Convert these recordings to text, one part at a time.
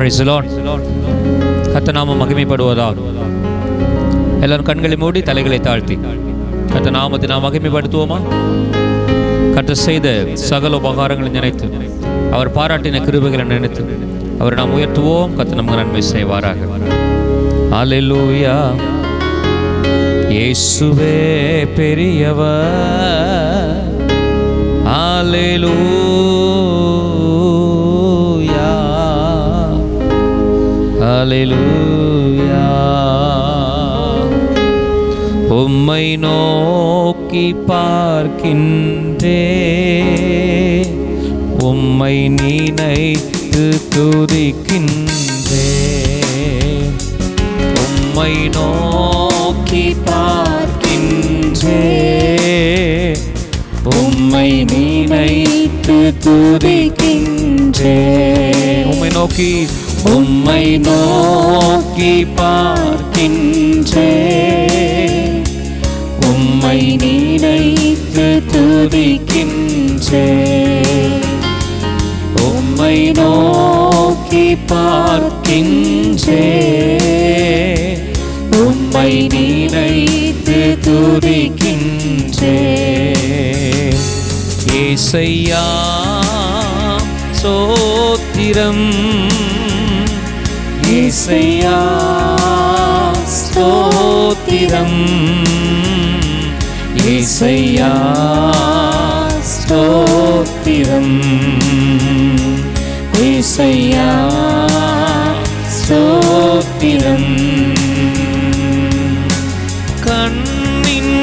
Price the Lord. கர்த்தர் நாமம் மகிமைப்படுவதாக. எல்லாரும் கண்களை மூடி தலைகளை தாழ்த்தி கர்த்தர் நாமத்தை நாம் மகிமைப்படுத்துவோமா? கர்த்தர் செய்த சகல உபகாரங்களை நினைத்து, அவர் பாராட்டின கிருபைகளை நினைத்து அவரை நாம் உயர்த்துவோம். கர்த்தர் நமக்கு நன்மை செய்வாராக. அல்லேலூயா. இயேசுவே பெரியவர். அல்லேலூயா, அல்லேலூயா. உம்மை நோக்கி பார்க்கின்றே, உம்மை நினைத்து துதிக்கின்றே. உம்மை நோக்கி பார்க்கின்றே, உம்மை நினைத்து துதிக்கின்றே. உம்மை நோக்கி, உம்மை நோக்கி பார்க்கின்றே, உம்மை நினைத்து துதிக்கின்றே. உம்மை நோக்கி பார்க்கின்றே, உம்மை நினைத்து துதிக்கின்றே. ஏசையா ஸ்தோத்திரம், ஏசையா ஸ்தோத்திரம், ஏசையா ஸ்தோத்திரம், ஏசையா ஸ்தோத்திரம். கண்ணின்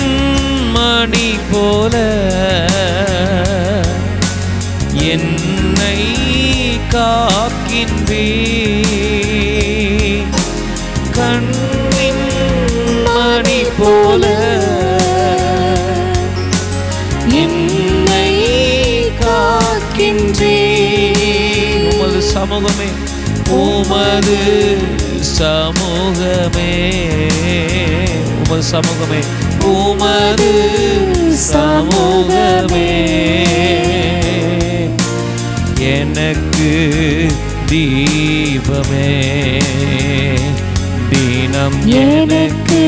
மணி போல என்னை காக்கின்றே, கண்ணின் மணி போல என்னை காக்கின்றே. உமது சமூகமே, உமது சமூகமே, உமது சமூகமே, உமது சமூகமே எனக்கு தீபமே, தினம் எனக்கு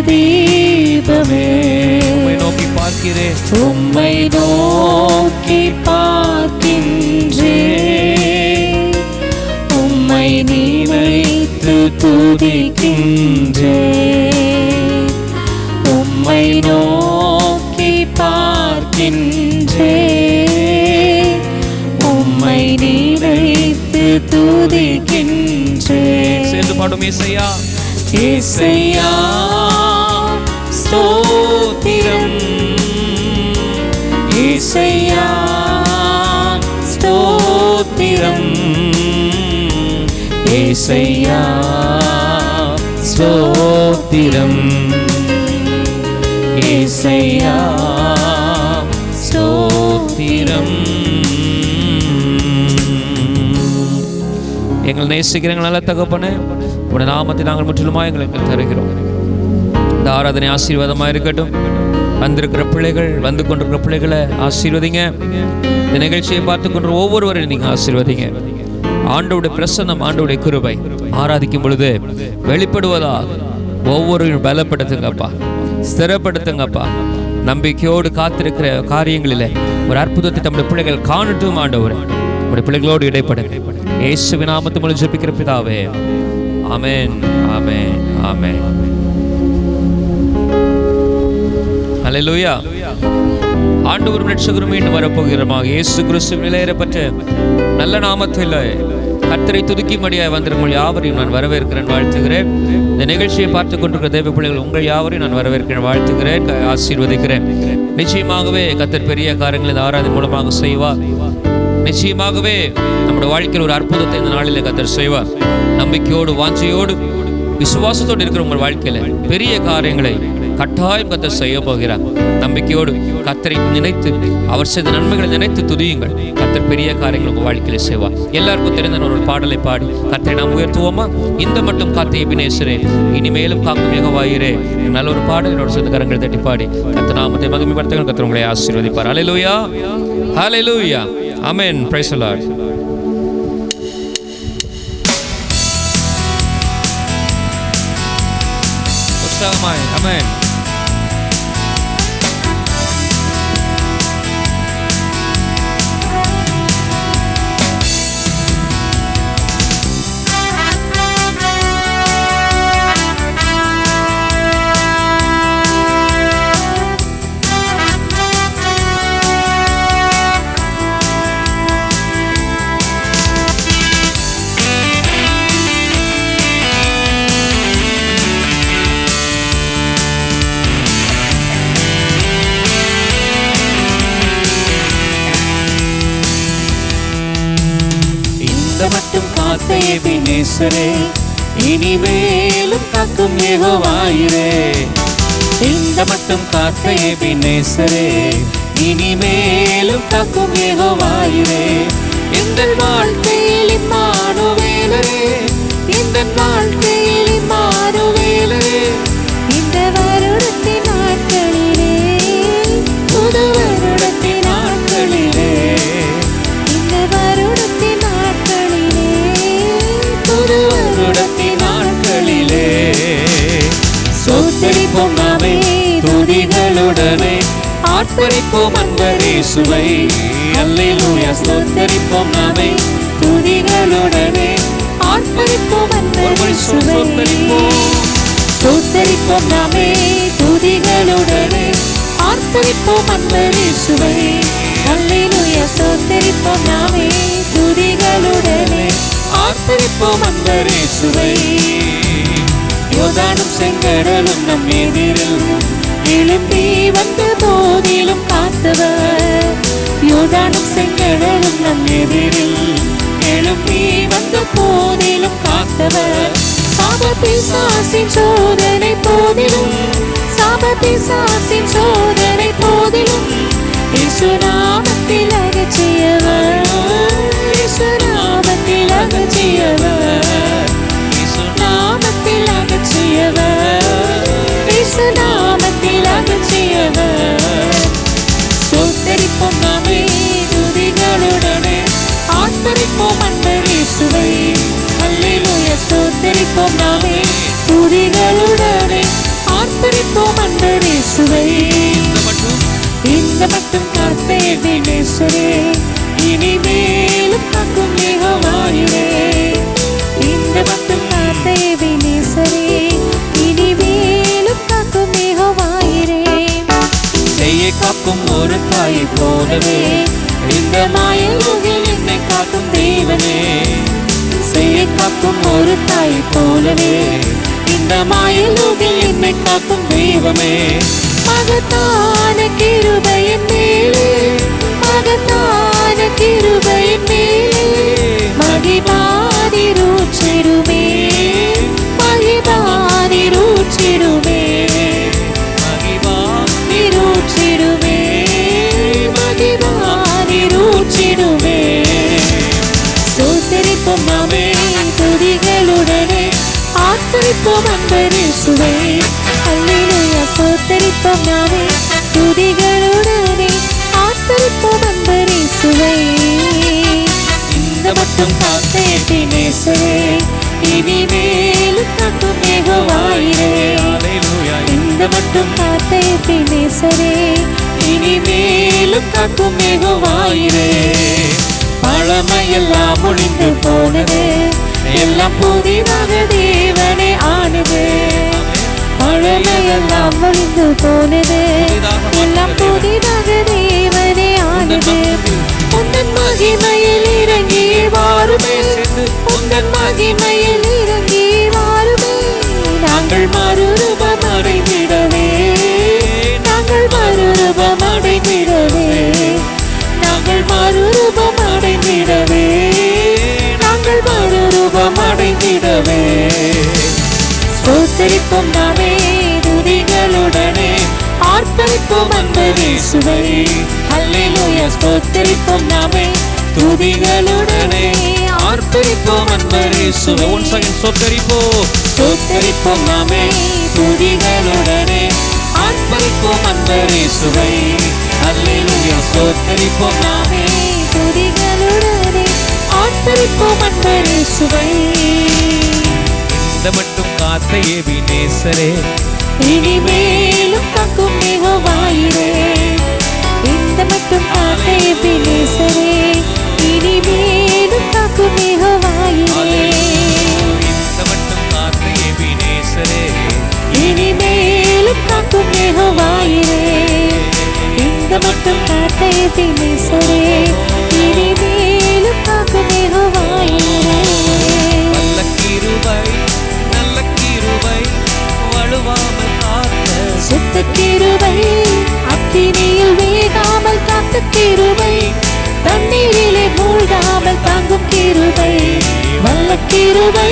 தீபமே. உம்மை நோக்கி பார்க்கிறேன், உம்மை நோக்கி பார்க்கின்றே, உம்மை நினைத்து துதிக்கின்றே. உம்மை நோக்கி பார்க்கின்றே, உம்மை நினைத்து துதிக்கின்றே. சேர்ந்து பாடும். ஏசையா, ஏசையா ஸ்தோத்திரம், ஏசையா ஸ்தோத்திரம், ஏசையா ஸ்தோத்திரம், ஏசையா ஸ்தோத்திரம். எங்கள் நேசிக்கிறவங்க நல்ல தகப்பனே, உடைய நாமத்தை நாங்கள் முற்றிலுமா எங்களுக்கு தருகிறோம். இந்த ஆராதனை ஆசீர்வாதமாக இருக்கட்டும். வந்திருக்கிற பிள்ளைகள், வந்து கொண்டிருக்கிற பிள்ளைகளை ஆசீர்வதிங்க. இந்த நிகழ்ச்சியை பார்த்து கொண்டு ஒவ்வொருவரையும் நீங்கள் ஆசீர்வதிங்க. ஆண்டவருடைய பிரசன்னம், ஆண்டவருடைய கிருபை ஆராதிக்கும் பொழுது வெளிப்படுவதாக ஒவ்வொருவரையும் பலப்படுத்துங்கப்பா, ஸ்திரப்படுத்துங்கப்பா. நம்பிக்கையோடு காத்திருக்கிற காரியங்களில் ஒரு அற்புதத்தை நம்முடைய பிள்ளைகள் காணட்டும். ஆண்டவரே, நம்முடைய பிள்ளைகளோடு இடைப்படுங்க. இயேசுவின் நாமத்தில் மூலம் ஜெபிக்கிற பிதாவே, ஆமென், ஆமென், ஆமென். அல்லேலூயா. ஆண்டவரும் இரட்சகரும் மீண்டும் வரப்போகிறமாக இயேசு கிறிஸ்துவின் விலையேறப்பட்ட நல்ல நாமத்தில் கர்த்தரை துதிக்கும்படியாக வந்திருக்கும் யாவரையும் நான் வரவேற்கிறேன், வாழ்த்துகிறேன். இந்த நிகழ்ச்சியை பார்த்து கொண்டிருக்கிற தேவ பிள்ளைகள் உங்கள் யாவரையும் நான் வரவேற்கிறேன், வாழ்த்துகிறேன், ஆசீர்வதிக்கிறேன். நிச்சயமாகவே கர்த்தர் பெரிய காரியங்களை இந்த ஆராதனை மூலமாக செய்வார். நிச்சயமாகவே நம்முடைய வாழ்க்கையில் ஒரு அற்புதத்தை இந்த நாளில் கர்த்தர் செய்வார். நம்பிக்கையோடு, வாஞ்சையோடு, விசுவாசத்தோடு இருக்கிற உங்கள் வாழ்க்கையில பெரிய காரியங்களை கட்டாயம் கர்த்தர் செய்ய போகிறார். நம்பிக்கையோடு கர்த்தரை நினைத்து, அவர் செய்த நன்மைகளை நினைத்து துதியுங்கள். கர்த்தர் பெரிய காரியங்கள் உங்கள் வாழ்க்கையில செய்வார். எல்லாருக்கும் தெரிந்த ஒரு பாடலை பாடி கர்த்தரை நாம் உயர்த்துவோமா? இந்த மட்டும் காத்த எபினேசரே, இனிமேலும் காக்கும் யெகோவாயிரே. நல்ல ஒரு பாடல் என்னோட சொந்த கரங்களை தட்டி பாடி கர்த்தர் நாமத்தை மகிமைப்படுத்துங்கள். கர்த்தர் உங்களை ஆசீர்வதிப்பார். ஹல்லேலூயா, ஹல்லேலூயா, ஆமென். Praise the Lord. உற்சாகமாய். ஆமென். மட்டும் காத்த எபினேசரே, இனிமேலும் காக்கும் யெகோவாயிரே. இந்த மட்டும் காத்த எபினேசரே, இனிமேலும் காக்கும் யெகோவாயிரே. இந்த வாழ்க்கையில் இம்மானுவேலரே, இந்த வாழ்க்கையில் இம்மானுவேலரே. இந்த வருடத்தின் நாட்களிலே, புது வருடத்தின் நாட்களிலே, இந்த வருடத்தின் நாட்களிலே சோத்தரிப்போம் நாமே துதிகளுடனே, ஆர்ப்பரிப்போம் அன்பர் இயேசுவை. அல்லேலூயா. சோத்தரிப்போம் நாமே துதிகளுடனே, ஆர்ப்பரிப்போம் அன்பர் இயேசுவை. சோத்தரிப்போம் நாமே துதிகளுடனே, ஆர்ப்பரிப்போம் அன்பர் இயேசுவை. அல்லேலூயா. சோத்தரிப்போம் நாமே துதிகளுடனே, ஆர்ப்பரிப்போம் அன்பர் இயேசுவை. யோர்தானும் செங்கடலும் நம் எதிரில் எழும்பி வந்த போதிலும் காத்தவர். யோர்தானும் செங்கடலும் நம் எதிரில் எழும்பி வந்த போதிலும் காத்தவர். சாப பிசாசின் சோதனை போதிலும், சாப பிசாசின் சோதனை போதிலும் இயேசு நாமத்தில் அகற்றியவர். இயேசு நாமத்தில் அகற்றியவர். இயேசு நாமத்தில் அகற்றியவர். இயேசு நாமத்தில் அகற்றியவர். சோத்தரிப்போம் நாமே துதிகளுடனே, ஆர்ப்பரிப்போம் அன்பர் இயேசுவை. அல்லேலூயா. சோத்தரிப்போம் நாமே துதிகளுடனே, ஆர்ப்பரிப்போம் அன்பர் இயேசுவை. இந்த மட்டும் காத்த எபினேசரே, இனிமேலும் காக்கும் யெகோவாயிரே. இந்த மட்டும் காத்த எபினேசரே, இனிமேலும் காக்கும் யெகோவாயிரே. செய்ய காக்கும் ஒரு தாயை போலவே, இந்த மாயலோகில் என்னை காக்கும் தெய்வமே. செய்ய காக்கும் ஒரு தாயை போலவே, இந்த மாயலோகில் என்னை காக்கும் தெய்வமே. மகத்தான கிருபையின் மேலே, மகத்தான கிருபையின் மேலே மகிமாதி ரூச்சிடுமே, மகிமாதி ரூச்சிடுமே, மகிமாதி ரூச்சிடுமே, மகிமாதி ரூச்சிடுமே. சோத்தரிப்போம் நாமே துதிகளுடனே, ஆர்ப்பரிப்போம் அன்பர் இயேசுவை. அல்லேலூயா. சோத்தரிப்போம் நாமே துதிகளுடனே, ஆர்ப்பரிப்போம் அன்பர் இயேசுவை. இந்த மட்டும் காத்த எபினேசரே, இனிமேலும் காக்கும் யெகோவாயிரே. இந்த மட்டும் காத்த எபினேசரே, இனிமேலும் காக்கும் யெகோவாயிரே. பழமையெல்லாம் முடிந்து போனது, எல்லாம் புதிதாக தேவனே ஆனது. பழமையெல்லாம் முடிந்து போனது, எல்லாம் புதிதாக தேவனே ஆனது. உந்தன் மகிமையில் இறங்கி வாருமே, உந்தன் மகிமையில் இறங்கி வாருமே. நாங்கள் மறுரூபம் அடைந்திடவே, நாங்கள் மறுரூபம் அடைந்திடவே, நாங்கள் மறுரூபம் அடைந்திடவே, நாங்கள் மறுரூபம் அடைந்திடவே. ஸ்தோத்திரிப்போம் நாமே துதிகளுடனே, ஆர்ப்பரிப்போம் அன்பர் இயேசுவை. அல்லேலூயா. ஸ்தோத்திரிப்போம் நாமே துதிகளுடனே, ஆர்ப்பரிப்போம் அன்பர் இயேசுவை. Once again ஸ்தோத்திரிப்போம். ஸ்தோத்திரிப்போம் நாமே துதிகளுடனே, ஆர்ப்பரிப்போம் அன்பர் இயேசுவை. அல்லேலூயா. ஸ்தோத்திரிப்போம் நாமே துதிகளுடனே, ஆர்ப்பரிப்போம் அன்பர் இயேசுவை. இந்த மட்டும் காத்த எபினேசரே, இனிமேலும் காக்கும் யெகோவாயிரே. இந்த மட்டும் காத்த எபினேசரே, இனிமேலும் காக்கும் யெகோவாயிரே. இந்த மட்டும் காத்த எபினேசரே, இனிமேலும் காக்கும் யெகோவாயிரே. இந்த மட்டும் காத்த எபினேசரே, இனிமேலும் காக்கும் யெகோவாயிரே. நல்ல கிருபை நல்ல கிருபை வழுவாமல் காத்த சுத்த கிருபை, அக்கினியில் வேகாமல் காத்த கிருபை, தண்ணீரிலே மூழ்காமல் தாங்கும் கிருபை. வல்ல கிருபை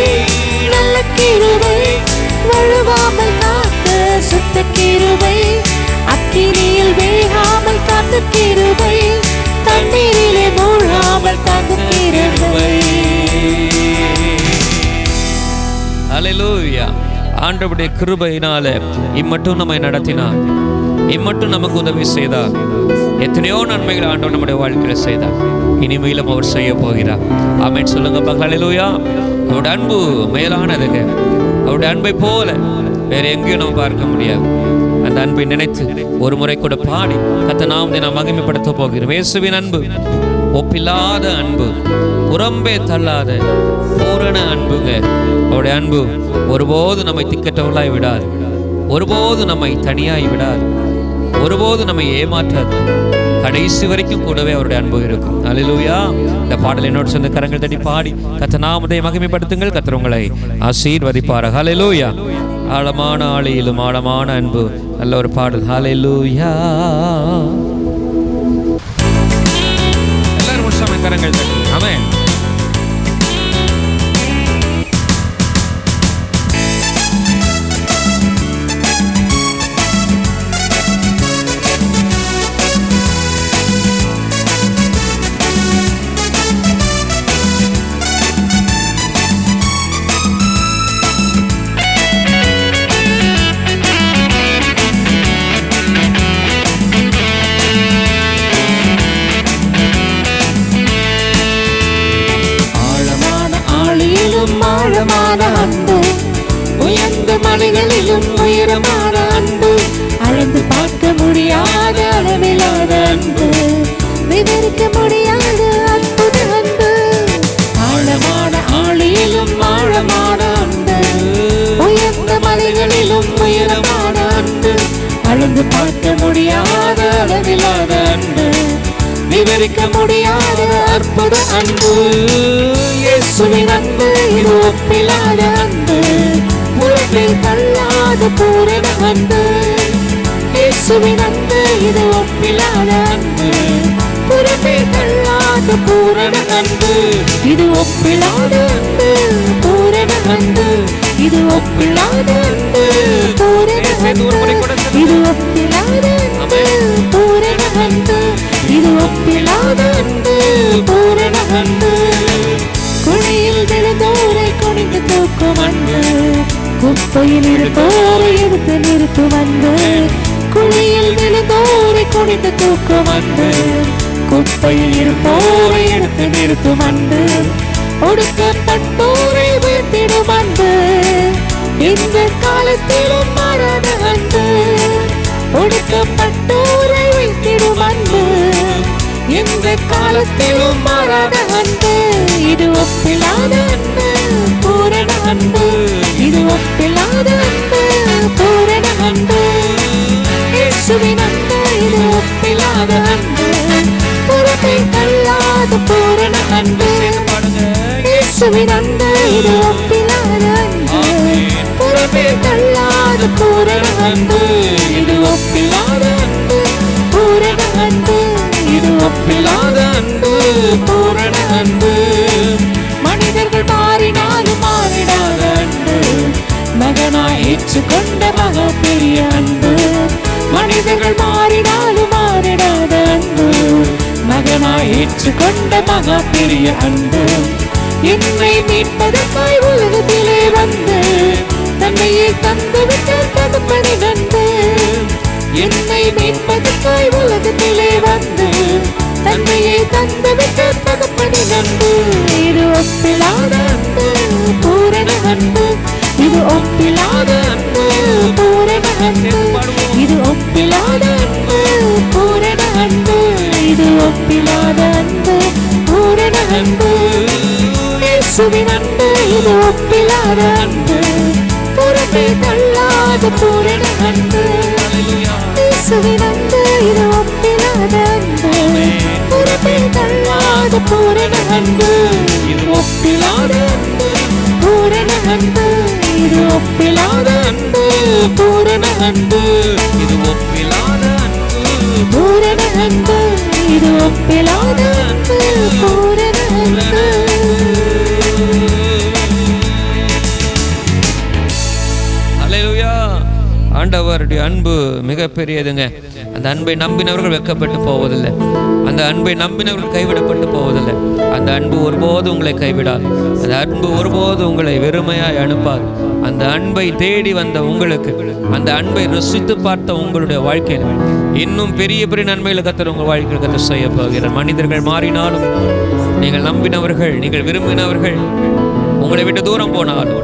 நல்ல கிருபை, வழுவாமல் காத்த சுத்த கிருபை, அக்கினியில் வேகாமல் காத்த கிருபை, தண்ணீரிலே மூழ்காமல் தாங்கும் கிருபை. ஹல்லேலூயா. ஆண்டவருடைய கிருபையினால இம்மட்டும் நம்மை நடத்தினார், இம்மட்டும் நமக்கு உதவி செய்தார். எத்தனையோ நன்மைகள் ஆண்டவர் நம்முடைய வாழ்க்கையில் செய்தார், இனிமேலும் அவர் செய்ய போகிறார். ஆமென் சொல்லுங்க. ஹல்லேலூயா. அவருடைய அன்பு மேலானதுங்க. அவருடைய அன்பை போல வேற எங்கேயும் நம்ம பார்க்க முடியாது. அந்த அன்பை நினைத்து ஒரு முறை கூட பாடி கர்த்தர் நாமத்தை நாம் மகிமைப்படுத்த போகிறோம். இயேசுவின் அன்பு ஒப்பில்லாத அன்பு, புறம்பே தள்ளாத பூரண அன்புங்க. அவருடைய அன்பு ஒருபோது நம்மை திக்கற்றவர்களாய் விடாது, ஒருபோது நம்மை தனியாய் விடாது, ஒருபோது நம்மை ஏமாற்றாது. கடைசி வரைக்கும் கூடவே அவருடைய அன்பு இருக்கும். ஹல்லேலூயா. இந்த பாடல் என்னோடு சொந்த கரங்கள் தட்டி பாடி கர்த்தர் நாமத்தை மகிமைப்படுத்துங்கள். கர்த்தர் உங்களை ஆசீர்வதிப்பார். ஹல்லேலூயா. ஆழமான ஆளியிலும் ஆழமான அன்பு. நல்ல ஒரு பாடல். ஹல்லேலூயா. எல்லாரும் உற்சாகமா கரங்கள் தட்டி. ஆமென். ஆழமான அன்பு, உயர்ந்த மலைகளிலும் உயரமான அன்பு, அளந்து பார்க்க முடியாத அளவிலான அன்பு, விவரிக்க முடியாத அற்புத அன்பு. ஆழமான ஆழியிலும் ஆழமான அன்பு, உயர்ந்த மலைகளிலும் உயரமான அன்பு, அளந்து பார்க்க முடியாத அளவிலான அன்பு, விவரிக்க முடியாத அற்புத அன்பு. இயேசுவின் அன்பு இது ஒப்பில்லாத அன்பு, உலகில் தள்ளாத பூரண அன்பு. இயேசுவின் அன்பு இது ஒப்பில்லாத அன்பு, உலகில் தள்ளாத பூரண அன்பு. இது ஒப்பில்லாத அன்பு, பூரண அன்பு. இது ஒப்பில்லாத அன்பு, பூரண அன்பு. இது ஒப்பில்லாத அன்பு, பூரண அன்பு. இது ஒப்பில்லாத அன்பு, பூரண அன்பு. குழியில் விழுந்தோரை குனிந்து தூக்கும் அன்பு, குப்பையில் இருப்போரை எடுத்து நிறுத்தும் அன்பு. குழியில் விழுந்தோரை குனிந்து தூக்கும் அன்பு, குப்பையில் இருப்போரை எடுத்து நிறுத்தும் அன்பு. ஒடுக்கப்பட்டோரை வீழ்த்திடும் அன்பு, இந்த காலத்திலும் மாறாத அன்பு. ஒடுக்கப்பட்டோரை வீழ்த்திடும் அன்பு, இந்த காலத்திலும் மாறாத அன்பு. இது ஒப்பில்லாத அன்பு, பூரண அன்பு. இது ஒப்பில்லாத அன்பு, பூரண அன்பு. இயேசுவின் அன்பு இது ஒப்பில்லாத அன்பு, புறத்தை தள்ளாத பூரண அன்பு. இயேசுவின் அன்பு இது ஒப்பில்லாத அன்பு, புறத்தை தள்ளாத பூரண அன்பு. இது ஒப்பில்லாத அன்பு, பூரண அன்பு. இது ஒப்பில்லாத அன்பு, பூரண அன்பு. மனிதர்கள் மாறினாலும் மாறிடாத அன்பு, மகனாய் ஏற்றுக்கொண்ட மகா பெரிய அன்பு. மனிதர்கள் மாறினாலும் மாறிடாத அன்பு, மகனாய் ஏற்றுக்கொண்ட மகா பெரிய அன்பு. என்னை மீட்பதற்காய் உலகத்திலே வந்து தன்னையே தந்துவிட்ட தகப்பனின் அன்பு. என்னை மீட்பதற்காய் உலகத்திலே வந்து தன்னையே தந்துவிட்ட தகப்பனின் அன்பு. இது ஒப்பில்லாத அன்பு, பூரண அன்பு. இது ஒப்பில்லாத அன்பு, பூரண அன்பு, இது ஒப்பில்லாத அன்பு, பூரண அன்பு, இது ஒப்பில்லாத அன்பு, பூரண அன்பு. இயேசுவின் அன்பு இது ஒப்பில்லாத அன்பு, புறம்பே தள்ளாத பூரண அன்பு. இயேசுவின் அன்பு இது ஒப்பில்லாத அன்பு, புறம்பே தள்ளாத பூரண அன்பு. இது ஒப்பில்லாத அன்பு, பூரண அன்பு, இது ஒப்பில்லாத அன்பு, பூரண அன்பு, இது ஒப்பில்லாத அன்பு, பூரண அன்பு, இது ஒப்பில்லாத அன்பு, பூரண அன்பு. அல்லேலூயா. ஆண்டவருடைய அன்பு மிகப்பெரியதுங்க. அந்த அன்பை நம்பினவர்கள் வெட்கப்பட்டு போவதில்லை. அந்த அன்பை நம்பினவர்கள் கைவிடப்பட்டு போவதில்லை. அந்த அன்பு ஒருபோது உங்களை கைவிடாது. அந்த அன்பு ஒருபோது உங்களை வெறுமையாய் அனுப்பாது. அந்த அன்பை தேடி வந்த உங்களுக்கு, அந்த அன்பை ருசித்து பார்த்த உங்களுடைய வாழ்க்கையில் இன்னும் பெரிய பெரிய நன்மைகளை கர்த்தர் உங்கள் வாழ்க்கையில் கர்த்தர் செய்ய போகிறார். மனிதர்கள் மாறினாலும், நீங்கள் நம்பினவர்கள், நீங்கள் விரும்பினவர்கள் உங்களை விட்டு தூரம் போனாலும்,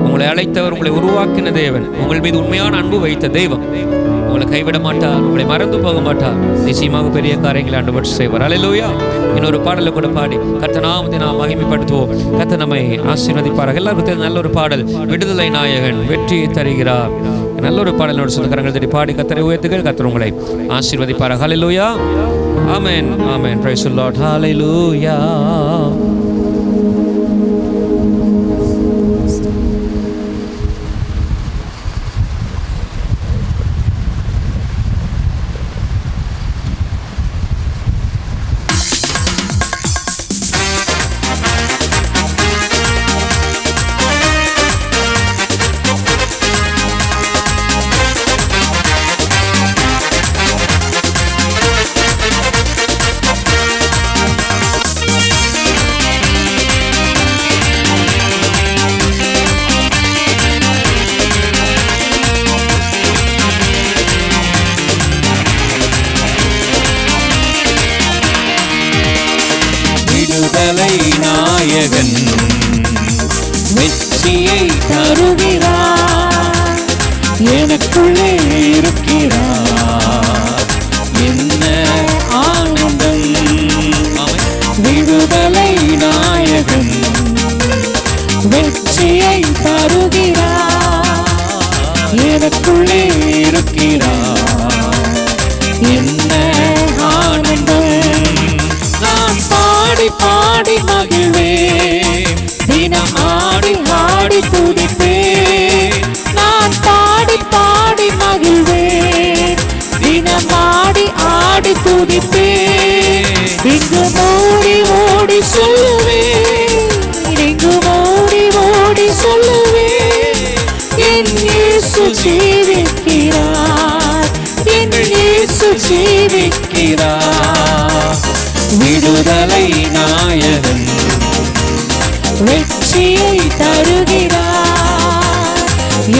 உங்களை அழைத்தவர், உங்களை உருவாக்கின தேவன், உங்கள் மீது உண்மையான அன்பு வைத்த தெய்வம் உங்களை கைவிட மாட்டார், உங்களை மறந்து போக மாட்டார். நிச்சயமாக பெரிய காரியங்களை ஆண்டவர் செய்வார். அல்லேலூயா. இன்னொரு பாடலை கூட பாடி கர்த்தர் நாமத்தை நாம் மகிமைப்படுத்துவோம். கர்த்தர் நம்மை ஆசீர்வதிப்பார். எல்லாருக்கும் நல்ல ஒரு பாடல், விடுதலை நாயகன் வெற்றியை தருகிறார். நல்ல ஒரு பாடலோடு சொந்த கரங்கள் தட்டி பாடி கர்த்தரை உயர்த்துங்கள். கர்த்தர் உங்களை ஆசீர்வதிப்பார். ஹல்லேலூயா. ஆமென். ஆமென். Praise the Lord. ஹல்லேலூயா. விடுதலை நாயகன் வெற்றியை தருகிறார், எனக்குள்ளே இருக்கிறார், என்ன ஆனந்தம். விடுதலை நாயகன் வெற்றியை தருகிறார், எனக்குள்ளே இருக்கிறார், என்ன ஆனந்தம். நான் பாடி பாடி மகிழ்வேன், தினம் ஆடி ஆடி துதிப்பேன். நான் பாடி பாடி மகிழ்வேன், தினம் ஆடி ஆடி துதிப்பேன். இங்கு ஓடி ஓடி சொல்லுவேன், இங்கு ஓடி ஓடி சொல்லுவேன், என் இயேசு ஜீவிக்கிறார், என் இயேசு ஜீவிக்கிறார். விடுதலை நாயகன் வெற்றியை தருகிறார்,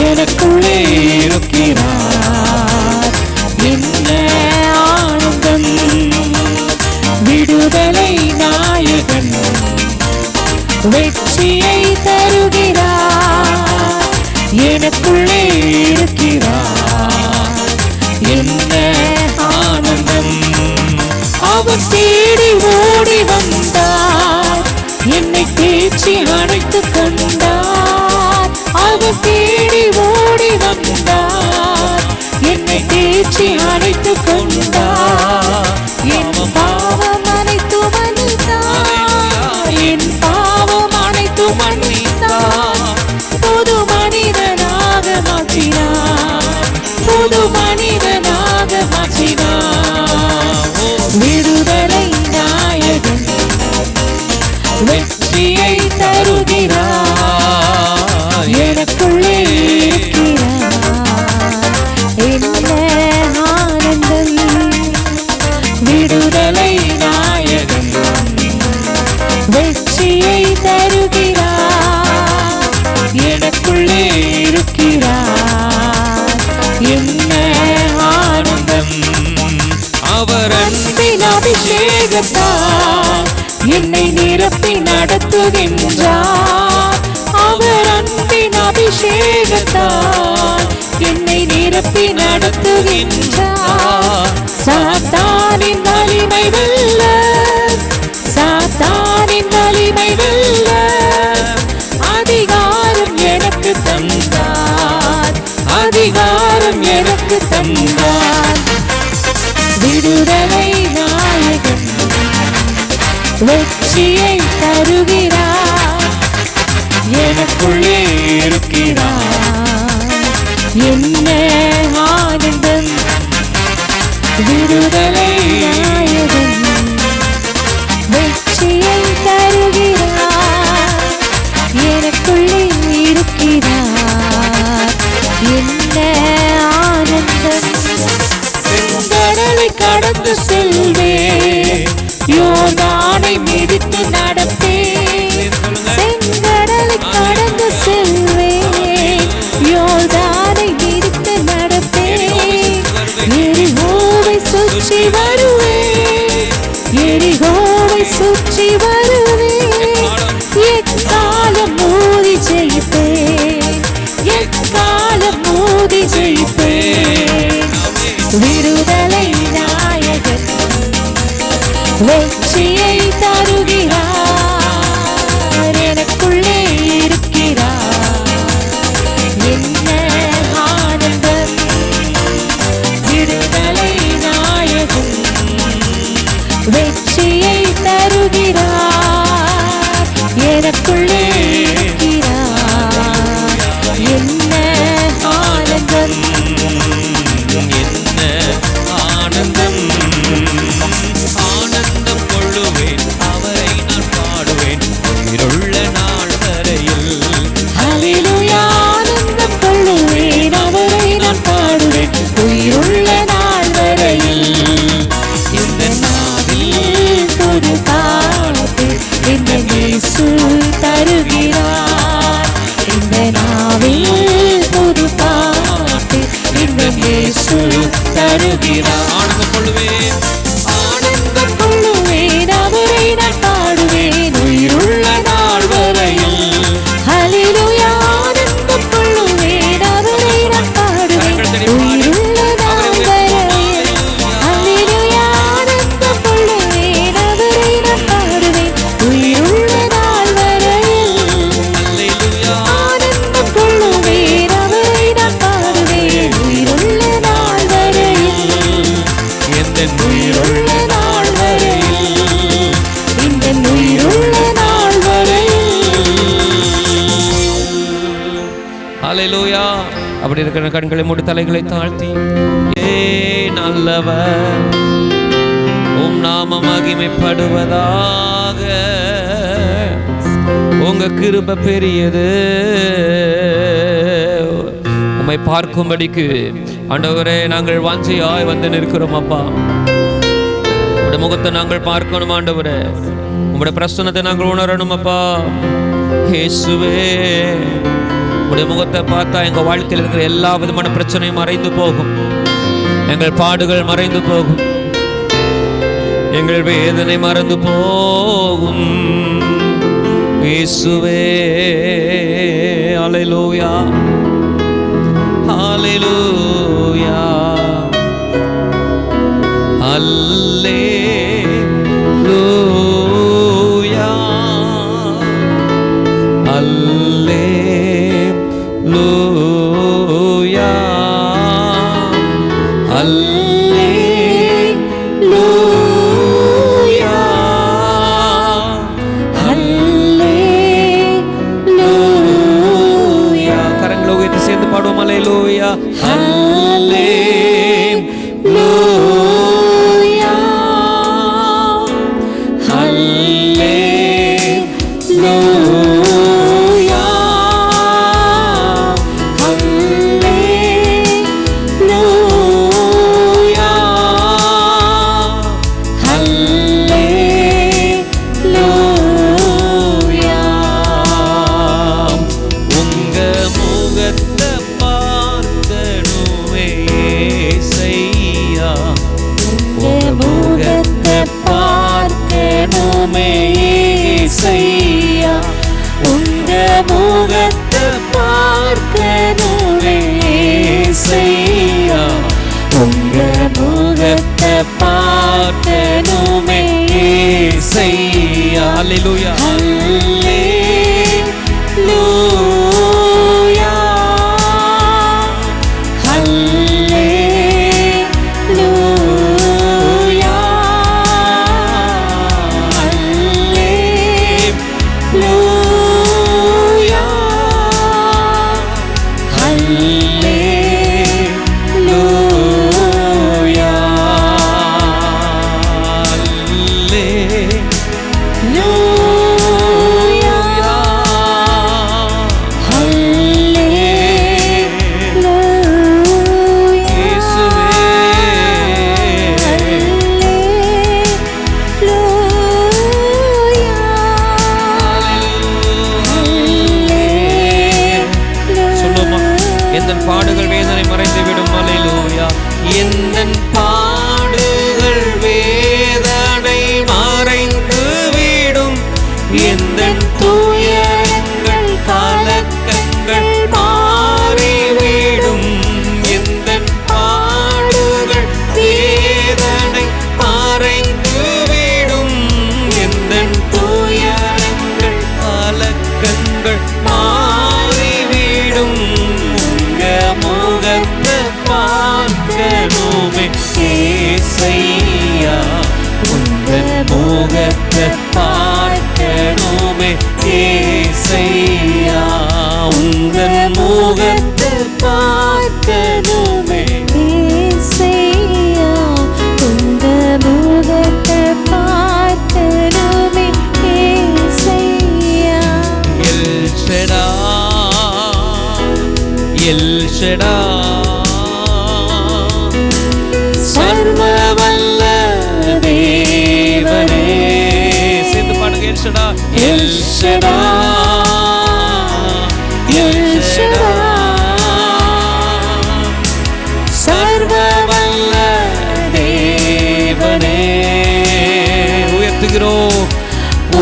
எனக்குள்ளே இருக்கிறார், என்ன ஆனந்தம். விடுதலை நாயகன் வெற்றியை தருகிறார், எனக்குள்ளே இருக்கிறார், என்ன ஆனந்தம். அவர் தேடி ஓடி வந்தார், என்னை தேற்றி அணைத்துக் கொண்டார். அவர் தேடி ஓடி வந்தார், என்னை தேற்றி அணைத்துக் கொண்டார். என் பாவம் அனைத்து மன்னித்தார், என் பாவம் அனைத்து மன்னித்தார். புது மனிதனாக மாற்றினார், புது மனிதனாக மாற்றினார். விடுதலை நாயகன் வெற்றியை தருகிறார், எனக்குள்ளே இருக்கிறார், என்ன ஆனந்தம். விடுதலை நாயகன் வெற்றியை தருகிறார், எனக்குள்ளே இருக்கிறார், என்ன ஆனந்தம். அவர் அன்பின் அபிஷேகத்தால் என்னை நிரப்பி நடத்துகின்றார். அவர் அன்பின் அபிஷேகத்தால் என்னை நிரப்பி நடத்துகின்றார். சாத்தானின் வலிமை வெல்ல, சாத்தானின் வலிமை வெல்ல அதிகாரம் எனக்கு தந்தார், அதிகாரம் எனக்கு தந்தார். விடுதலை நாயகன் வெற்றியை தருகிறார், எனக்குள்ளே இருக்கிறார். என்ன ஆனந்தம்! விடுதலை நாயகன் வெற்றியை தருகிறார், எனக்குள்ளே இருக்கிறார். என்ன ஆனந்தம்! செங்கடலை கடந்து செல்வேன், யோர்தானை மிதித்து நடப்பேன். செங்கடலை கடந்து செல்வேன், யோர்தானை மிதித்து நடப்பேன். எரிகோவை சுற்றி வருவேன், எரிகோவை சுற்றி வருவேன். எக்காலம் மோதி ஜெயிப்பேன், எக்காலம் மோதி ஜெயிப்பேன். விடுதலை நாயகன் வெற்றியை தருகிறார், எனக்குள்ளே இருக்கிறார். என்ன ஆனந்தம்! விடுதலை நாயகன் வெற்றியை தருகிறார், எனக்குள்ளே இருக்கிறார். என்ன ஆனந்தம்! என்ன ஆனந்தம்! ஆனந்தம் கொள்ளுவேன், அவரை நான் பாடுவேன் உயிருள்ள நாள் வரையில். ஹல்லேலூயா! ஆனந்தம் கொள்ளுவேன், அவரை நான் பாடுவேன் உயிருள்ள நாள் வரையில். இந்த நாவில் புது பாட்டு இந்த இயேசு தருகிறார். இந்த நாவில் புது பாட்டு இந்த இயேசு தருகிறார். ஆனந்தம் கொள்ளுவேன், ஆனந்தம் கொள்ளுவேன், அவரை நான் பாடுவேன் உயிருள்ள நாள் வரையில். ஹல்லேலூயா! ஆனந்தம் கொள்ளுவேன், அவரை நான் பாடுவேன் உயிருள்ள நாள் வரையில். ஹல்லேலூயா! ஆனந்தம் கொள்ளுவேன், அவரை நான் பாடுவேன் உயிருள்ள நாள் வரையில். அல்லேலூயா. ஆனந்தம் கொள்ளுவேன், அவரை நான் பாடுவேன் உயிருள்ள நாள் வரையில். எந்த உயிருள்ள நாள் வரையில், இந்த உயிருள்ள நாள் வரையில். ஹல்லேலூயா. அப்படி இருக்கிற கண்களை மூடி தலைகளை தாழ்த்தி, ஏ நல்லவர், உம் நாம மகிமைப்படுவதாக. உங்க கிருபை பெரியது. உம்மை பார்க்கும்படிக்கு ஆண்டவரே நாங்கள் வாஞ்சையாய் வந்து நிற்கிறோம் அப்பா. உம்முடைய முகத்தை நாங்கள் பார்க்கணும் ஆண்டவரே, உம்முடைய பிரசன்னத்தை நாங்கள் உணரணும் அப்பா. இயேசுவே, உம்முடைய முகத்தை பார்த்தா எங்கள் வாழ்க்கையில் இருக்கிற எல்லா விதமான பிரச்சனையும் மறைந்து போகும், எங்கள் பாடுகள் மறைந்து போகும், எங்கள் வேதனை மறந்து போகும். இயேசுவே, அல்லேலூயா, அல்லேலூயா, அல்லேலூயா, அல்லேலூயா, அல்லேலூயா, ஹல்லேலூயா. கரங்களை உயர்த்தி சேர்ந்து பாடுவோம். அல்லேலூயா, ஹல்லேலூயா, ஹல்லேலூயா, ஹல்லேலூயா, ஹல்லேலூயா. உங்க முகத்தை பார்த்தனுமே ஏசையா, உங்க முகத்தை பார்க்கணுமே ஏசையா, உங்க முகத்தை பார்க்கணுமே ஏசையா. ஏசையா. அல்லேலூயா. பாடுகள் வேதனை மறைந்து விடும். அல்லேலூயா. எந்தன் பாடுகள் வேதனை மறைந்து விடும். எந்தன் துயரங்கள் கலக்கங்கள் மாறிவிடும். எந்தன் பாடுகள் வேதனை மறைந்து விடும். எந்தன் துயரங்கள் கலக்கங்கள் மாறிவிடும். முகத்தை பார்க்கணுமே ஏசையா. உந்தன் முகத்தை பார்க்கணுமே ஏசையா. உந்தன் முகத்தை பார்க்கணுமே ஏசையா. உந்தன் முகத்தை பார்க்கணுமே ஏசையா. எல் ஷடா எல் ஷடா சர்வவல்ல தேவனே. சேர்ந்து பாடுங்க. El Shaddai El Shaddai El Shaddai சர்வவல்ல தேவனே. உயர்த்துகிறோம்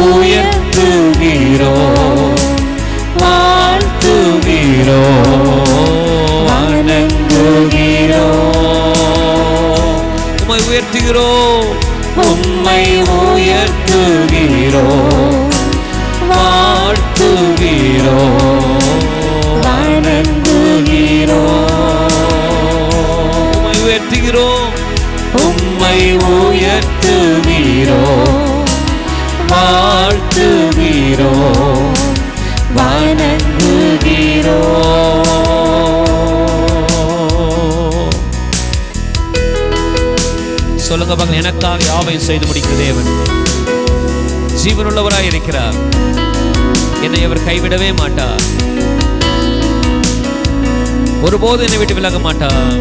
உயர்த்துகிறோம் வாழ்த்துகிறோம் வணங்குகிறோம். உம்மை உயர்த்துகிறோம் உம்மை உயர்த்துகிறோம் வாழ்த்துகிறோம் வணங்குகிறோம். உம்மை உயர்த்துகிறோம் உம்மை உயர்த்துகிறோம் வாழ்த்துகிறோம் வணங்குகிறோம். சொல்லுங்க பாருங்க. எனக்காக யாவையும் செய்து முடிக்கிற தேவன் ஜீவனுள்ளவராய் இருக்கிறார். என்னை அவர் கைவிடவே மாட்டார். ஒருபோது என்னை விட்டு விலக மாட்டார்.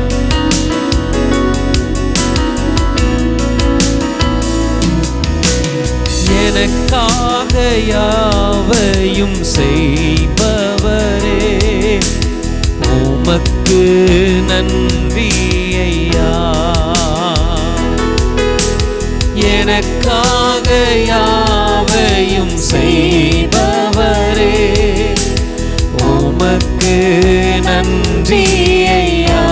எனக்காக யாவையும் செய்பவரே உமக்கு நன்றி ஐயா. எனக்காக யாவையும் செய்பவரே உமக்கு நன்றி ஐயா.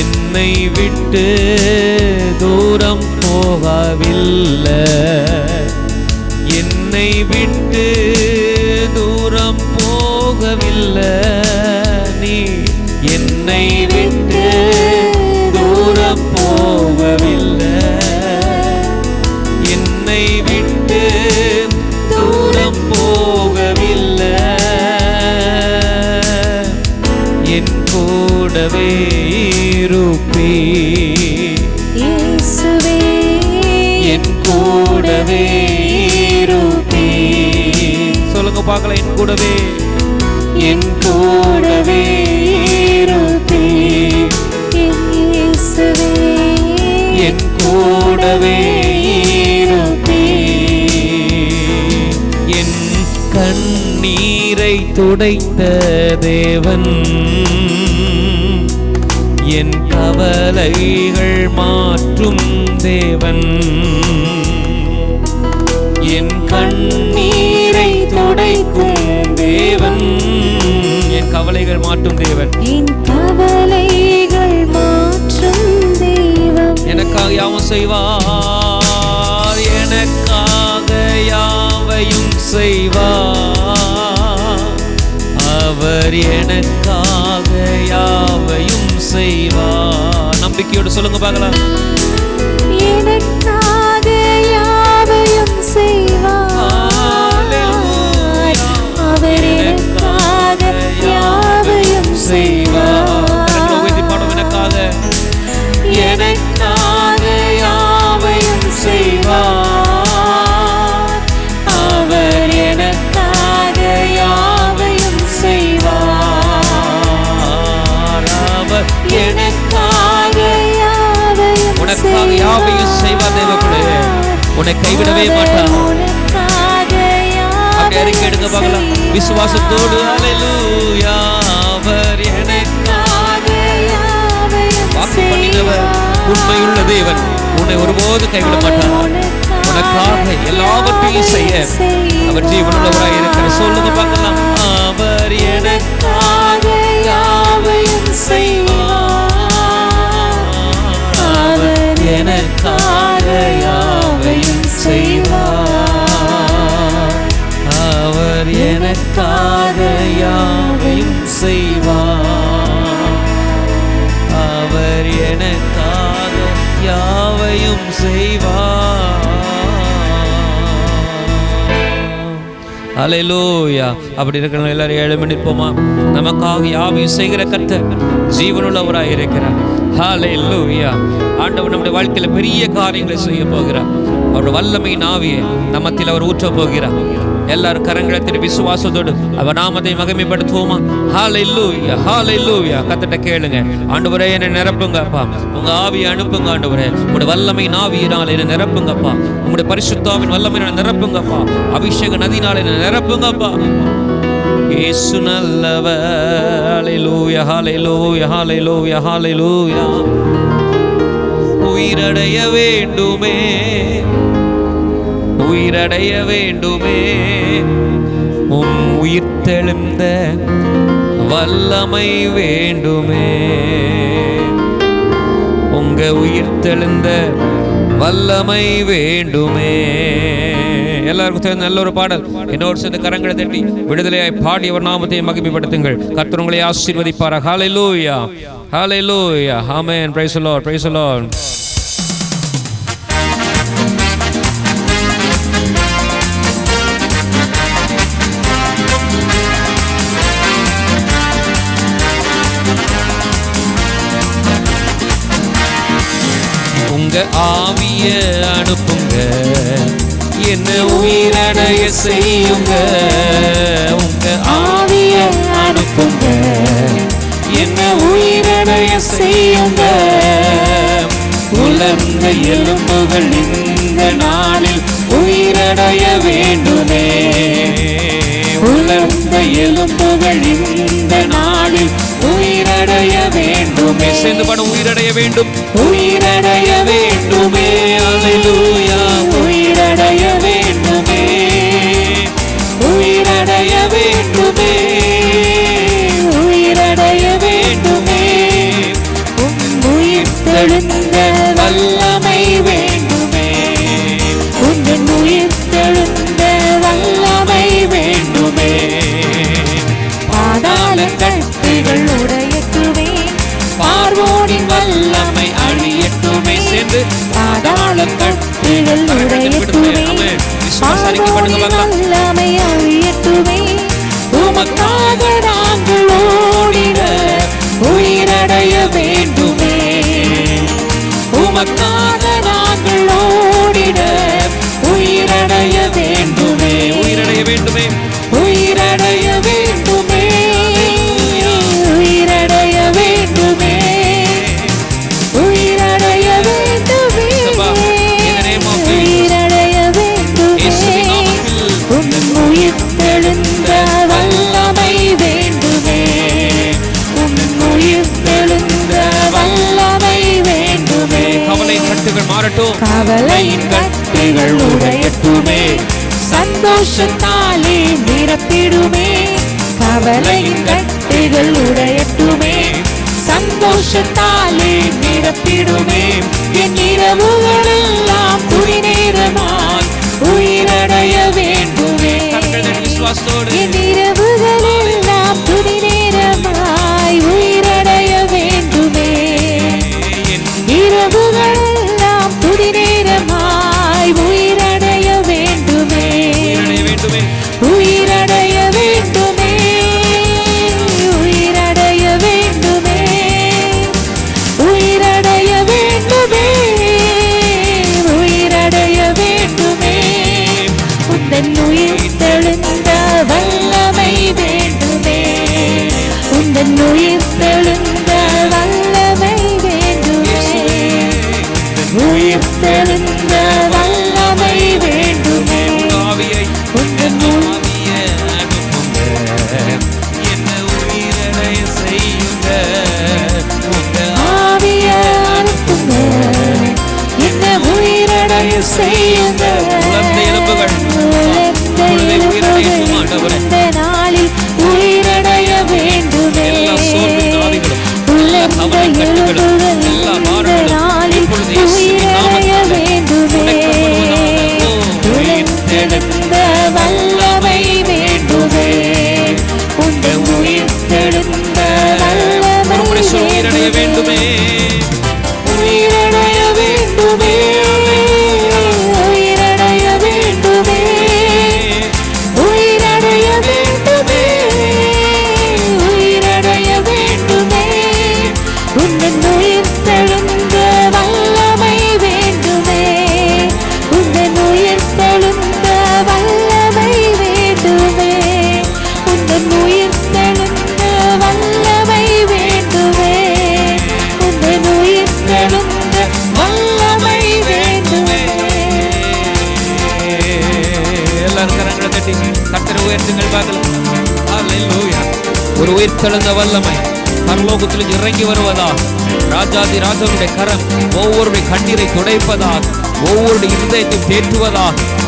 என்னை விட்டு தூரம் போகவில்லை. என்னை விட்டு தூரம் போகவில்லை. நீ என்னை விட்டு தூரம் போகவில்லை. என்னை விட்டு தூரம் போகவில்லை. என் கூடவே இருப்பீ இயேசுவே. என் கூடவே இருப்பீ. சொல்லுங்க பார்க்கலாம். என் கூடவே என் கூடவே இருப்பீ. இயேசுவே. என் கூடவே இருப்பீ. என் கண்ணீரை துடைத்த தேவன் என் கவலைகள் மாற்றும் தேவன். என் கண்ணீரை துடைக்கும் தேவன். என் கவலைகள் மாற்றும் தேவன். என் கவலைகள் மாற்றும் தெய்வம். எனக்காக யாவும் செய்வார். செய்வார். அவர் எனக்காக யாவையும் செய்வார். நம்பிக்கையோடு சொல்லுங்க பார்க்கலாம். எனக்காக யாவையும் செய்வார். அவர் எனக்காக யாவையும் செய்வார். எனக்காக எனக்காக யாவையும் செய்வார். அவர் எனக்காக யாவையும் செய்வார். அவர் எனக்காக யாவையும் உனக்காக யாவையும் செய்வார். தேவர்களே, உன்னை கைவிடவே மாட்டார். அப்படி அறிக்கை எடுங்க பார்க்கலாம் விசுவாசத்தோடு. அல்லேலூயா. அவர் எனக்காக வாக்கு பண்ணினவர் உண்மையுள்ள தேவன். உன்னை ஒருபோது கைவிட மாட்டார். உனக்காக எல்லாவற்றையும் செய்ய அவர் ஜீவனுள்ளவராய் இருக்கிற. சொல்லுங்க பார்க்கலாம். அவர் எனக்காக யாவையும் செய்வார். அவர் எனக்காக யாவையும் செய்வார். அவர் எனக்காக யாவையும் செய்வார். அவர் எனக்காக யாவையும் செய்வார். அல்லேலூயா. அப்படி இருக்கிறவங்க எல்லாரும் எழும்பி நிற்போமா? நமக்காக யாவையும் செய்கிற கர்த்தர் ஜீவனுள்ளவராய் இருக்கிறார். ஹல்லேலூயா. ஆண்டவர் நம்முடைய வாழ்க்கையில பெரிய காரியங்களை செய்ய போகிறார். அவருடைய வல்லமையின் ஆவியை நம்மத்தில் அவர் ஊற்ற போகிறார். எல்லாரும் கரங்களை திருப்பி விசுவாசத்தோடு அவர் நாமத்தை மகிமைப்படுத்துவோமா? ஹல்லேலூயா, ஹல்லேலூயா. கர்த்தர்ட்ட கேளுங்க. ஆண்டவரே, என்னை நிரப்புங்கப்பா. உங்க ஆவியை அனுப்புங்க ஆண்டவரே. உங்களுடைய வல்லமையின் ஆவியினால் என்னை நிரப்புங்கப்பா. உங்களுடைய பரிசுத்தாவின் வல்லமையினால் நிரப்புங்கப்பா. அபிஷேக நதியினால் என்னை நிரப்புங்கப்பா. இயேசு நல்லவர். ஹல்லேலூயா, ஹல்லேலூயா, ஹல்லேலூயா, ஹல்லேலூயா. உயிரடைய வேண்டுமே, உயிரடைய வேண்டுமே. உயிர்த்தெழுந்த வல்லமை வேண்டுமே. உங்க உயிர்த்தெழுந்த வல்லமை வேண்டுமே. எல்லாருக்கும் சேர்ந்து நல்ல ஒரு பாடல் என்னோடு சேர்ந்து கரங்களை தட்டி விடுதலையாய் பாடி அவர் நாமத்தை மகிமைப்படுத்துங்கள். கர்த்தர் உங்களை ஆசீர்வதிப்பாராக. ஹல்லேலூயா, ஹல்லேலூயா. ஆமென். Praise the Lord, praise the Lord. உங்க ஆவிய அனுப்புங்க, என்ன உயிரடைய செய்யுங்க. உங்க ஆவிய அனுப்புங்க, என்ன உயிரடைய செய்யுங்க. உலர்ந்த எலும்புகள் இந்த நாளில் உயிரடைய வேண்டுமே. உலர்ந்த எலும்புகள் இந்த நாளில் உயிரடைய வேண்டுமே. சேர்ந்து பாடும். உயிரடைய வேண்டும், உயிரடைய வேண்டுமே. அல்லேலூயா. உயிரடைய வேண்டுமே, உயிரடைய வேண்டுமே, உயிரடைய வேண்டுமே. உயிர்த்தெழுந்த வல்லமை வேண்டுமே. உங்கள் உயிர்த்தெழுந்த வல்லமை வேண்டுமே. பாதாள கட்டுகள் உடையட்டுமே, பார்வோனின் வல்லமை அழியட்டுமே. சேர்ந்து பாதாள கட்டுகள் உடையட்டுமே, பார்வோனின் வல்லமை அழியட்டுமே. உமக்காக நாங்கள் ஓடிட உயிரடைய வேண்டுமே. உமக்காக நாங்கள் ஓடிட உயிரடைய வேண்டுமே. உயிரடைய வேண்டுமே, உயிரடைய வேண்டுமே, உயிரடைய வேண்டுமே, உயிரடைய வேண்டுமே, உயிரடைய வேண்டுமே. உயிர்த்தெழுந்த வல்லமை வேண்டுமே. உயிர்த்தெழுந்த வல்லமை வேண்டுமே. கவலையின் கட்டுகள் மாறட்டும், கவலையின் கட்டுகள் உடையட்டுமே. சந்தோஷத்தாலே நிரப்பிடுமே. கவலையின் கட்டுகள் உடையட்டுமே, சந்தோஷத்தாலே நிரப்பிடுமே. என் இரவுகளெல்லாம் துணி நேரமாய் உயிரடைய வேண்டுமே. விசுவாசத்தோடு என் இரவுகளெல்லாம் துதி நேரமாய் உயிரடைய வேண்டுமே. இரவுகளெல்லாம் துதி நேரமாய் உயிரடைய வேண்டுமே. உயிரடைய வேண்டுமே. உயிரடைய வேண்டுமே. உயிரடைய வேண்டுமே. உயிரடைய வேண்டுமே. உந்தன் உயிர் தெழுந்த வல்லமை வேண்டுமே. உந்தன் உயிர் தெழுந்த வல்லமை வேண்டுமே. உயிர் தெழுந்த வல்லமை வேண்டுமே. உந்தன் ஆவியை அனுப்புங்க. என்ன உயிரடைய செய்யுங்க. உலர்ந்த எலும்புகள் இந்த நாளில் உயிரடைய வேண்டுமே. உலர்ந்த எலும்புகள் இந்த நாளில் உயிரடைய வேண்டுமே. உயிர்த்தெழுந்த வல்லமை வேண்டுமே. உந்தன் உயிர்த்தெழுந்த வல்லமை உயிரடைய வேண்டுமே. உயிரடைய வேண்டுமே. உயிரடைய வேண்டுமே. உயிரடைய வேண்டுமே. உயிரடைய வேண்டுமே. உந்தன் உயிர்த்தெழுந்த வல்லமை வேண்டுமே. உந்தன் உயிர்த்தெழுந்த வல்லமை வேண்டுமே. உந்தன் உயிர்த்தெழுந்த வல்லமை வேண்டுமே. உந்தன் உயிர்த்தெழுந்த வல்லமை வேண்டுமே. எல்லாரும் கரங்களை தட்டி கர்த்தரை உயர்த்துங்கள் பார்க்கலாம். ஹல்லேலூயா. ஒரு உயிர்த்தெழுந்த வல்லமை பரலோகத்தில் இறங்கி வருவதா. ராஜாதி ராஜனுடைய கரம் ஒவ்வொருடைய கண்ணீரை துடைப்பதா. ஒவ்வொருடைய இருதயத்தை தேற்றுவதா.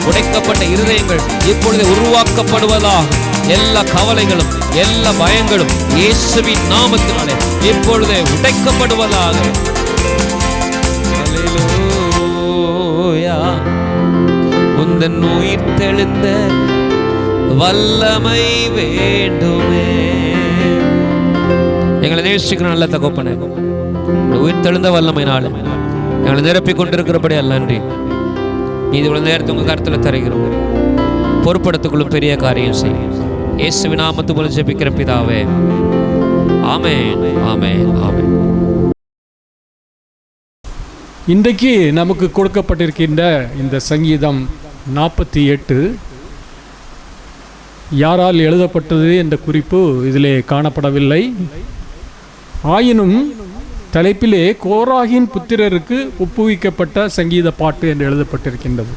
உடைக்கப்பட்ட இருதயங்கள் இப்பொழுது உருவாக்கப்படுவதா. எல்லா கவலைகளும் எல்லா பயங்களும் இயேசுவின் நாமத்தினாலே இப்பொழுதே உடைக்கப்படுவதாக. ஹல்லேலூயா. உந்தன் உயிர்த்தெழுந்த வல்லமை வேண்டுமே. எங்களை நேசிக்கிற நல்ல தகப்பனே, உயிர்த்தெழுந்த வல்லமையினால எங்களை நிரப்பிக் கொண்டிருக்கிறபடி அல்ல நன்றி. இது இவ்வளவு நேரத்தை உங்க கருத்துல தருகிறோம். பொறுப்படுத்திக்கொள்ளும் பெரிய காரியம் செய்யும். இயேசுவின் நாமத்து மூலம் ஜெபிக்கிற பிதாவே, ஆமென், ஆமென், ஆமென். இன்றைக்கு நமக்கு கொடுக்கப்பட்டிருக்கின்ற இந்த சங்கீதம் 48 யாரால் எழுதப்பட்டது என்ற குறிப்பு இதிலே காணப்படவில்லை. ஆயினும் தலைப்பிலே கோராகின் புத்திரருக்கு ஒப்புவிக்கப்பட்ட சங்கீத பாட்டு என்று எழுதப்பட்டிருக்கின்றது.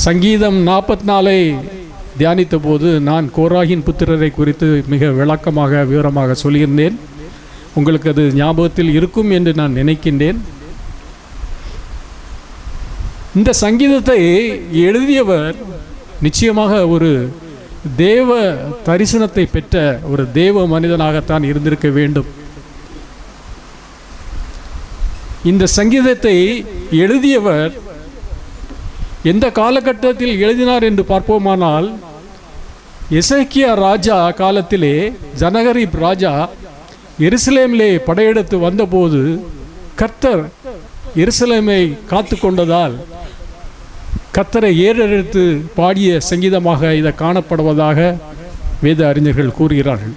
சங்கீதம் 44 தியானித்த போது நான் கோராகின் புத்திரரை குறித்து மிக விளக்கமாக விவரமாக சொல்லியிருந்தேன். உங்களுக்கு அது ஞாபகத்தில் இருக்கும் என்று நான் நினைக்கின்றேன். இந்த சங்கீதத்தை எழுதியவர் நிச்சயமாக ஒரு தேவ தரிசனத்தை பெற்ற ஒரு தேவ மனிதனாகத்தான் இருந்திருக்க வேண்டும். இந்த சங்கீதத்தை எழுதியவர் எந்த காலகட்டத்தில் எழுதினார் என்று பார்ப்போமானால், எசேக்கியா ராஜா காலத்திலே ஜனகரிப் ராஜா எருசலேமிலே படையெடுத்து வந்தபோது கர்த்தர் எருசலேமை காத்து கொண்டதால் கர்த்தரை ஏறெடுத்து பாடிய சங்கீதமாக இதை காணப்படுவதாக வேத அறிஞர்கள் கூறுகிறார்கள்.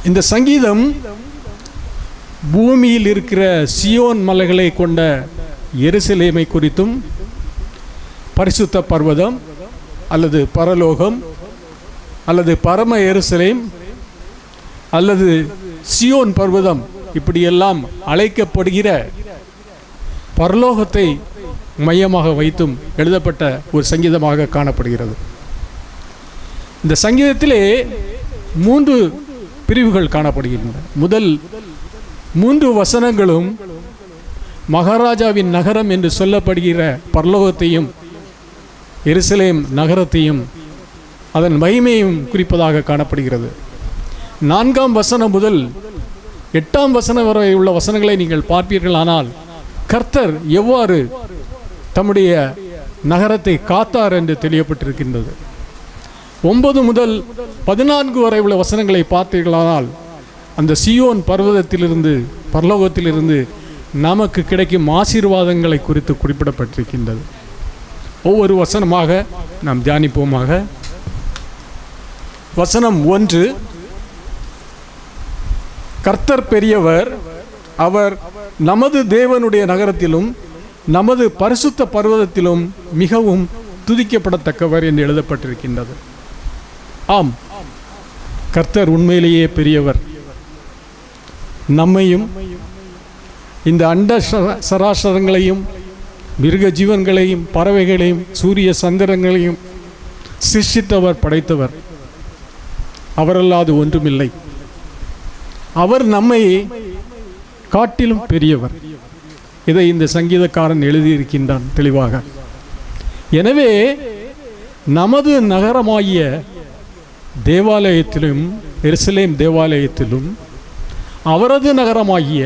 இந்த சங்கீதம் பூமியில் இருக்கிற சியோன் மலைகளை கொண்ட எருசலேமை குறித்தும், பரிசுத்த பர்வதம் அல்லது பரலோகம் அல்லது பரம எருசலேம் அல்லது சியோன் பர்வதம் இப்படியெல்லாம் அழைக்கப்படுகிற பரலோகத்தை மையமாக வைத்தும் எழுதப்பட்ட ஒரு சங்கீதமாக காணப்படுகிறது. இந்த சங்கீதத்திலே 3 பிரிவுகள் காணப்படுகின்றன. முதல் 3 வசனங்களும் மகாராஜாவின் நகரம் என்று சொல்லப்படுகிற பரலோகத்தையும் எருசலேம் நகரத்தையும் அதன் மகிமையும் குறிப்பதாக காணப்படுகிறது. 4ஆம் வசனம் முதல் 8ஆம் வசனம் வரை உள்ள வசனங்களை நீங்கள் பார்ப்பீர்கள். ஆனால் கர்த்தர் எவ்வாறு தம்முடைய நகரத்தை காத்தார் என்று தெரியப்பட்டிருக்கின்றது. 9 முதல் 14 வரை உள்ள வசனங்களை பார்த்தீர்களானால் அந்த சியோன் பர்வதத்திலிருந்து பரலோகத்திலிருந்து நமக்கு கிடைக்கும் ஆசீர்வாதங்களை குறித்து குறிப்பிடப்பட்டிருக்கின்றது. ஒவ்வொரு வசனமாக நாம் தியானிப்போமாக. வசனம் 1, கர்த்தர் பெரியவர், அவர் நமது தேவனுடைய நகரத்திலும் நமது பரிசுத்த பர்வதத்திலும் மிகவும் துதிக்கப்படத்தக்கவர் என்று எழுதப்பட்டிருக்கின்றது. ஆம், கர்த்தர் உண்மையிலேயே பெரியவர். நம்மையும் இந்த அண்ட சராசரங்களையும் மிருக ஜீவன்களையும் பறவைகளையும் சூரிய சந்திரங்களையும் சிருஷ்டித்தவர், படைத்தவர். அவரல்லாது ஒன்றுமில்லை. அவர் நம்மை காட்டிலும் பெரியவர். இதை இந்த சங்கீதக்காரன் எழுதியிருக்கின்றான் தெளிவாக. எனவே நமது நகரமாகிய தேவாலயத்திலும் எருசலேம் தேவாலயத்திலும் அவரது நகரமாகிய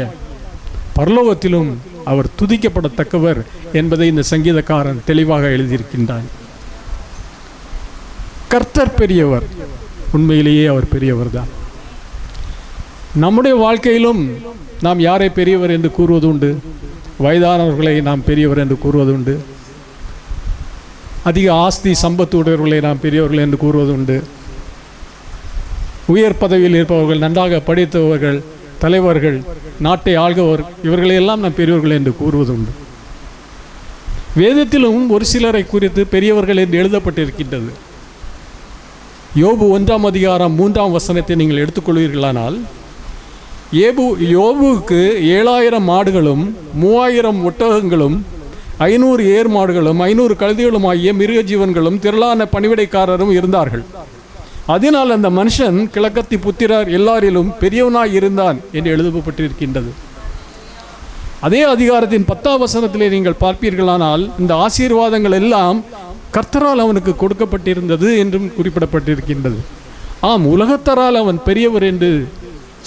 பரலோகத்திலும் அவர் துதிக்கப்படத்தக்கவர் என்பதை இந்த சங்கீதக்காரன் தெளிவாக எழுதியிருக்கின்றான். கர்த்தர் பெரியவர், உண்மையிலேயே அவர் பெரியவர் தான். நம்முடைய வாழ்க்கையிலும் நாம் யாரை பெரியவர் என்று கூறுவது உண்டு? வயதானவர்களை நாம் பெரியவர் என்று கூறுவது உண்டு. அதிக ஆஸ்தி சம்பத்து உடையவர்களை நாம் பெரியவர்கள் என்று கூறுவது உண்டு. உயர் பதவியில் இருப்பவர்கள், நன்றாக படித்தவர்கள், தலைவர்கள், நாட்டை ஆள்கவர், இவர்களையெல்லாம் நாம் பெரியவர்கள் என்று கூறுவது உண்டு. வேதத்திலும் ஒரு சிலரை குறித்து பெரியவர்கள் என்று எழுதப்பட்டிருக்கின்றது. யோபு 1ஆம் அதிகாரம் 3ஆம் வசனத்தை நீங்கள் எடுத்துக்கொள்வீர்களானால், யோபுவுக்கு 7000 மாடுகளும் 3000 ஒட்டகங்களும் 500 ஏர் மாடுகளும் 500 கழுதைகளும் ஆகிய மிருக ஜீவன்களும் திரளான பணிவிடைக்காரரும் இருந்தார்கள். அதனால் அந்த மனுஷன் கிழக்கத்தி புத்திரர் எல்லாரிலும் பெரியவனாய் இருந்தான் என்று எழுதப்பட்டிருக்கின்றது. அதே அதிகாரத்தின் 10ஆம் வசனத்திலே நீங்கள் பார்ப்பீர்களானால் இந்த ஆசீர்வாதங்கள் எல்லாம் கர்த்தரால் அவனுக்கு கொடுக்கப்பட்டிருந்தது என்றும் குறிப்பிடப்பட்டிருக்கின்றது. ஆம், உலகத்தரால் அவன் பெரியவர் என்று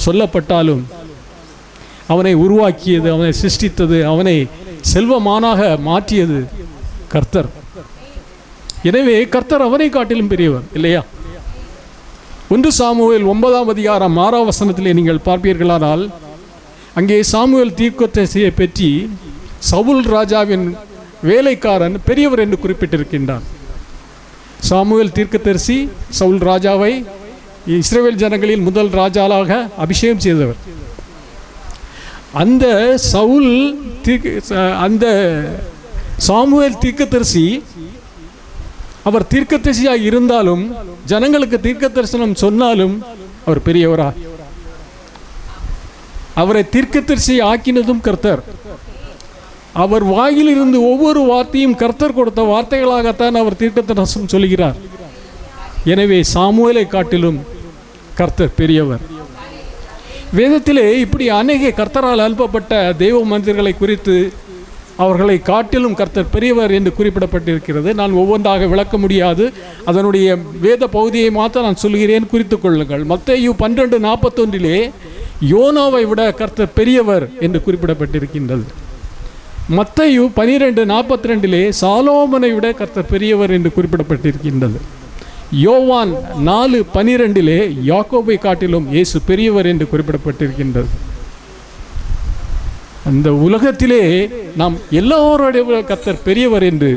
சொல்லப்பட்டாலும் அவனை உருவாக்கியது, அவனை சிருஷ்டித்தது, அவனை செல்வமானாக மாற்றியது கர்த்தர். எனவே கர்த்தர் அவனை காட்டிலும் பெரியவர் இல்லையா? 1 சாமுவேல் 9ஆம் அதிகாரம் 6ஆம் வசனத்திலே நீங்கள் பார்ப்பீர்களானால் அங்கே சாமுவேல் தீர்க்கதரிசியை பற்றி சவுல் ராஜாவின் வேலைக்காரன் பெரியவர் என்று குறிப்பிட்டிருக்கின்றான். சாமுவேல் தீர்க்கதரிசி சவுல் ராஜாவை இஸ்ரவேல் ஜனங்களில் முதல் ராஜாவாக அபிஷேகம் செய்தவர். அந்த சாமுவேல் தீர்க்கதரிசி அவர் தீர்க்கதரிசியாக இருந்தாலும் ஜனங்களுக்கு தீர்க்க தரிசனம் சொன்னாலும் அவர் பெரியவரா? அவரை தீர்க்கதரிசி ஆக்கினதும் கர்த்தர். அவர் வாயிலிருந்து ஒவ்வொரு வார்த்தையும் கர்த்தர் கொடுத்த வார்த்தைகளாகத்தான் அவர் தீர்க்க தரிசனம் சொல்கிறார். எனவே சாமுவேலை காட்டிலும் கர்த்தர் பெரியவர். வேதத்திலே இப்படி அநேக கர்த்தரால் அனுப்பப்பட்ட தெய்வ மனிதர்களை குறித்து அவர்களை காட்டிலும் கர்த்தர் பெரியவர் என்று குறிப்பிடப்பட்டிருக்கிறது. நான் ஒவ்வொன்றாக விளக்க முடியாது. அதனுடைய வேத பகுதியை மாத்திரம் நான் சொல்கிறேன், குறித்து கொள்ளுங்கள். மத்தேயு 12:41 யோனாவை விட கர்த்தர் பெரியவர் என்று குறிப்பிடப்பட்டிருக்கின்றது. மத்தேயு 12:42 சாலோமனை விட கர்த்தர் பெரியவர் என்று குறிப்பிடப்பட்டிருக்கின்றது. யோவான் 4:12 யாக்கோபை காட்டிலும் இயேசு பெரியவர் என்று குறிப்பிடப்பட்டிருக்கின்றது. அந்த உலகத்திலே நாம் எல்லோருடைய கர்த்தர் பெரியவர் என்று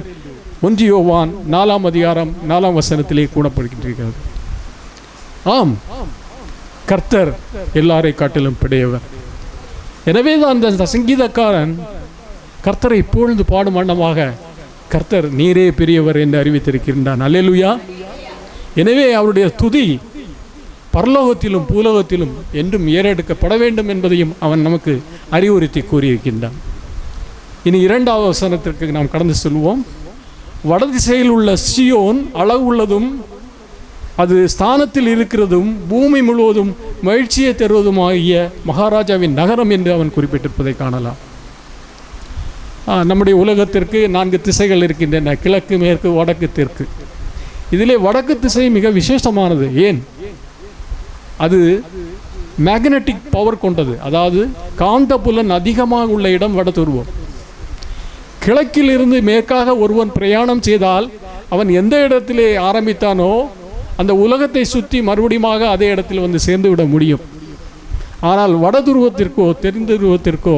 1 யோவான் 4ஆம் அதிகாரம் 4ஆம் வசனத்திலே கூறப்படுகின்றது. ஆம், கர்த்தர் எல்லாரை காட்டிலும் பெரியவர். எனவே தான் அந்த சங்கீதக்காரன் கர்த்தரை புகழ்ந்து பாடும் வண்ணமாக கர்த்தர் நீரே பெரியவர் என்று அறிவித்திருக்கின்றான். அல்லேலூயா. எனவே அவருடைய துதி பரலோகத்திலும் பூலோகத்திலும் என்றும் ஏறெடுக்கப்பட வேண்டும் என்பதையும் அவன் நமக்கு அறிவுறுத்தி கூறியிருக்கின்றான். இனி 2வது வசனத்திற்கு நாம் கடந்து செல்வோம். வடதிசையில் உள்ள சியோன் அழகுள்ளதும் அது ஸ்தானத்தில் இருக்கிறதும் பூமி முழுவதும் மகிழ்ச்சியை தருவதுமாகிய மகாராஜாவின் நகரம் என்று அவன் குறிப்பிட்டிருப்பதை காணலாம். நம்முடைய உலகத்திற்கு 4 திசைகள் இருக்கின்றன: கிழக்கு, மேற்கு, வடக்கு, தெற்கு. இதிலே வடக்கு திசை மிக விசேஷமானது. ஏன்? அது மேக்னெட்டிக் பவர் கொண்டது. அதாவது காந்த புலன் அதிகமாக உள்ள இடம் வட துருவம். கிழக்கில் இருந்து மேற்காக ஒருவன் பிரயாணம் செய்தால் அவன் எந்த இடத்திலே ஆரம்பித்தானோ அந்த உலகத்தை சுற்றி மறுபடியும் அதே இடத்தில் வந்து சேர்ந்து விட முடியும். ஆனால் வட துருவத்திற்கோ தென் துருவத்திற்கோ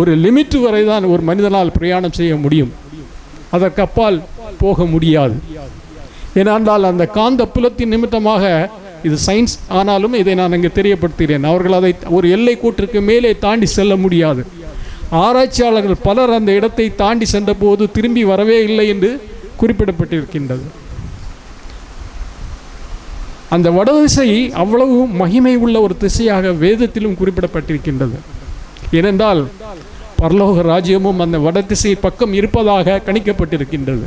ஒரு லிமிட் வரை தான் ஒரு மனிதனால் பிரயாணம் செய்ய முடியும். அதற்கு அப்பால் போக முடியாது. ஏனென்றால் அந்த காந்த புலத்தின் நிமித்தமாக இது சயின்ஸ், ஆனாலும் இதை நான் இங்கே தெரியப்படுத்துகிறேன். அவர்கள் அதை ஒரு எல்லை கூட்டிற்கு மேலே தாண்டி செல்ல முடியாது. ஆராய்ச்சியாளர்கள் பலர் அந்த இடத்தை தாண்டி சென்ற போது திரும்பி வரவே இல்லை என்று குறிப்பிடப்பட்டிருக்கின்றது. அந்த வடதிசை அவ்வளவு மகிமை உள்ள ஒரு திசையாக வேதத்திலும் குறிப்பிடப்பட்டிருக்கின்றது. ஏனென்றால் பரலோக ராஜ்யமும் அந்த வடதிசை பக்கம் இருப்பதாக கணிக்கப்பட்டிருக்கின்றது.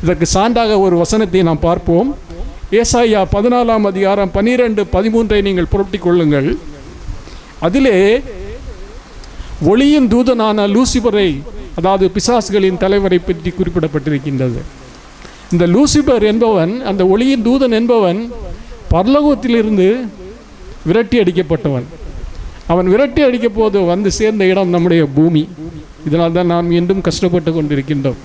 இதற்கு சான்றாக ஒரு வசனத்தை நாம் பார்ப்போம். ஏசாயா 14ஆம் அதிகாரம் 12-13 நீங்கள் புரட்டிக் கொள்ளுங்கள். அதிலே ஒளியின் தூதனான லூசிபரை, அதாவது பிசாசுகளின் தலைவரை பற்றி குறிப்பிடப்பட்டிருக்கின்றது. இந்த லூசிபர் என்பவன், அந்த ஒளியின் தூதன் என்பவன் பரலோகத்திலிருந்து விரட்டி அடிக்கப்பட்டவன். அவன் விரட்டி அடிக்க போது வந்து சேர்ந்த இடம் நம்முடைய பூமி. இதனால் தான் நாம் மீண்டும் கஷ்டப்பட்டு கொண்டிருக்கின்றோம்.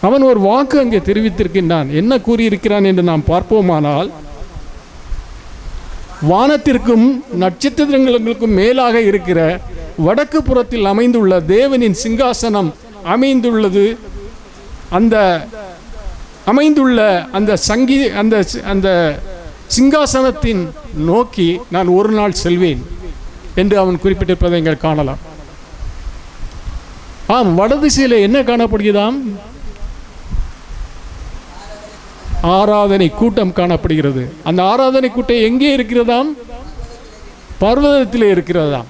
அவன் ஒரு வாக்கு அங்கே தெரிவித்திருக்கின்றான். என்ன கூறியிருக்கிறான் என்று நாம் பார்ப்போமானால், வானத்திற்கும் நட்சத்திரங்களுக்கும் மேலாக இருக்கிற வடக்கு புறத்தில் அமைந்துள்ள தேவனின் சிங்காசனம் அமைந்துள்ளது. அந்த அமைந்துள்ள அந்த சிங்காசனத்தின் நோக்கி நான் ஒரு நாள் செல்வேன் என்று அவன் குறிப்பிட்டிருப்பதை நீங்கள் காணலாம். ஆம், வடதிசையில் என்ன காணப்படுகிறதாம்? ஆராதனை கூட்டம் காணப்படுகிறது. அந்த ஆராதனை கூட்டம் எங்கே இருக்கிறதாம்? பர்வதத்திலே இருக்கிறதாம்.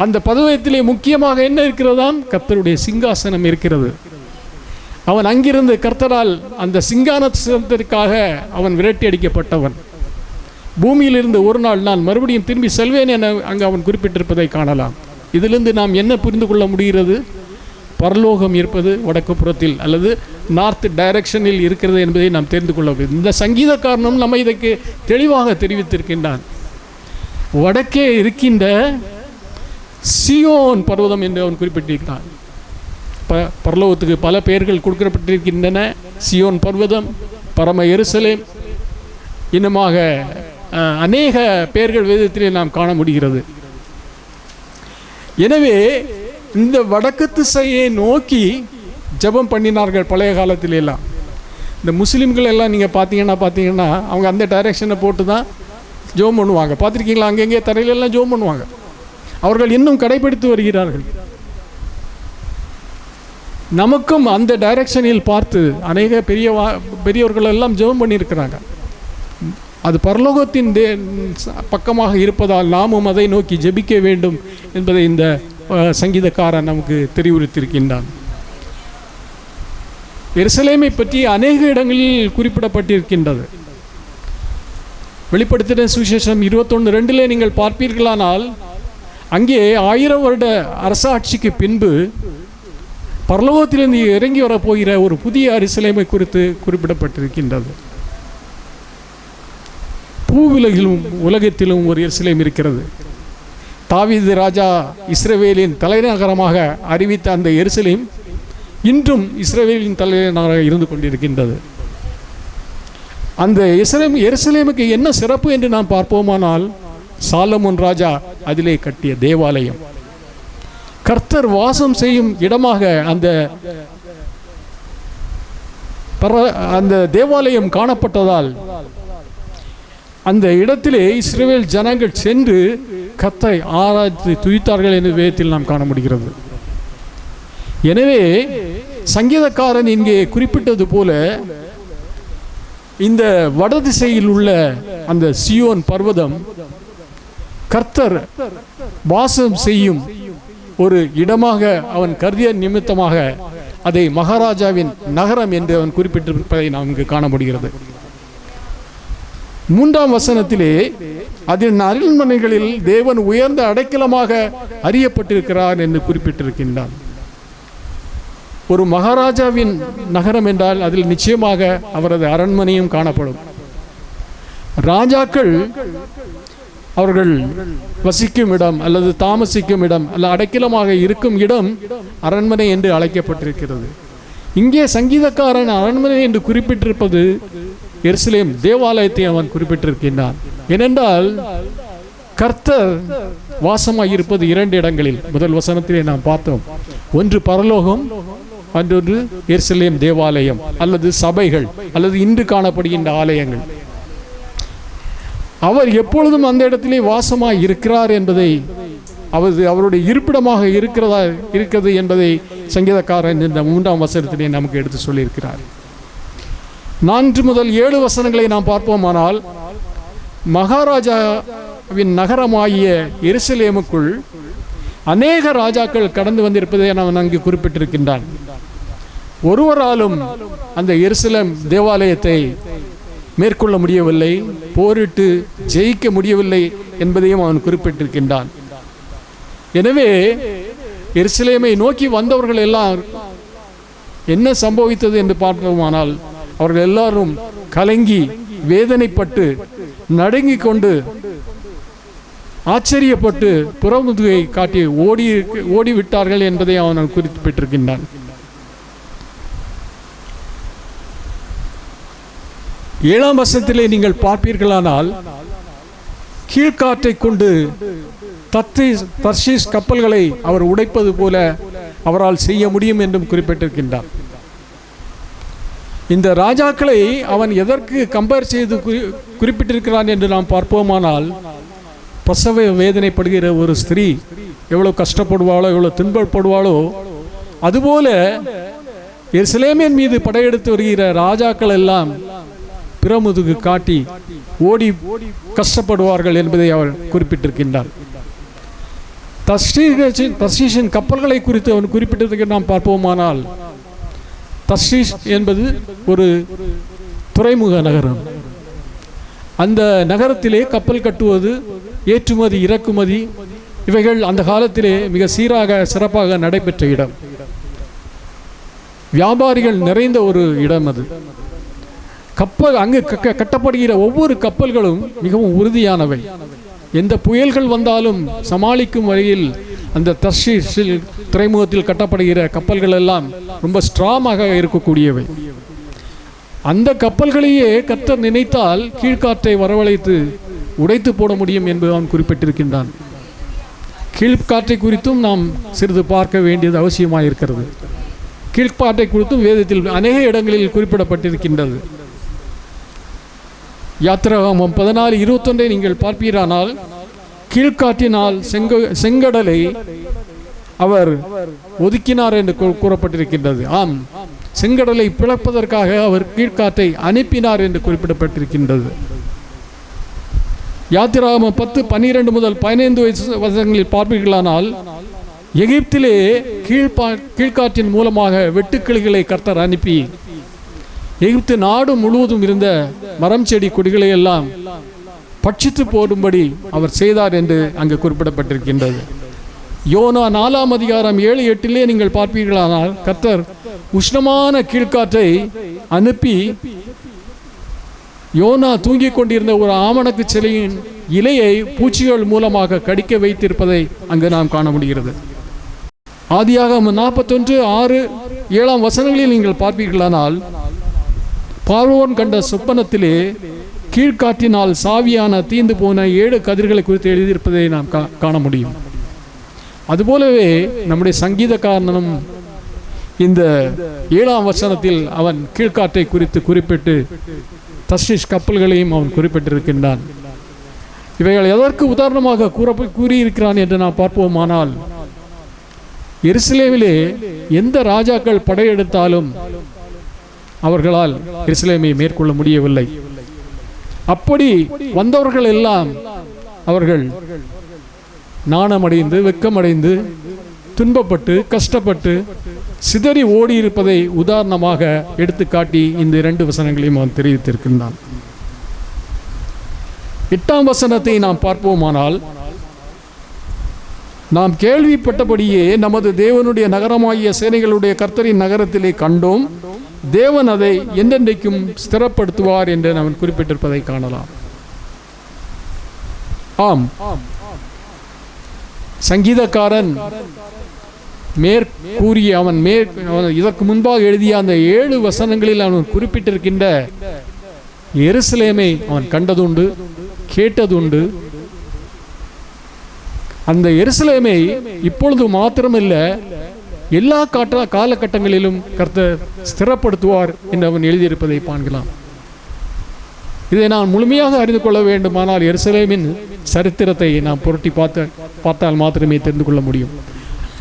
அந்த பர்வதத்திலே முக்கியமாக என்ன இருக்கிறதாம்? கர்த்தருடைய சிங்காசனம் இருக்கிறது. அவன் அங்கிருந்து கர்த்தரால் அந்த சிங்காசனத்திற்காக அவன் விரட்டி அடிக்கப்பட்டவன். பூமியிலிருந்து ஒரு நாள் நான் மறுபடியும் திரும்பி செல்வேன் என அங்கு அவன் குறிப்பிட்டிருப்பதை காணலாம். இதிலிருந்து நாம் என்ன புரிந்து கொள்ள முடிகிறது? பரலோகம் இருப்பது வடக்கு புறத்தில் அல்லது நார்த் டைரக்ஷனில் இருக்கிறது என்பதை நாம் தெரிந்து கொள்ள முடியும். இந்த சங்கீதக்காரனும் நம்ம இதற்கு தெளிவாக தெரிவித்திருக்கின்றான். வடக்கே இருக்கின்ற சியோன் பர்வதம் என்று அவன் குறிப்பிட்டிருக்கிறான். பரலோகத்துக்கு பல பெயர்கள் கொடுக்கப்பட்டிருக்கின்றன. சியோன் பர்வதம், பரம எருசலேம், இன்னுமாக அநேக பெயர்கள் வேதத்திலே நாம் காண முடிகிறது. எனவே இந்த வடக்கு திசையை நோக்கி ஜெபம் பண்ணினார்கள் பழைய காலத்திலெல்லாம். இந்த முஸ்லீம்கள் எல்லாம் நீங்கள் பார்த்தீங்கன்னா அவங்க அந்த டைரெக்ஷனை போட்டு தான் ஜெபம் பண்ணுவாங்க. பார்த்துருக்கீங்களா? அங்கங்கே தரையிலெல்லாம் ஜெபம் பண்ணுவாங்க. அவர்கள் இன்னும் கடைபிடித்து வருகிறார்கள். நமக்கும் அந்த டைரெக்ஷனில் பார்த்து அநேக பெரியவர்கள் எல்லாம் ஜெபம் பண்ணியிருக்கிறாங்க. அது பரலோகத்தின் பக்கமாக இருப்பதால் நாமும் அதை நோக்கி ஜெபிக்க வேண்டும் என்பதை இந்த சங்கீதக்காரன் நமக்கு தெரிவித்திருக்கின்றான். எருசலேமை பற்றி அநேக இடங்களில் குறிப்பிடப்பட்டிருக்கின்றது. வெளிப்படுத்தின சுவிசேஷம் 21:2 நீங்கள் பார்ப்பீர்களானால் அங்கே 1000 வருட அரசாட்சிக்கு பின்பு பரலோகத்திலிருந்து இறங்கி வரப்போகிற ஒரு புதிய எருசலேமை குறித்து குறிப்பிடப்பட்டிருக்கின்றது. பூவுலகிலும் உலகத்திலும் ஒரு எருசலேம் இருக்கிறது. தாவீது ராஜா இஸ்ரவேலின் தலைநகரமாக அறிவித்த அந்த எருசலேம் இன்றும் இஸ்ரவேலின் தலைநகராக இருந்து கொண்டிருக்கின்றது. அந்த எருசலேமுக்கு என்ன சிறப்பு என்று நாம் பார்ப்போமானால், சாலமோன் ராஜா அதிலே கட்டிய தேவாலயம், கர்த்தர் வாசம் செய்யும் இடமாக அந்த தேவாலயம் காணப்பட்டதால் அந்த இடத்திலே இஸ்ரவேல் ஜனங்கள் சென்று கர்த்தரை ஆராய்ந்து துதித்தார்கள் என்று வேதத்தில் நாம் காண முடிகிறது. எனவே சங்கீதக்காரன் இங்கே குறிப்பிட்டது போல இந்த வடதிசையில் உள்ள அந்த சியோன் பர்வதம் கர்த்தர் வாசம் செய்யும் ஒரு இடமாக அவன் கருதிய நிமித்தமாக அதை மகாராஜாவின் நகரம் என்று அவன் குறிப்பிட்டிருப்பதை நாம் இங்கு காண முடிகிறது. 3ஆம் வசனத்திலே அதன் அரண்மனைகளில் தேவன் உயர்ந்த அடைக்கலமாக அறியப்பட்டிருக்கிறார் என்று குறிப்பிட்டிருக்கின்றான். ஒரு மகாராஜாவின் நகரம் என்றால் அதில் நிச்சயமாக அவரது அரண்மனையும் காணப்படும். ராஜாக்கள் அவர்கள் வசிக்கும் இடம் அல்லது தாமசிக்கும் இடம் அல்ல அடைக்கலமாக இருக்கும் இடம் அரண்மனை என்று அழைக்கப்பட்டிருக்கிறது. இங்கே சங்கீதக்காரன் அரண்மனை என்று குறிப்பிட்டிருப்பது எருசலேம் தேவாலயத்தை அவன் குறிப்பிட்டிருக்கின்றான். ஏனென்றால் கர்த்தர் வாசமாக இருப்பது 2 இடங்களில். முதல் வசனத்திலே நாம் பார்த்தோம், ஒன்று பரலோகம், மற்றொன்று எருசலேம் தேவாலயம் அல்லது சபைகள் அல்லது இன்று காணப்படுகின்ற ஆலயங்கள். அவர் எப்பொழுதும் அந்த இடத்திலே வாசமாக இருக்கிறார் என்பதை, அவருடைய இருப்பிடமாக இருக்கிறது என்பதை சங்கீதக்காரன் இந்த 3ஆம் வசனத்திலே நமக்கு எடுத்து சொல்லியிருக்கிறார். 4 முதல் 7 வசனங்களை நாம் பார்ப்போமானால், மகாராஜாவின் நகரமாகிய எருசலேமுக்குள் அநேக ராஜாக்கள் கடந்து வந்திருப்பதை அவன் அங்கு குறிப்பிட்டிருக்கின்றான். ஒருவராலும் அந்த எருசலேம் தேவாலயத்தை மேற்கொள்ள முடியவில்லை, போரிட்டு ஜெயிக்க முடியவில்லை என்பதையும் அவன் குறிப்பிட்டிருக்கின்றான். எனவே எருசலேமை நோக்கி வந்தவர்கள் எல்லாம் என்ன சம்பவித்தது என்று பார்த்தோமானால், அவர்கள் எல்லாரும் கலங்கி வேதனைப்பட்டு நடுங்கிக் கொண்டு ஆச்சரியப்பட்டு புறமுதுகை காட்டி ஓடிவிட்டார்கள் என்பதை அவன் குறிப்பிட்டிருக்கின்றான். 7ஆம் வசனத்திலே நீங்கள் பார்ப்பீர்களானால், கீழ்காற்றை கொண்டு தர்ஷீஸ் கப்பல்களை அவர் உடைப்பது போல அவரால் செய்ய முடியும் என்றும் குறிப்பிட்டிருக்கின்றார். இந்த ராஜாக்களை அவன் எதற்கு கம்பேர் செய்து குறிப்பிட்டிருக்கிறான் என்று நாம் பார்ப்போமானால், பிரசவ வேதனைப்படுகிற ஒரு ஸ்திரீ எவ்வளவு கஷ்டப்படுவாளோ, எவ்வளவு துன்பப்படுவாளோ, அதுபோல எருசலேமின் மீது படையெடுத்து வருகிற ராஜாக்கள் எல்லாம் பிறமுதுகு காட்டி ஓடி கஷ்டப்படுவார்கள் என்பதை அவர் குறிப்பிட்டிருக்கின்றார். தர்ஷீஷின் கப்பல்களை குறித்து அவன் குறிப்பிட்டதுக்கு நாம் பார்ப்போமானால், தர்ஷீஷ் என்பது ஒரு துறைமுக நகரம். அந்த நகரத்திலே கப்பல் கட்டுவது, ஏற்றுமதி இறக்குமதி இவைகள் அந்த காலத்திலே மிக சிறப்பாக நடைபெற்ற இடம். வியாபாரிகள் நிறைந்த ஒரு இடம் அது. கப்பல் அங்கு கட்டப்படுகிற ஒவ்வொரு கப்பல்களும் மிகவும் உறுதியானவை. எந்த புயல்கள் வந்தாலும் சமாளிக்கும் வகையில் அந்த தர்ஷீஷில் துறைமுகத்தில் கட்டப்படுகிற கப்பல்கள் எல்லாம் ரொம்ப ஸ்ட்ராங்காக இருக்கக்கூடியவை. அந்த கப்பல்களையே கர்த்தர் நினைத்தால் கீழ்காற்றை வரவழைத்து உடைத்து போட முடியும் என்று அவன் குறிப்பிட்டிருக்கின்றான். கீழ்காற்றை குறித்தும் நாம் சிறிது பார்க்க வேண்டியது அவசியமாக இருக்கிறது. கீழ்காற்றை குறித்தும் வேதத்தில் அநேக இடங்களில் குறிப்பிடப்பட்டிருக்கின்றது. யாத்திராகமம் 14:21 நீங்கள் பார்ப்பீரானால், கீழ்காற்றினால் செங்கடலை அவர் ஒதுக்கினார் என்று கூறப்பட்டிருக்கின்றது. ஆம், செங்கடலை பிளப்பதற்காக அவர் கீழ்காற்றை அனுப்பினார் என்று குறிப்பிடப்பட்டிருக்கின்றது. யாத்திராகமம் 10:12 முதல் 15 வசனங்களில் பார்ப்பீர்களானால், எகிப்திலே கீழ்காற்றின் மூலமாக வெட்டுக்கிளிகளை கர்த்தர் அனுப்பி எகிப்து நாடு முழுவதும் இருந்த மரம் செடி கொடிகளை எல்லாம் பட்சித்து போடும்படி அவர் செய்தார் என்று அங்கு குறிப்பிடப்பட்டிருக்கின்றது. யோனா 4ஆம் அதிகாரம் 7-8 நீங்கள் பார்ப்பீர்களானால், கர்த்தர் உஷ்ணமான கீழ்காற்றை அனுப்பி யோனா தூங்கிக் கொண்டிருந்த ஒரு ஆமணக்கு சிலையின் இலையை பூச்சிகள் மூலமாக கடிக்க வைத்திருப்பதை அங்கு நாம் காண முடிகிறது. ஆதியாகமம் 41:6-7 வசனங்களில் நீங்கள் பார்ப்பீர்களானால், பார்வோன் கண்ட சொப்பனத்திலே கீழ்காற்றினால் சாவியான தீந்து போன 7 கதிர்களை குறித்து எழுதியிருப்பதை நாம் காண முடியும். அதுபோலவே நம்முடைய சங்கீதக்காரனும் இந்த 7ஆம் வசனத்தில் அவன் கீழ்காற்றை குறித்து குறிப்பிட்டு தர்ஷீஷ் கப்பல்களையும் அவன் குறிப்பிட்டிருக்கின்றான். இவைகள் எதற்கு உதாரணமாக கூறியிருக்கிறான் என்று நாம் பார்ப்போமானால், எருசலேமிலே எந்த ராஜாக்கள் படையெடுத்தாலும் அவர்களால் எருசலேமை மேற்கொள்ள முடியவில்லை. அப்படி வந்தவர்கள் எல்லாம் அவர்கள் நாணமடைந்து வெட்கமடைந்து துன்பப்பட்டு கஷ்டப்பட்டு சிதறி ஓடி இருப்பதை உதாரணமாக எடுத்துக்காட்டி இந்த 2 வசனங்களையும் அவன் தெரிவித்திருக்கின்றான். 8ஆம் வசனத்தை நாம் பார்ப்போமானால், நாம் கேள்விப்பட்டபடியே நமது தேவனுடைய நகரமாகிய சேனைகளுடைய கர்த்தரின் நகரத்திலே கண்டோம், தேவன் அதை என்றென்றைக்கும் ஸ்திரப்படுத்துவார் என்று நாம் குறிப்பிட்டிருப்பதை காணலாம். ஆம், சங்கீதக்காரன் மேற்கூறிய அவன் இதற்கு முன்பாக எழுதிய அந்த 7 வசனங்களில் அவன் குறிப்பிட்டிருக்கின்ற எருசலேமை அவன் கண்டதுண்டு, கேட்டதுண்டு. அந்த எருசலேமை இப்பொழுது மாத்திரமில்லை, எல்லா காலகட்டங்களிலும் கர்த்தர் ஸ்திரப்படுத்துவார் என்று அவன் எழுதியிருப்பதை காண்கலாம். இதை நான் முழுமையாக அறிந்து கொள்ள வேண்டுமானால் எருசலேமின் சரித்திரத்தை நாம் புரட்டி பார்த்தால் மாத்திரமே தெரிந்து கொள்ள முடியும்.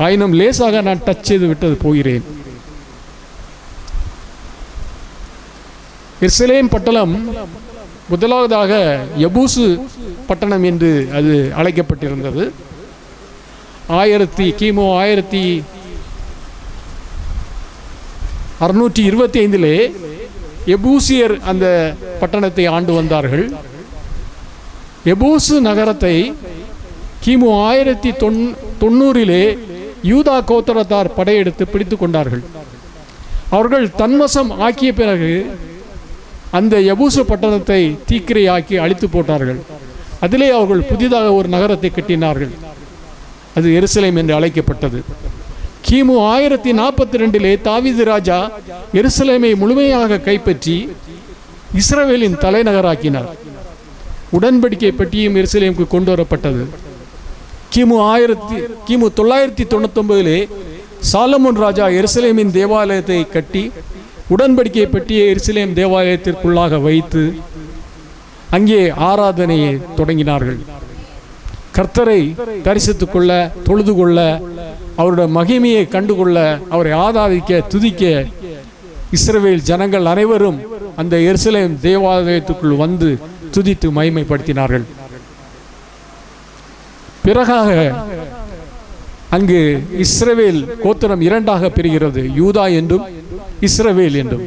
ஆயினும் லேசாக நான் டச் செய்து விட்டது போகிறேன். எருசலேம் பட்டணம் முதலாவதாக எபூசு பட்டணம் என்று அது அழைக்கப்பட்டிருந்தது. கிமு 1625 எபூசியர் அந்த பட்டணத்தை ஆண்டு வந்தார்கள். எபூசு நகரத்தை கிமு 1090 யூதா கோத்திரத்தார் படையெடுத்து பிடித்து கொண்டார்கள். அவர்கள் தன்வசம் ஆக்கிய பிறகு அந்த எபூசு பட்டணத்தை தீக்கிரையாக்கி அழித்து போட்டார்கள். அதிலே அவர்கள் புதிதாக ஒரு நகரத்தை கட்டினார்கள். அது எருசலேம் என்று அழைக்கப்பட்டது. கிமு 1042 தாவீது ராஜா எருசலேமை முழுமையாக கைப்பற்றி இஸ்ரவேலின் தலைநகராக்கினார். உடன்படிக்கை பெட்டியும் எருசலேமுக்கு கொண்டு வரப்பட்டது. கிமு 999 சாலமோன் ராஜா எருசலேமின் தேவாலயத்தை கட்டி உடன்படிக்கை பெட்டியை எருசலேம் தேவாலயத்திற்குள்ளாக வைத்து அங்கே ஆராதனையை தொடங்கினார்கள். கர்த்தரை தரிசித்துக் கொள்ள, தொழுது கொள்ள, அவருடைய மகிமையை கண்டுகொள்ள, அவரை ஆராதிக்க, துதிக்க இஸ்ரவேல் ஜனங்கள் அனைவரும் அந்த எருசலேம் தேவாலயத்துக்குள் வந்து துதித்து மகிமைப்படுத்தினார்கள். பிறகாக அங்கு இஸ்ரவேல் கோத்திரம் 2ஆக பிரிகிறது, யூதா என்றும் இஸ்ரவேல் என்றும்.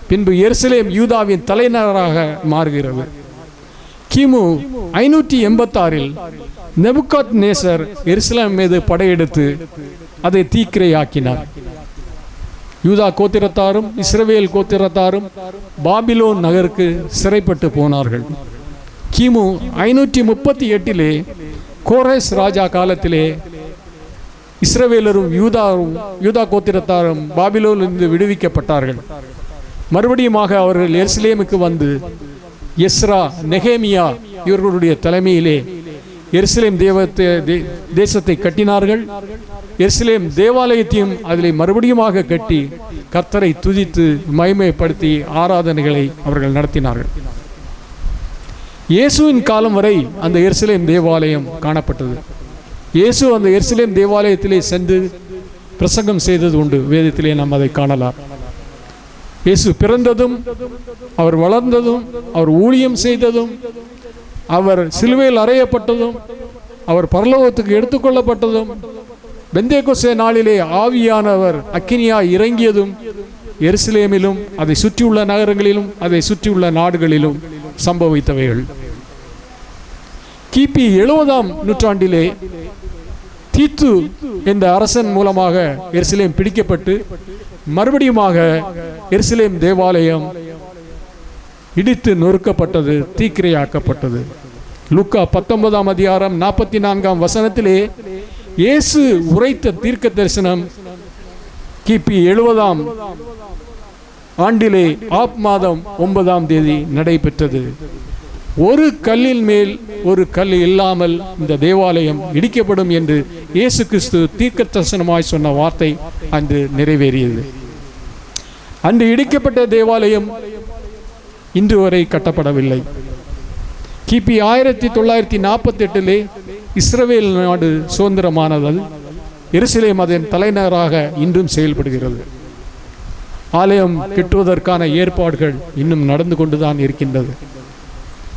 பின்பு எருசலேம் யூதாவின் தலைநகராக மாறுகிறது. கிமு 586 நெபுகாத்நேசர் எருசலேம் மீது படையெடுத்து அதை தீக்கிரையாக்கினார். யூதா கோத்திரத்தாரும் இஸ்ரவேல் கோத்திரத்தாரும் பாபிலோன் நகருக்கு சிறைப்பட்டு போனார்கள். கிமு 538 கோரேஸ் ராஜா காலத்திலே இஸ்ரவேலரும் யூதா கோத்திரத்தாரும் பாபிலோனிலிருந்து விடுவிக்கப்பட்டார்கள். மறுபடியுமாக அவர்கள் எருசலேமுக்கு வந்து எஸ்ரா, நெகேமியா இவர்களுடைய தலைமையிலே எருசலேம் தேசத்தை கட்டினார்கள். எருசலேம் தேவாலயத்தையும் அதில் மறுபடியுமாக கட்டி கர்த்தரை துதித்து மகிமைப்படுத்தி ஆராதனைகளை அவர்கள் நடத்தினார்கள். இயேசுவின் காலம் வரை அந்த எருசலேம் தேவாலயம் காணப்பட்டது. இயேசு அந்த எருசலேம் தேவாலயத்திலே சென்று பிரசங்கம் செய்தது உண்டு. வேதத்திலே நாம் அதை காணலாம். இயேசு பிறந்ததும், அவர் வளர்ந்ததும், அவர் ஊழியம் செய்ததும், அவர் சிலுவையில் அறையப்பட்டதும், அவர் பரலோகத்துக்கு எடுத்துக்கொள்ளப்பட்டதும், பெந்தேகொஸ்தே நாளிலே ஆவியானவர் அக்கினியாய் இறங்கியதும் எருசலேமிலும் அதை சுற்றியுள்ள நகரங்களிலும் அதை சுற்றியுள்ள நாடுகளிலும் சம்பவித்தவைகள். கிபி 70ஆம் நூற்றாண்டிலே தீத்து என்ற அரசன் மூலமாக எருசலேம் பிடிக்கப்பட்டு மறுபடியுமாக எருசலேம் தேவாலயம் இடித்து நொறுக்கப்பட்டது, தீக்கிரையாக்கப்பட்டது. லூக்கா 19ஆம் அதிகாரம் 44ஆம் வசனத்திலே இயேசு உரைத்த தீர்க்க தரிசனம் கிபி 70ஆம் ஆண்டிலே ஆப் மாதம் 9ஆம் தேதி நடைபெற்றது. ஒரு கல்லின் மேல் ஒரு கல் இல்லாமல் இந்த தேவாலயம் இடிக்கப்படும் என்று இயேசு கிறிஸ்து தீர்க்க தரிசனமாய் சொன்ன வார்த்தை அன்று நிறைவேறியது. அன்று இடிக்கப்பட்ட தேவாலயம் இன்று வரை கட்டப்படவில்லை. கிபி 1948 இஸ்ரவேல் நாடு சுதந்திரமானது. எருசலேம் அதன் தலைநகராக இன்றும் செயல்படுகிறது. ஆலயம் கட்டுவதற்கான ஏற்பாடுகள் இன்னும் நடந்து கொண்டுதான் இருக்கின்றது.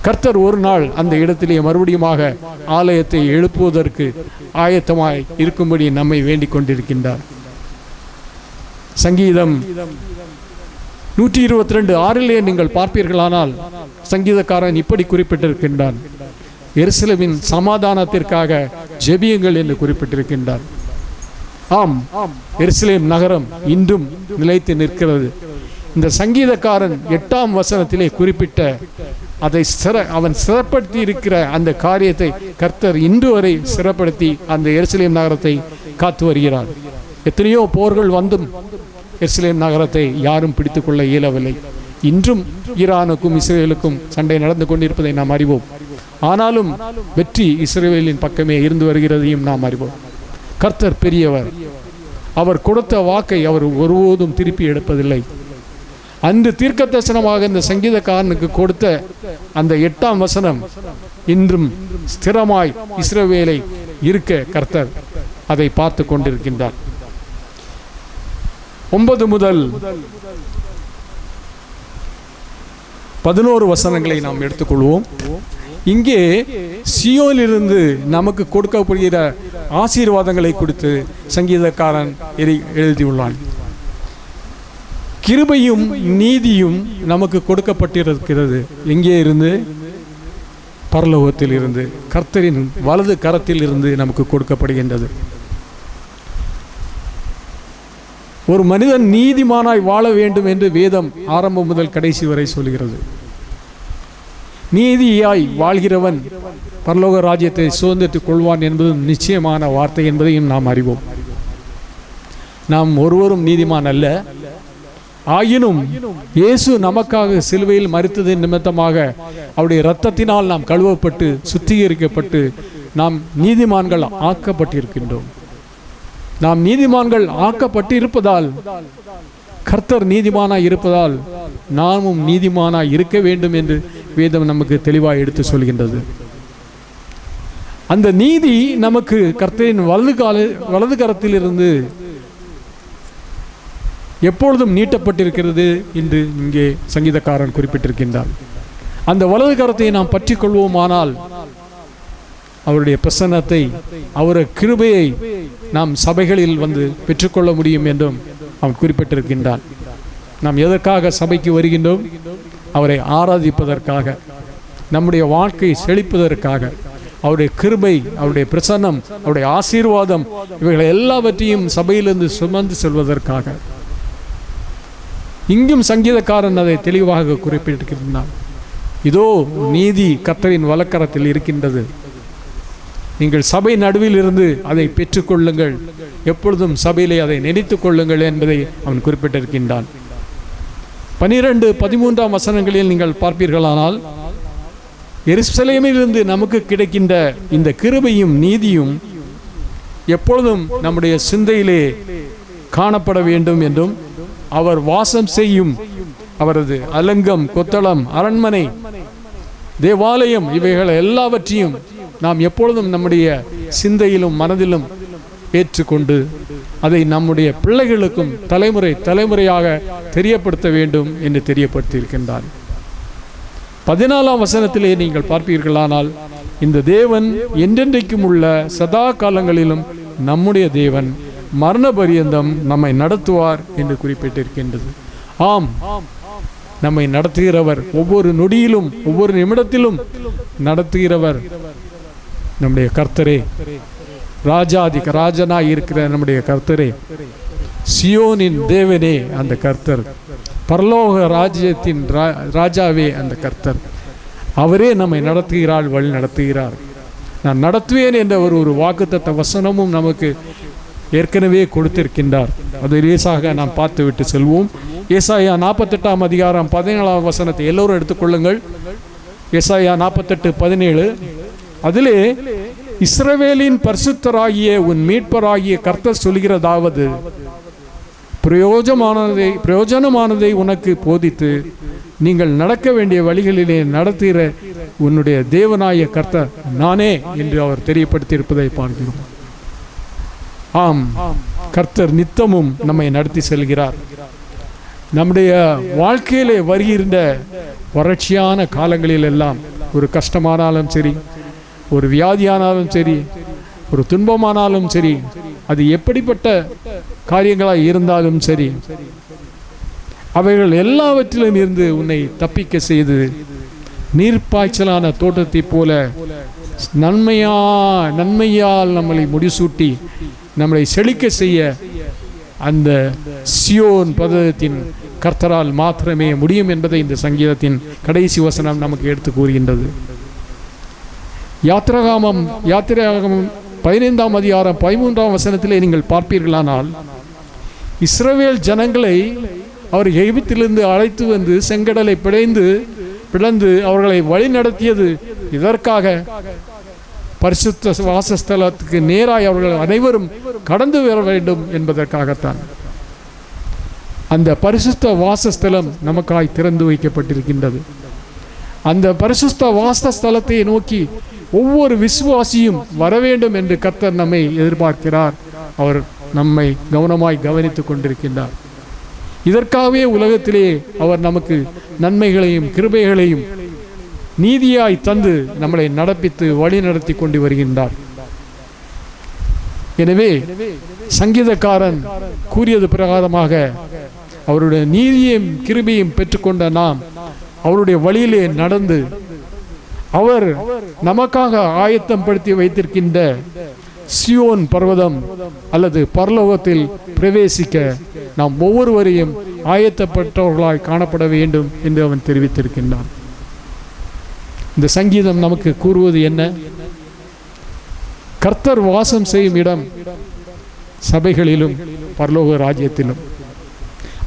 கர்த்தர் ஒரு நாள் அந்த இடத்திலே மறுபடியுமாக ஆலயத்தை எழுப்புவதற்கு ஆயத்தமாய் இருக்கும்படி நம்மை வேண்டிக் கொண்டிருக்கின்றார். சங்கீதம் 122:6 நீங்கள் பார்ப்பீர்களானால் சங்கீதக்காரன் இப்படி குறிப்பிட்டிருக்கின்றான், எருசலேமின் சமாதானத்திற்காக ஜெபியுங்கள் என்று குறிப்பிட்டிருக்கின்றார். ஆம், எருசலேம் நகரம் இன்றும் நிலைத்து நிற்கிறது. இந்த சங்கீதக்காரன் 8ஆம் வசனத்திலே குறிப்பிட்ட அதை அவன் சிறப்படுத்தி இருக்கிற அந்த காரியத்தை கர்த்தர் இன்று வரை சிறப்படுத்தி அந்த எருசலேம் நகரத்தை காத்து வருகிறார். எத்தனையோ போர்கள் வந்தும் எருசலேம் நகரத்தை யாரும் பிடித்துக்கொள்ள இயலவில்லை. இன்றும் ஈரானுக்கும் இஸ்ரேலுக்கும் சண்டை நடந்து கொண்டிருப்பதை நாம் அறிவோம். ஆனாலும் வெற்றி இஸ்ரேலின் பக்கமே இருந்து வருகிறதையும் நாம் அறிவோம். கர்த்தர் பெரியவர். அவர் கொடுத்த வாக்கை அவர் ஒருபோதும் திருப்பி எடுப்பதில்லை. அன்று தீர்க்கதரிசனமாக இந்த சங்கீதக்காரனுக்கு கொடுத்த அந்த 8ஆம் வசனம் இன்றும் ஸ்திரமாய் இஸ்ரவேலை இருக்க கர்த்தர் அதை பார்த்து கொண்டிருக்கின்றார். 9 முதல் 11 வசனங்களை நாம் எடுத்துக்கொள்வோம். இங்கே சியோனிலிருந்து நமக்கு கொடுக்கப்படுகிற ஆசீர்வாதங்களை குறித்து சங்கீதக்காரன் எழுதியுள்ளான். கிருபையும் நீதியும் நமக்கு கொடுக்கப்பட்டிருக்கிறது. எங்கே இருந்து? பரலோகத்தில் இருந்து, கர்த்தரின் வலது கரத்தில் இருந்து நமக்கு கொடுக்கப்படுகின்றது. ஒரு மனிதன் நீதிமானாய் வாழ வேண்டும் என்று வேதம் ஆரம்பம் முதல் கடைசி வரை சொல்கிறது. நீதியாய் வாழ்கிறவன் பரலோக ராஜ்யத்தை சுதந்திரத்துக் கொள்வான் என்பது நிச்சயமான வார்த்தை என்பதையும் நாம் அறிவோம். நாம் ஒருவரும் நீதிமான் அல்ல. ஆயினும் இயேசு நமக்காக சிலுவையில் மரித்ததின் நிமித்தமாக அவருடைய இரத்தத்தினால் நாம் கழுவப்பட்டு சுத்திகரிக்கப்பட்டு நாம் நீதிமான்கள் ஆக்கப்பட்டிருக்கின்றோம். நாம் நீதிமான்கள் ஆக்கப்பட்டு இருப்பதால், கர்த்தர் நீதிமானாய் இருப்பதால் நாமும் நீதிமானாய் இருக்க வேண்டும் என்று வேதம் நமக்கு தெளிவாக எடுத்து சொல்கின்றது. அந்த நீதி நமக்கு கர்த்தரின் வலது கரத்தில் இருந்து எப்பொழுதும் நீட்டப்பட்டிருக்கிறது என்று இங்கே சங்கீதக்காரன் குறிப்பிட்டிருக்கின்றார். அந்த வலது கரத்தை நாம் பற்றி கொள்வோமானால் அவருடைய பிரசன்னத்தை, அவருடைய கிருபையை நாம் சபைகளில் வந்து பெற்றுக்கொள்ள முடியும் என்றும் அவன் குறிப்பிட்டிருக்கின்றான். நாம் எதற்காக சபைக்கு வருகின்றோம்? அவரை ஆராதிப்பதற்காக, நம்முடைய வாழ்க்கை செழிப்பதற்காக. அவருடைய கிருபை, அவருடைய பிரசன்னம், அவருடைய ஆசீர்வாதம் இவைகளை எல்லாவற்றையும் சபையிலிருந்து சுமந்து செல்வதற்காக. இங்கும் சங்கீதக்காரன் அதை தெளிவாக குறிப்பிட்டிருக்கிறான். இதோ நீதி கர்த்தரின் வலக்கரத்தில் இருக்கின்றது, நீங்கள் சபை நடுவில் இருந்து அதை பெற்றுக்கொள்ளுங்கள், எப்பொழுதும் சபையிலே அதை நினைத்துக் கொள்ளுங்கள் என்பதை அவன் குறிப்பிட்டிருக்கின்றான். 12, 13ஆம் வசனங்களில் நீங்கள் பார்ப்பீர்களானால், எருசலேமில் இருந்து நமக்கு கிடைக்கின்ற இந்த கிருபையும் நீதியும் எப்பொழுதும் நம்முடைய சிந்தையிலே காணப்பட வேண்டும் என்றும், அவர் வாசம் செய்யும் அவரது அலங்கம், கொத்தளம், அரண்மனை, தேவாலயம் இவைகள் எல்லாவற்றையும் நாம் எப்பொழுதும் நம்முடைய சிந்தையிலும் மனதிலும் ஏற்றுக்கொண்டு அதை நம்முடைய பிள்ளைகளுக்கும் தலைமுறையாக தெரியப்படுத்த வேண்டும் என்று தெரியப்படுத்தியிருக்கின்றார். 14ஆம் வசனத்திலே நீங்கள் பார்ப்பீர்களானால், இந்த தேவன் என்றென்றைக்கும் உள்ள சதா காலங்களிலும் நம்முடைய தேவன், மரண பரியந்தம் நம்மை நடத்துவார் என்று குறிப்பிட்டிருக்கின்றது. ஆம், நம்மை நடத்துகிறவர், ஒவ்வொரு நொடியிலும் ஒவ்வொரு நிமிடத்திலும் நடத்துகிறவர் நம்முடைய கர்த்தரே, ராஜனாய் இருக்கிற நம்முடைய கர்த்தரே, சியோனின் தேவனே அந்த கர்த்தர், பரலோக ராஜ்யத்தின் ராஜாவே அந்த கர்த்தர். அவரே நம்மை நடத்துகிறார், வழி நடத்துகிறார். நான் நடத்துவேன் என்ற ஒரு வாக்குத்தத்த வசனமும் நமக்கு ஏற்கனவே கொடுத்திருக்கின்றார். அதை லேசாக நாம் பார்த்துவிட்டு செல்வோம். ஏசாயா 48ஆம் அதிகாரம் 17ஆம் வசனத்தை எல்லோரும் எடுத்துக்கொள்ளுங்கள். ஏசாயா 48:17. அதிலே இஸ்ரவேலின் பரிசுத்தராகிய உன் மீட்பராகிய கர்த்தர் சொல்கிறதாவது, பிரயோஜனமானதை உனக்கு போதித்து நீங்கள் நடக்க வேண்டிய வழிகளிலே நடத்துகிற உன்னுடைய தேவனாய கர்த்தர் நானே என்று அவர் தெரியப்படுத்தியிருப்பதை பார்க்கிறோம். ஆம், கர்த்தர் நித்தமும் நம்மை நடத்தி செல்கிறார். நம்முடைய வாழ்க்கையிலே வருகின்ற வறட்சியான காலங்களில் எல்லாம், ஒரு கஷ்டமானாலும் சரி, ஒரு வியாதியானாலும் சரி, ஒரு துன்பமானாலும் சரி, அது எப்படிப்பட்ட காரியங்களாக இருந்தாலும் சரி, அவைகள் எல்லாவற்றிலும் இருந்து உன்னை தப்பிக்க செய்து நீர்ப்பாய்ச்சலான தோட்டத்தை போல நன்மையால் நம்மளை முடிசூட்டி நம்மளை செழிக்க செய்ய அந்த சியோன் பர்வதத்தின் கர்த்தரால் மாத்திரமே முடியும் என்பதை இந்த சங்கீதத்தின் கடைசி வசனம் நமக்கு எடுத்து கூறுகின்றது. யாத்திராகமம் 15ஆம் அதிகாரம் 13ஆம் வசனத்திலே நீங்கள் பார்ப்பீர்களானால், இஸ்ரவேல் ஜனங்களை அவர் எகிப்திலிருந்து அழைத்து வந்து செங்கடலை பிளந்து அவர்களை வழி நடத்தியது இதற்காக. பரிசுத்த வாசஸ்தலத்துக்கு நேராய் அவர்கள் அனைவரும் கடந்து வர வேண்டும் என்பதற்காகத்தான். அந்த பரிசுத்த வாசஸ்தலம் நமக்காய் திறந்து வைக்கப்பட்டிருக்கின்றது. அந்த பரிசுத்த வாசஸ்தலத்தை நோக்கி ஒவ்வொரு விசுவாசியும் வர வேண்டும் என்று கர்த்தர் நம்மை எதிர்பார்க்கிறார். அவர் நம்மை கவனமாய் கவனித்துக் கொண்டிருக்கின்றார். இதற்காகவே உலகத்திலே அவர் நமக்கு நன்மைகளையும் கிருபைகளையும் நீதியாய் தந்து நம்மளை நடப்பித்து வழி நடத்தி கொண்டு வருகின்றார். எனவே சங்கீதக்காரன் கூறியது பிரகாரமாக அவருடைய நீதியையும் கிருபையும் பெற்றுக்கொண்ட நாம் அவருடைய வழியிலே நடந்து அவர் நமக்காக ஆயத்தம் படுத்தி வைத்திருக்கின்ற சியோன் பர்வதம் அல்லது பரலோகத்தில் பிரவேசிக்க நாம் ஒவ்வொருவரையும் ஆயத்தப்பட்டவர்களாய் காணப்பட வேண்டும் என்று அவன் தெரிவித்திருக்கின்றான். இந்த சங்கீதம் நமக்கு கூறுவது என்ன? கர்த்தர் வாசம் செய்யும் இடம் சபைகளிலும் பரலோக ராஜ்யத்திலும்.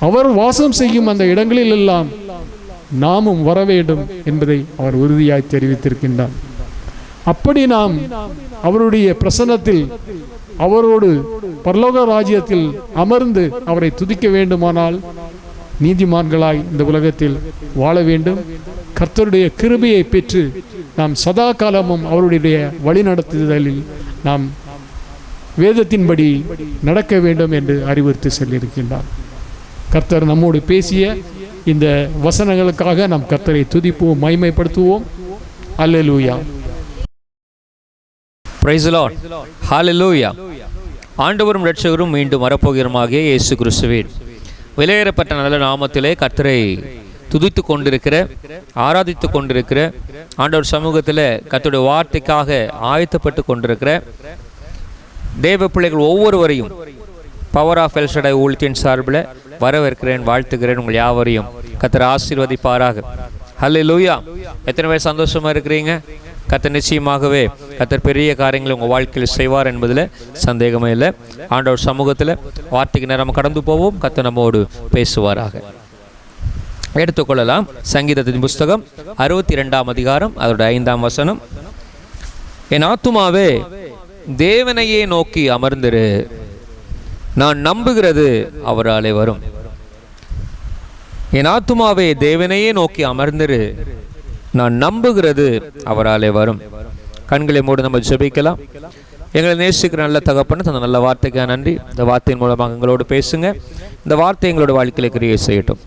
அவர் வாசம் செய்யும் அந்த இடங்களில் எல்லாம் நாமும் வர வேண்டும் என்பதை அவர் உறுதியாய் தெரிவித்திருக்கின்றார். அப்படி நாம் அவருடைய பிரசன்னத்தில் அவரோடு பரலோக ராஜ்யத்தில் அமர்ந்து அவரை துதிக்க வேண்டுமானால் நீதிமான்களாய் இந்த உலகத்தில் வாழ வேண்டும். கர்த்தருடைய கிருபையை பெற்று நாம் சதா காலமும் அவருடைய வழிநடத்துதலில் நாம் வேதத்தின்படி நடக்க வேண்டும் என்று அறிவுறுத்தி சொல்லியிருக்கின்றார். கர்த்தர் நம்மோடு பேசிய இந்த வசனங்களுக்காக நாம் கர்த்தரை துதிப்போம், மகிமைப்படுத்துவோம். அல்லேலூயா. Praise the Lord. ஹல்லேலூயா. ஆண்டவரும் இரட்சகரும் மீண்டும் வரப்போகிறமாகிய இயேசு கிறிஸ்துவின் விலையேறப்பட்ட நல்ல நாமத்திலே கர்த்தரை துதித்து கொண்டிருக்கிற, ஆராதித்து கொண்டிருக்கிற, ஆண்டவர் சமூகத்தில் கர்த்தருடைய வார்த்தைக்காக ஆயத்தப்பட்டு கொண்டிருக்கிற தேவ பிள்ளைகள் ஒவ்வொருவரையும் பவர் ஆஃப் எல் ஷடாய் ஊழியத்தின் சார்பில் வரவேற்கிறேன், வாழ்த்துகிறேன். உங்கள் யாவரையும் கர்த்தர் ஆசீர்வதிப்பாராக. ஹல்லேலூயா. எத்தனை பேர் சந்தோஷமாக இருக்கிறீங்க? கர்த்தர் நிச்சயமாகவே கர்த்தர் பெரிய காரியங்களை உங்கள் வாழ்க்கையில் செய்வார் என்பதில் சந்தேகமே இல்லை. ஆண்டவர் சமூகத்தில் வார்த்தைக்கு நேரம் கடந்து போவோம். கர்த்தர் நம்மோடு பேசுவாராக. எடுத்துக்கொள்ளலாம் சங்கீதத்தின் புஸ்தகம் 62ஆம் அதிகாரம் அதோட 5ஆம் வசனம். என் ஆத்துமாவே தேவனையே நோக்கி அமர்ந்திரு, நான் நம்புகிறது அவராலே வரும். என் ஆத்துமாவே தேவனையே நோக்கி அமர்ந்திரு, நான் நம்புகிறது அவராலே வரும். கண்களை மூடி நம்ம ஜெபிக்கலாம். எங்களை நேசிக்கிற நல்ல தகப்பன்னு அந்த நல்ல வார்த்தைக்காக நன்றி. இந்த வார்த்தையின் மூலமாக எங்களோடு பேசுங்க. இந்த வார்த்தை எங்களோட வாழ்க்கையில கிரியை செய்யட்டும்.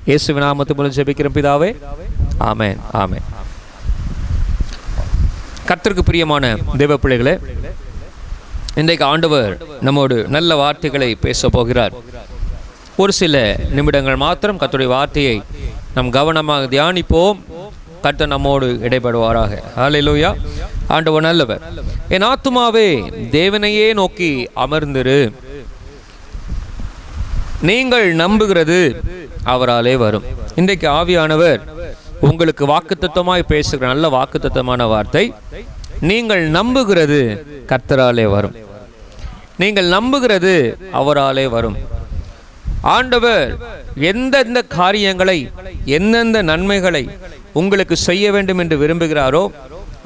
இயேசுவின் நாமத்து மூலம் ஜெபிக்கிறோம் பிதாவே, ஆமென், ஆமென். கர்த்தருக்கு பிரியமான தேவ பிள்ளைகளே, இன்றைக்கு ஆண்டவர் நம்மோடு நல்ல வார்த்தைகளை பேச போகிறார். ஒரு சில நிமிடங்கள் மாத்திரம் கர்த்தருடைய வார்த்தையை நாம் கவனமாக தியானிப்போம். கர்த்தர் நம்மோடு இடைபடுவாராக. ஹல்லேலூயா. ஆண்டவர் நல்லவர். என் ஆத்துமாவே தேவனையே நோக்கி அமர்ந்திரு, நீங்கள் நம்புகிறது அவராலே வரும். இன்றைக்கு ஆவியானவர் உங்களுக்கு வாக்குத்தத்தமாய் பேசுகிற நல்ல வாக்குத்தத்தமான வார்த்தை, நீங்கள் நம்புகிறது கர்த்தராலே வரும். நீங்கள் நம்புகிறது அவராலே வரும். ஆண்டவர் எந்தெந்த காரியங்களை, எந்தெந்த நன்மைகளை உங்களுக்கு செய்ய வேண்டும் என்று விரும்புகிறாரோ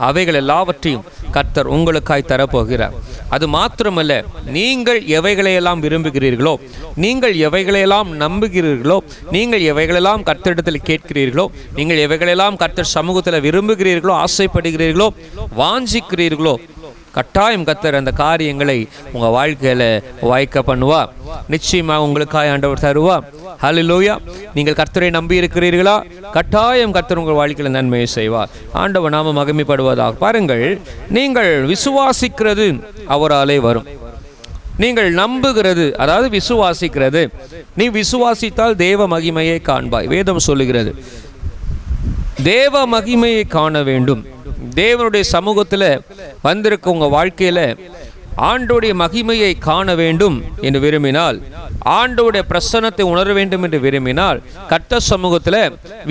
அவைகள் எல்லாவற்றையும் கர்த்தர் உங்களுக்காய் தரப்போகிறார். அது மாத்திரமல்ல, நீங்கள் எவைகளையெல்லாம் விரும்புகிறீர்களோ, நீங்கள் எவைகளையெல்லாம் நம்புகிறீர்களோ, நீங்கள் எவைகளெல்லாம் கர்த்தரிடத்தில் கேட்கிறீர்களோ, நீங்கள் எவைகளெல்லாம் கர்த்தர் சமூகத்தில் விரும்புகிறீர்களோ, ஆசைப்படுகிறீர்களோ, வாஞ்சிக்கிறீர்களோ, கட்டாயம் கர்த்தர் அந்த காரியங்களை உங்கள் வாழ்க்கையில் வாய்க்க பண்ணுவா. நிச்சயமாக உங்களுக்காய் ஆண்டவர் தருவா. ஹல்லேலூயா. நீங்கள் கர்த்தரை நம்பி இருக்கிறீர்களா? கட்டாயம் கர்த்தர் உங்கள் வாழ்க்கையில் நன்மையை செய்வார். ஆண்டவர் நாம மகிமைப்படுவதாக. பாருங்கள், நீங்கள் விசுவாசிக்கிறது அவராலே வரும். நீங்கள் நம்புகிறது, அதாவது விசுவாசிக்கிறது. நீ விசுவாசித்தால் தேவ மகிமையை காண்பாய். வேதம் சொல்லுகிறது தேவ மகிமையை காண வேண்டும். தேவனுடைய சமூகத்தில் வந்திருக்க உங்கள் வாழ்க்கையில் ஆண்டவருடைய மகிமையை காண வேண்டும் என்று விரும்பினால், ஆண்டவருடைய பிரசன்னத்தை உணர வேண்டும் என்று விரும்பினால், கர்த்தர் சமூகத்தில்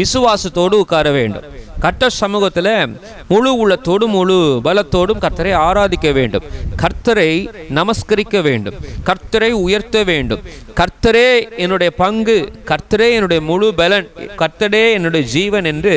விசுவாசத்தோடு உட்கார வேண்டும். கர்த்தர் சமூகத்தில் முழு உள்ளத்தோடும் முழு பலத்தோடும் கர்த்தரை ஆராதிக்க வேண்டும். கர்த்தரை நமஸ்கரிக்க வேண்டும். கர்த்தரை உயர்த்த வேண்டும். கர்த்தரே என்னுடைய பங்கு, கர்த்தரே என்னுடைய முழு பலன், கர்த்தரே என்னுடைய ஜீவன் என்று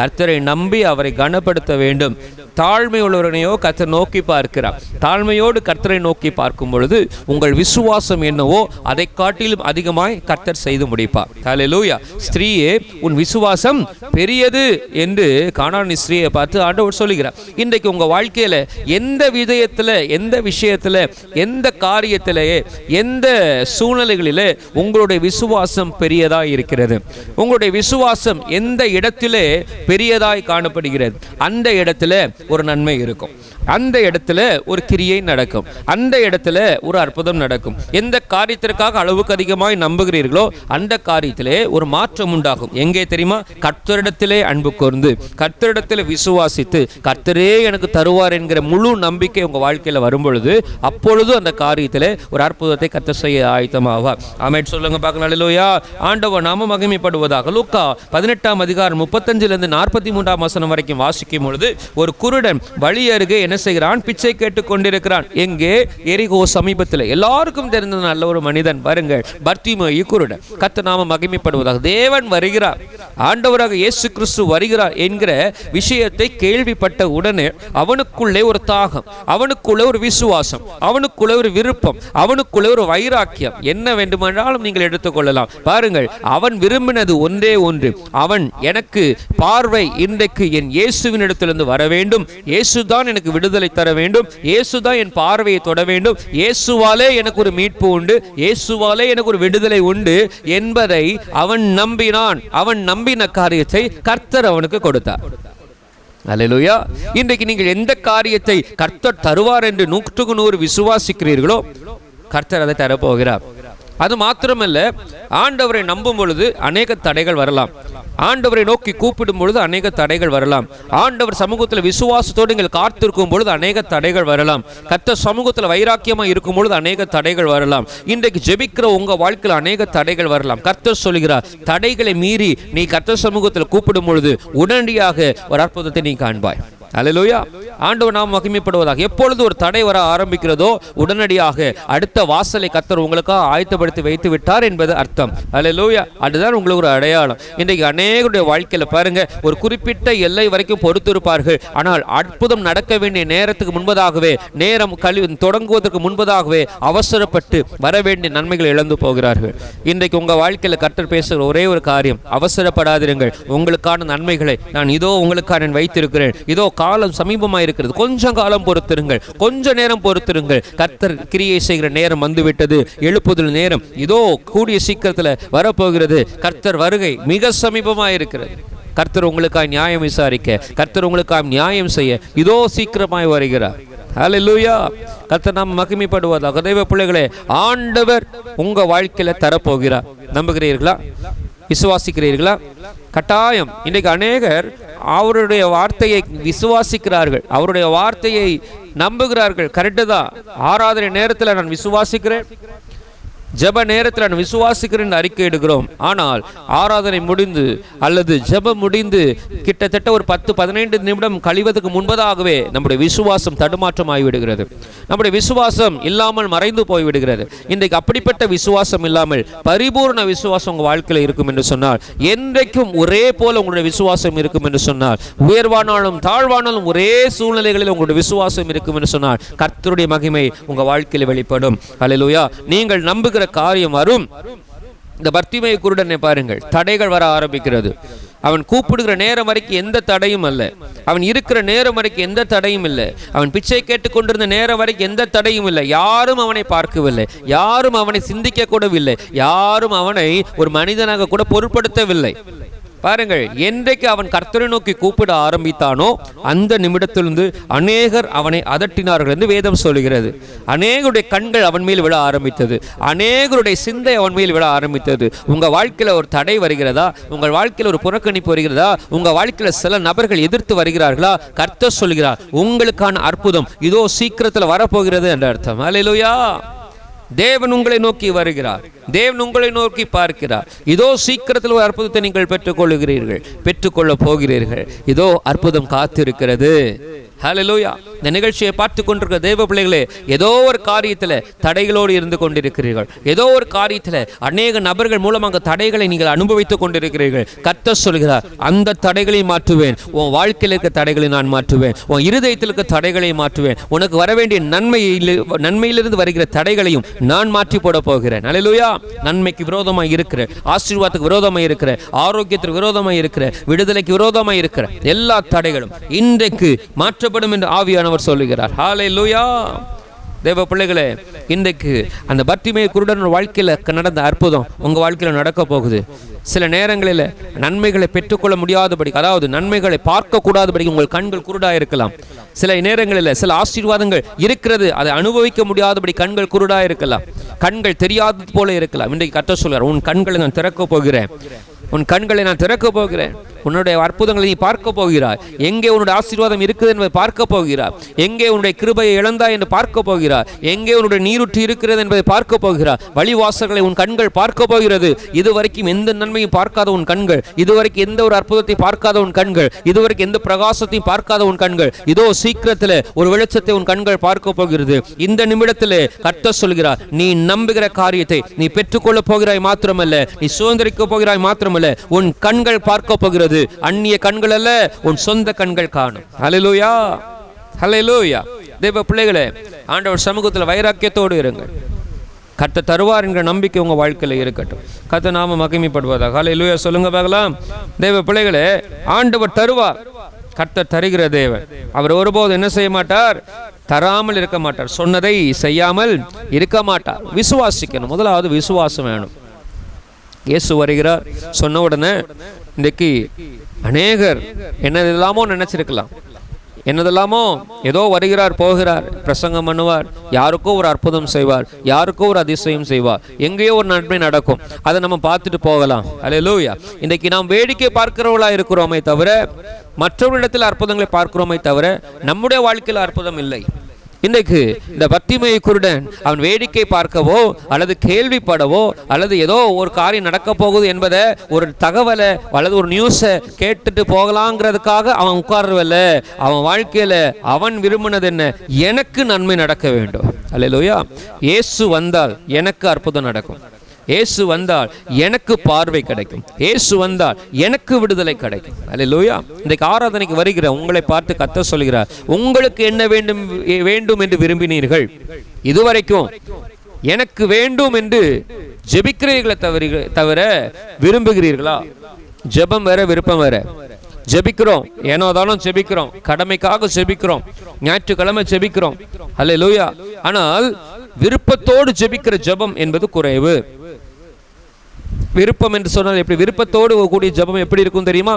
கர்த்தரை நம்பி அவரை கனப்படுத்த வேண்டும். தாழ்மை உள்ளவனையோ கர்த்தர் நோக்கி பார்க்கிறார். தாழ்மையோடு கர்த்தரை நோக்கி பார்க்கும் பொழுது உங்கள் விசுவாசம் என்னவோ அதை காட்டிலும் அதிகமாய் கர்த்தர் செய்து முடிப்பார். ஹல்லேலூயா. ஸ்திரீயே, உன் விசுவாசம் பெரியது என்று கானான் ஸ்திரீயை பார்த்து ஆண்டவர் சொல்லுகிறார். இன்றைக்கு உங்க வாழ்க்கையில எந்த விதயத்துல, எந்த விஷயத்துல, எந்த காரியத்திலேயே, எந்த சூழ்நிலைகளிலே உங்களுடைய விசுவாசம் பெரியதாய் இருக்கிறது, உங்களுடைய விசுவாசம் எந்த இடத்திலே பெரியதாய் காணப்படுகிறது, அந்த இடத்துல ஒரு நன்மை இருக்கும், அந்த இடத்துல ஒரு கிரியை நடக்கும், அந்த இடத்துல ஒரு அற்புதம் நடக்கும். எந்த காரியத்திற்காக அளவுக்கு அதிகமாய் நம்புகிறீர்களோ அந்த காரியத்திலே ஒரு மாற்றம் உண்டாகும். எங்கே தெரியுமா? கர்த்தரிடத்திலே அன்பு கூர்ந்து, கர்த்தரிடத்திலே விசுவாசித்து, கர்த்தரே எனக்கு தருவார் என்கிற முழு நம்பிக்கை உங்க வாழ்க்கையில வரும் பொழுது, அப்பொழுது அந்த காரியத்திலே ஒரு அற்புதத்தை கர்த்தர் செய்ய ஆயத்தமாவார். ஆமென் சொல்லுங்க பார்க்கலாம். அல்லேலூயா. ஆண்டவர் நாம மகிமைப்படுவதாக. லூக்கா 18ஆம் அதிகாரம் 35 43 வசனம் வரைக்கும் வாசிக்கும் பொழுது, ஒரு குருடன் வழி அருகே என்ன செய்கிறான்? பிச்சை கேட்டுக் கொண்டிருக்கிறான். எங்கே? எரிகோ சமீபத்தில். எல்லாருக்கும் தெரிந்த நல்ல ஒரு மனிதன் பாருங்கள், பர்த்திமேயு குருடன். கர்த்தர் நாம மகிமைப்படுவதாக. தேவன் வருகிறார், ஆண்டவராக இயேசு கிறிஸ்து வருகிறார் என்கிற விஷயத்தை கேள்விப்பட்ட உடனே அவனுக்குள்ளே ஒரு தாகம், அவனுக்குள்ளே ஒரு விசுவாசம், அவனுக்குள்ளே ஒரு விருப்பம், அவனுக்குள்ளே ஒரு வைராக்கியம். என்ன வேண்டுமென்றாலும் நீங்கள் எடுத்துக்கொள்ளலாம். பாருங்கள், அவன் விரும்பினது ஒன்றே ஒன்று. அவன் எனக்கு பார்வை இன்றைக்கு என் இயேசுவின் இடத்திலிருந்து வர வேண்டும், இயேசுதான் எனக்கு விடுதலை தர வேண்டும், இயேசுதான் என் பார்வையை தொட வேண்டும், இயேசுவாலே எனக்கு ஒரு மீட்பு உண்டு, இயேசுவாலே எனக்கு ஒரு விடுதலை உண்டு என்பதை அவன் நம்பினான். அவன் நம்பின காரியத்தை கர்த்தர் அவனுக்கு கொடுத்தார். அல்லேலூயா. இன்றைக்கு நீங்கள் எந்த காரியத்தை கர்த்தர் தருவார் என்று 100க்கு 100 விசுவாசிக்கிறீர்களோ கர்த்தர் அதை தரப்போகிறார். அது மாத்திரமல்ல, ஆண்டவரை நம்பும் பொழுது அநேக தடைகள் வரலாம். ஆண்டவரை நோக்கி கூப்பிடும் பொழுது அநேக தடைகள் வரலாம். ஆண்டவர் சமூகத்தில் விசுவாசத்தோடு நீங்கள் காத்திருக்கும் பொழுது அநேக தடைகள் வரலாம். கர்த்தர் சமூகத்தில் வைராக்கியமாக இருக்கும் பொழுது அநேக தடைகள் வரலாம். இன்றைக்கு ஜெபிக்கிற உங்க வாழ்க்கையில் அநேக தடைகள் வரலாம். கர்த்தர் சொல்கிறார், தடைகளை மீறி நீ கர்த்தர் சமூகத்தில் கூப்பிடும் பொழுது உடனடியாக ஒரு அற்புதத்தை நீ காண்பாய். அல்லேலூயா. ஆண்டவர் நாம் மகிமைப்படுவதாக. எப்பொழுது ஒரு தடை வர ஆரம்பிக்கிறதோ உடனடியாக அடுத்த வாசலை கர்த்தர் உங்களுக்காக ஆயத்தப்படுத்தி வைத்து விட்டார் என்பது அர்த்தம். அல்லேலூயா. அதுதான் உங்களுக்கு ஒரு அடையாளம். இன்றைக்கு அநேகருடைய வாழ்க்கையில பாருங்க, ஒரு குறிப்பிட்ட எல்லை வரைக்கும் பொறுத்திருப்பார்கள். ஆனால் அற்புதம் நடக்க வேண்டிய நேரத்துக்கு முன்பதாகவே, நேரம் தொடங்குவதற்கு முன்பதாகவே அவசரப்பட்டு வர வேண்டிய நன்மைகளை இழந்து போகிறார்கள். இன்றைக்கு உங்க வாழ்க்கையில கர்த்தர் பேசுகிற ஒரே ஒரு காரியம், அவசரப்படாதிருங்கள். உங்களுக்கான நன்மைகளை நான் இதோ உங்களுக்காக வைத்திருக்கிறேன். இதோ காலம் சமீபமாக இருக்கிறது, கொஞ்சம் காலம் பொறுத்திருங்கள், கொஞ்ச நேரம் பொறுத்திருங்கள். கர்த்தர் கிரியை செய்கிற நேரம் வந்துவிட்டது. எழுப்புதல் நேரம் இதோ கூடிய சீக்கிரத்தில் வரப்போகிறது. கர்த்தர் வருகை மிக சமீபமாக இருக்கிறது. கர்த்தர் உங்களுக்காக நியாயம் விசாரிக்க, கர்த்தர் உங்களுக்காக நியாயம் செய்ய இதோ சீக்கிரமாய் வருகிறார். ஹல்லேலூயா. கர்த்தர் நாம் மகிமைப்படுவதாக. தேவ பிள்ளைகளே, ஆண்டவர் உங்க வாழ்க்கையில தரப்போகிறார். நம்புகிறீர்களா? விசுவாசிக்கிறீர்களா? கட்டாயம். இன்றைக்கு அநேகர் அவருடைய வார்த்தையை விசுவாசிக்கிறார்கள், அவருடைய வார்த்தையை நம்புகிறார்கள். கரெக்டு தான். ஆராதனை நேரத்தில் நான் விசுவாசிக்கிறேன், ஜெப நேரத்தில் நான் விசுவாசிக்கிறேன் அறிக்கை எடுக்கிறோம். ஆனால் ஆராதனை முடிந்து அல்லது ஜெபம் முடிந்து கிட்டத்தட்ட ஒரு 10-15 நிமிடம் கழிவதற்கு முன்பதாகவே நம்முடைய விசுவாசம் தடுமாற்றம் ஆகிவிடுகிறது. நம்முடைய விசுவாசம் இல்லாமல் மறைந்து போய்விடுகிறது. இன்றைக்கு அப்படிப்பட்ட விசுவாசம் இல்லாமல் பரிபூர்ண விசுவாசம் உங்கள் வாழ்க்கையில் இருக்கும் என்று சொன்னால், என்றைக்கும் ஒரே போல உங்களுடைய விசுவாசம் இருக்கும் என்று சொன்னால், உயர்வானாலும் தாழ்வானாலும் ஒரே சூழ்நிலைகளில் உங்களுடைய விசுவாசம் இருக்கும் என்று சொன்னால், கர்த்தருடைய மகிமை உங்கள் வாழ்க்கையில் வெளிப்படும். அல்லேலூயா. நீங்கள் நம்புகிற காரியம் வரும். இந்த பர்த்திமேயு குருடனை பாருங்கள், தடைகள் வர ஆரம்பிக்கிறது. அவன் கூப்பிடுகிற நேரம் வரைக்கும் எந்த தடையும் அல்ல, அவன் இருக்கிற நேரம் வரைக்கும் எந்த தடையும் இல்லை, அவன் பிச்சை கேட்டுக் கொண்டிருந்த நேரம் வரைக்கும் எந்த தடையும் இல்லை. யாரும் அவனை பார்க்கவில்லை, யாரும் அவனை சிந்திக்க கூடவில்லை, யாரும் அவனை ஒரு மனிதனாக கூட பொருட்படுத்தவில்லை. பாருங்கள், என்றைக்கு அவன் கர்த்தரை நோக்கி கூப்பிட ஆரம்பித்தானோ அந்த நிமிடத்திலிருந்து அநேகர் அவனை அதட்டினார்கள் என்று வேதம் சொல்கிறது. அநேகருடைய கண்கள் அவன் மேல் விழ ஆரம்பித்தது, அநேகருடைய சிந்தை அவன் மேல் விழ ஆரம்பித்தது. உங்க வாழ்க்கையில ஒரு தடை வருகிறதா? உங்கள் வாழ்க்கையில் ஒரு புறக்கணிப்பு வருகிறதா? உங்க வாழ்க்கையில சில நபர்கள் எதிர்த்து வருகிறார்களா? கர்த்தர் சொல்கிறார், உங்களுக்கான அற்புதம் இதோ சீக்கிரத்தில் வரப்போகிறது என்ற அர்த்தம். அல்லேலூயா. தேவன் உங்களை நோக்கி வருகிறார், தேவன் உங்களை நோக்கி பார்க்கிறார். இதோ சீக்கிரத்தில் ஒரு அற்புதத்தை நீங்கள் பெற்றுக்கொள்கிறீர்கள், பெற்றுக்கொள்ள போகிறீர்கள். இதோ அற்புதம் காத்திருக்கிறது. ஹல்லேலூயா. இந்த நிகழ்ச்சியை பார்த்து கொண்டிருக்கிற தேவ பிள்ளைகளே, ஏதோ ஒரு காரியத்தில் தடைகளோடு இருந்து கொண்டிருக்கிறீர்கள். ஏதோ ஒரு காரியத்தில் அநேக நபர்கள் மூலமாக தடைகளை நீங்கள் அனுபவித்துக் கொண்டிருக்கிறீர்கள். கர்த்தர் சொல்கிறார், அந்த தடைகளை மாற்றுவேன். உன் வாழ்க்கையில் இருக்க தடைகளை நான் மாற்றுவேன். உன் இருதயத்தில் இருக்க தடைகளை மாற்றுவேன். உனக்கு வர வேண்டிய நன்மையிலிருந்து வருகிற தடைகளையும் நான் மாற்றி போட போகிறேன். அல்லேலூயா. நன்மைக்கு விரோதமாக இருக்கிற, ஆசீர்வாதத்துக்கு விரோதமாக இருக்கிற, ஆரோக்கியத்திற்கு விரோதமாக இருக்கிற, விடுதலைக்கு விரோதமாக இருக்கிற எல்லா தடைகளும் இன்றைக்கு மாற்றப்படும் என்று ஆவியானவர் சொல்லுகிறார். ஹல்லேலூயா. தேவ பிள்ளைகளே, இன்றைக்கு அந்த பர்த்திமேயு குருடன் வாழ்க்கையில் நடந்த அற்புதம் உங்கள் வாழ்க்கையில் நடக்க போகுது. சில நேரங்களில் நன்மைகளை பெற்றுக்கொள்ள முடியாதபடி, அதாவது நன்மைகளை பார்க்கக்கூடாதபடி உங்கள் கண்கள் குருடாக இருக்கலாம். சில நேரங்களில் சில ஆசீர்வாதங்கள் இருக்கிறது, அதை அனுபவிக்க முடியாதபடி கண்கள் குருடாக இருக்கலாம், கண்கள் தெரியாதது போல இருக்கலாம். இன்றைக்கு கர்த்தர் சொல்கிறார், உன் கண்களை நான் திறக்க போகிறேன், உன் கண்களை நான் திறக்க போகிறேன். உன்னுடைய அற்புதங்களை நீ பார்க்க போகிறாய். எங்கே உன்னுடைய ஆசீர்வாதம் இருக்குது என்பதை பார்க்க போகிறார். எங்கே உன்னுடைய கிருபையை இழந்தாய் என்று பார்க்க போகிறார். எங்கே உன்னுடைய நீருற்று இருக்கிறது என்பதை பார்க்க போகிறார். வழிவாசல்களை உன் கண்கள் பார்க்க போகிறது. இதுவரைக்கும் எந்த நன்மையும் பார்க்காத உன் கண்கள், இதுவரைக்கும் எந்த ஒரு அற்புதத்தை பார்க்காத உன் கண்கள், இதுவரைக்கும் எந்த பிரகாசத்தையும் பார்க்காத உன் கண்கள், இதோ சீக்கிரத்தில் ஒரு வெளிச்சத்தை உன் கண்கள் பார்க்க போகிறது. இந்த நிமிடத்திலே கர்த்தர் சொல்கிறார், நீ நம்புகிற காரியத்தை நீ பெற்றுக்கொள்ள போகிறாய் மாத்திரமல்ல, நீ சுதந்திரிக்க போகிறாய் மாத்திரமல்ல, உன் கண்கள் பார்க்க போகிறது. அந்நிய கண்கள் அல்ல, உன் சொந்த கண்கள் காணும். ஹல்லேலூயா. ஹல்லேலூயா. தேவ பிள்ளைகளே, ஆண்டவர் சமூகத்தில் வைராக்கியத்தோடு இருங்கள். கர்த்தர் தருவார் என்கிற நம்பிக்கை உங்க வாழ்க்கையில் இருக்கட்டும். கர்த்தர் நாம மகிமைப்படுவதாக. ஹல்லேலூயா. சொல்லுங்க பார்க்கலாம். தேவ பிள்ளைகளே, ஆண்டவர் தருவார். கர்த்தர் தருகிற தேவன். அவர் ஒருபோது என்ன செய்ய மாட்டார்? தராமல் இருக்க மாட்டார். சொன்னதை செய்யாமல் இருக்க மாட்டார். விசுவாசிக்கணும். முதலாவது விசுவாசம் வேணும். இயேசு வருகிறார் சொன்ன உடனே இன்றைக்கு அநேகர் என்னதெல்லாமோ நினைச்சிருக்கலாம், என்னதெல்லாமோ ஏதோ வருகிறார் போகிறார், பிரசங்கம் பண்ணுவார், யாருக்கோ ஒரு அற்புதம் செய்வார், யாருக்கோ ஒரு அதிசயம் செய்வார், எங்கேயோ ஒரு நன்மை நடக்கும், அதை நம்ம பார்த்துட்டு போகலாம். அல்லேலூயா. இன்றைக்கு நாம் வேடிக்கை பார்க்கிறவர்களா இருக்கிறோமே தவிர, மற்றவர்களிடத்தில் அற்புதங்களை பார்க்கிறோமே தவிர, நம்முடைய வாழ்க்கையில் அற்புதம் இல்லை. இன்றைக்கு இந்த பர்த்திமேயு குருடன் அவன் வேடிக்கை பார்க்கவோ அல்லது கேள்விப்படவோ அல்லது ஏதோ ஒரு காரியம் நடக்க போகுது என்பதை ஒரு தகவலை அல்லது ஒரு நியூஸை கேட்டுட்டு போகலாங்கிறதுக்காக அவன் உட்கார்றவில்லை. அவன் வாழ்க்கையில அவன் விரும்பினது என்ன? எனக்கு நன்மை நடக்க வேண்டும். அல்லேலூயா. இயேசு வந்தால் எனக்கு அற்புதம் நடக்கும். இயேசு வந்தால் எனக்கு பார்வை கிடைக்கும். இயேசு வந்தால் எனக்கு விடுதலை கிடைக்கும். அல்லேலூயா. இன்றைக்கு ஆராதனைக்கு வருகிற உங்களை பார்த்து கர்த்தர் சொல்கிறார், உங்களுக்கு என்ன வேண்டும் என்று விரும்பினீர்கள்? இதுவரைக்கும் எனக்கு வேண்டும் என்று ஜெபிக்கிறீர்களே தவிர விரும்புகிறீர்களா? ஜெபம் வேற, விருப்பம் வேற. ஜெபிக்கிறோம், ஏனோதாலும் ஜெபிக்கிறோம், கடமைக்காக ஜெபிக்கிறோம், ஞாயிற்றுக்கிழமை ஜெபிக்கிறோம். அல்லேலூயா. ஆனால் விருப்பத்தோடு ஜெபிக்கிற ஜெபம் என்பது குறைவு. விருப்பம் என்று சொன்னால் எப்படி? விருப்பத்தோடு கூடிய ஜெபம் எப்படி இருக்கும் தெரியுமா?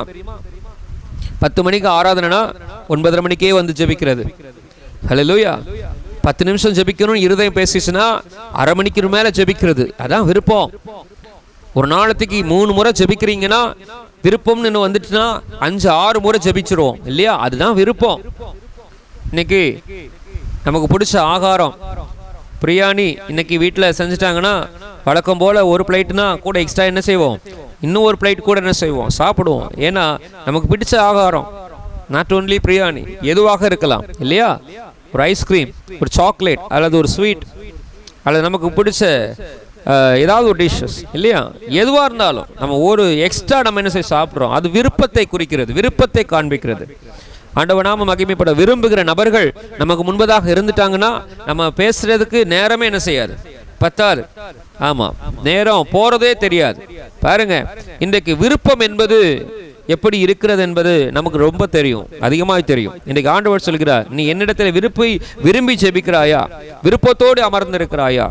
10 மணிக்கு ஆராதனைனா 9:30 மணிக்கே வந்து ஜெபிக்கிறது. ஹல்லேலூயா. 10 நிமிஷம் ஜெபிக்கணும் இருதயம் பேசிச்சுன்னா அரை மணிக்கு மேல ஜெபிக்கிறது. அதான் விருப்பம். ஒரு நாளைக்கு 3 முறை ஜெபிக்கிறீங்கன்னா விருப்பம்னு வந்துட்டுனா 5-6 முறை ஜெபிச்சிருவோம் இல்லையா? அதுதான் விருப்பம். இன்னைக்கு நமக்கு பிடிச்ச ஆகாரம் பிரியாணி இன்னைக்கு வீட்டில் செஞ்சுட்டாங்கன்னா வழக்கம் போல் ஒரு பிளேட்னா கூட எக்ஸ்ட்ரா என்ன செய்வோம்? இன்னும் ஒரு பிளேட் கூட என்ன செய்வோம்? சாப்பிடுவோம். ஏன்னா நமக்கு பிடிச்ச ஆகாரம் நாட் ஓன்லி பிரியாணி, எதுவாக இருக்கலாம் இல்லையா? ஒரு ஐஸ்கிரீம், ஒரு சாக்லேட் அல்லது ஒரு ஸ்வீட் அல்லது நமக்கு பிடிச்ச ஏதாவது ஒரு டிஷ்ஷஸ் இல்லையா? எதுவாக இருந்தாலும் நம்ம ஒரு எக்ஸ்ட்ரா நம்ம என்ன செய்ய சாப்பிட்றோம். அது விருப்பத்தை குறிக்கிறது, விருப்பத்தை காண்பிக்கிறது. ஆண்டவர் நாம மகிமைப்பட விரும்புகிற நபர்கள் நமக்கு முன்பதாக இருந்துட்டாங்கன்னா நம்ம பேசுறதுக்கு நேரமே என்ன செய்யாது, பத்தாது. ஆமா, நேரம் போறதே தெரியாது. பாருங்க, இன்றைக்கு விருப்பம் என்பது எப்படி இருக்கிறது என்பது நமக்கு ரொம்ப தெரியும், அதிகமாக தெரியும். இன்றைக்கு ஆண்டவர் சொல்கிறார், நீ என்னிடத்தில் விரும்பி ஜெபிக்கிறாயா? விருப்பத்தோடு அமர்ந்திருக்கிறாயா?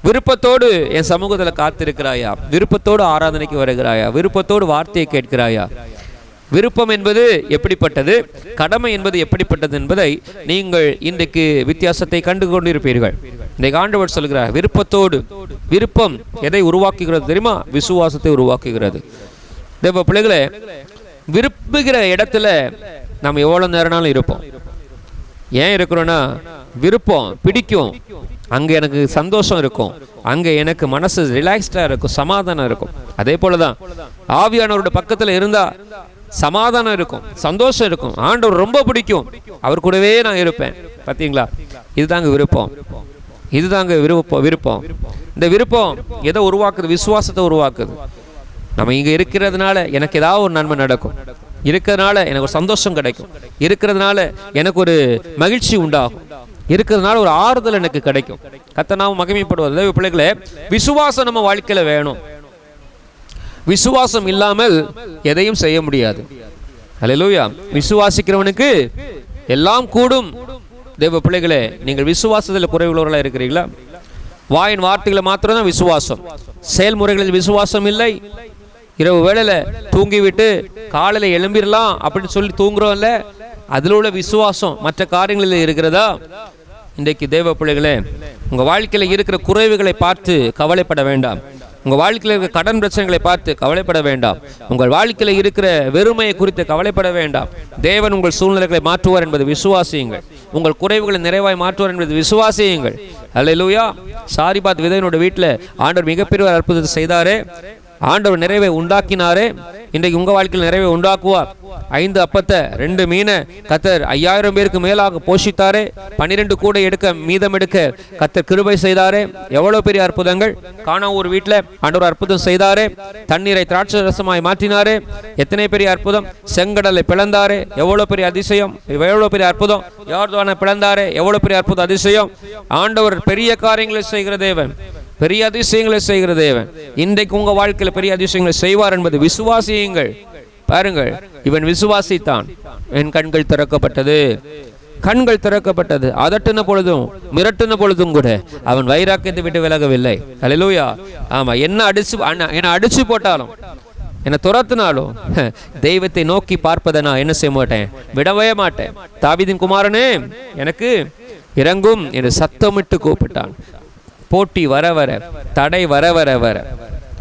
விருப்பத்தோடு என் சமூகத்தில் காத்திருக்கிறாயா? விருப்பத்தோடு ஆராதனைக்கு வருகிறாயா? விருப்பத்தோடு வார்த்தையை கேட்கிறாயா? விருப்பம் என்பது எப்படிப்பட்டது, கடமை என்பது எப்படிப்பட்டது என்பதை நீங்கள் இன்றைக்கு வித்தியாசத்தை கண்டு கொண்டிருப்பீர்கள். இன்றைக்கு ஆண்டவர் சொல்கிறார், விருப்பத்தோடு. விருப்பம் எதை உருவாக்குகிறது தெரியுமா? விசுவாசத்தை உருவாக்குகிறது. தேவ பிள்ளைகளே, விரும்புகிற இடத்துல நம்ம எவ்வளவு நேரம்னாலும் இருப்போம். ஏன் இருக்கிறோன்னா, விருப்பம் பிடிக்கும், அங்கே எனக்கு சந்தோஷம் இருக்கும், அங்கே எனக்கு மனசு ரிலாக்ஸ்டாக இருக்கும், சமாதானம் இருக்கும். அதே போலதான் ஆவியானவரோட பக்கத்தில் இருந்தா சமாதானம் இருக்கும், சந்தோஷம் இருக்கும், ஆண்டவர் ரொம்ப பிடிக்கும், அவர் கூடவே நான் இருப்பேன். பார்த்தீங்களா? இதுதாங்க விருப்பம். இதுதாங்க விருப்பம். இந்த விருப்பம் எதை உருவாக்குது? விசுவாசத்தை உருவாக்குது. நம்ம இங்கே இருக்கிறதுனால எனக்கு ஏதாவது ஒரு நன்மை நடக்கும், இருக்கிறதுனால எனக்கு ஒரு சந்தோஷம் கிடைக்கும், இருக்கிறதுனால எனக்கு ஒரு மகிழ்ச்சி உண்டாகும், இருக்கிறதுனால ஒரு ஆறுதல் எனக்கு கிடைக்கும். கர்த்தர் நாமம் மகிமைப்படுவது. பிள்ளைகளே, விசுவாசம் நம்ம வாழ்க்கையில வேணும். விசுவாசம் இல்லாமல் எதையும் செய்ய முடியாது. அல்லேலூயா. விசுவாசிக்கிறவனுக்கு எல்லாம் கூடும். தேவ பிள்ளைகளே, நீங்கள் விசுவாசத்தில் குறைவுள்ளவர்களாக இருக்கிறீங்களா? வாயின் வார்த்தைகளை மாத்திரம்தான் விசுவாசம், செயல்முறைகளில் விசுவாசம் இல்லை. இரவு வேளையில தூங்கிவிட்டு காலையில எழும்பிடலாம் அப்படின்னு சொல்லி தூங்குறோம்ல, அதில் உள்ள விசுவாசம் மற்ற காரியங்களில் இருக்கிறதா? இன்றைக்கு தேவ பிள்ளைகளே, உங்க வாழ்க்கையில் இருக்கிற குறைவுகளை பார்த்து கவலைப்பட வேண்டாம். உங்கள் வாழ்க்கையில் இருக்கிற கடன் பிரச்சனைகளை பார்த்து கவலைப்பட வேண்டாம். உங்கள் வாழ்க்கையில் இருக்கிற வெறுமையை குறித்து கவலைப்பட வேண்டாம். தேவன் உங்கள் சூழ்நிலைகளை மாற்றுவார் என்பது விசுவாசியுங்கள். உங்கள் குறைவுகளை நிறைவாய் மாற்றுவார் என்பது விசுவாசியுங்கள். அல்லேலூயா. சாரிபாத் விதவையினுடைய வீட்டில் ஆண்டவர் மிகப்பெரிய அற்புதத்தை செய்தாரே, ஆண்டவர் நிறைவை உண்டாக்கினாரே, இன்றைக்கு உங்கள் வாழ்க்கையில் நிறைவை உண்டாக்குவார். 5 அப்பத்தை 2 மீனை கர்த்தர் 5000 பேருக்கு மேலாக போஷித்தாரே, 12 கூடை மீதம் எடுக்க கர்த்தர் கிருபை செய்தாரே. எவ்வளவு பெரிய அற்புதங்கள்! காணா ஒரு வீட்டில் ஆண்டவர் அற்புதம் செய்தாரே, தண்ணீரை திராட்சை ரசமாய் மாற்றினாரே. எத்தனை பெரிய அற்புதம்! செங்கடலை பிளந்தாரே, எவ்வளவு பெரிய அதிசயம், எவ்வளவு பெரிய அற்புதம்! யோர்தானை பிளந்தாரே, எவ்வளவு பெரிய அற்புதம், அதிசயம்! ஆண்டவர் பெரிய காரியங்களை செய்கிற தேவன், பெரிய அதிசயங்களை செய்கிற தேவன். இன்றைக்கு உங்க வாழ்க்கையில பெரிய அதிசயங்களை செய்வார் என்பது விசுவாசியுங்கள். பாருங்கள், இவன் விசுவாசித்தான், என் கண்கள் திறக்கப்பட்டது, கண்கள் திறக்கப்பட்டது. அதட்டின பொழுதும் மிரட்டின பொழுதும் கூட அவன் வைராக்கியத்தை விட்டு விலகவில்லை. அல்லேலூயா. ஆமா, என்ன அடிச்சு போட்டாலும், என்ன துரத்தினாலும் தெய்வத்தை நோக்கி பார்ப்பதை நான் என்ன செய்ய மாட்டேன், விடவே மாட்டேன். தாவீதின் குமாரனே, எனக்கு இறங்கும் என்று சத்தமிட்டு கூப்பிட்டான். போட்டி வர வர, தடை வர வர வர,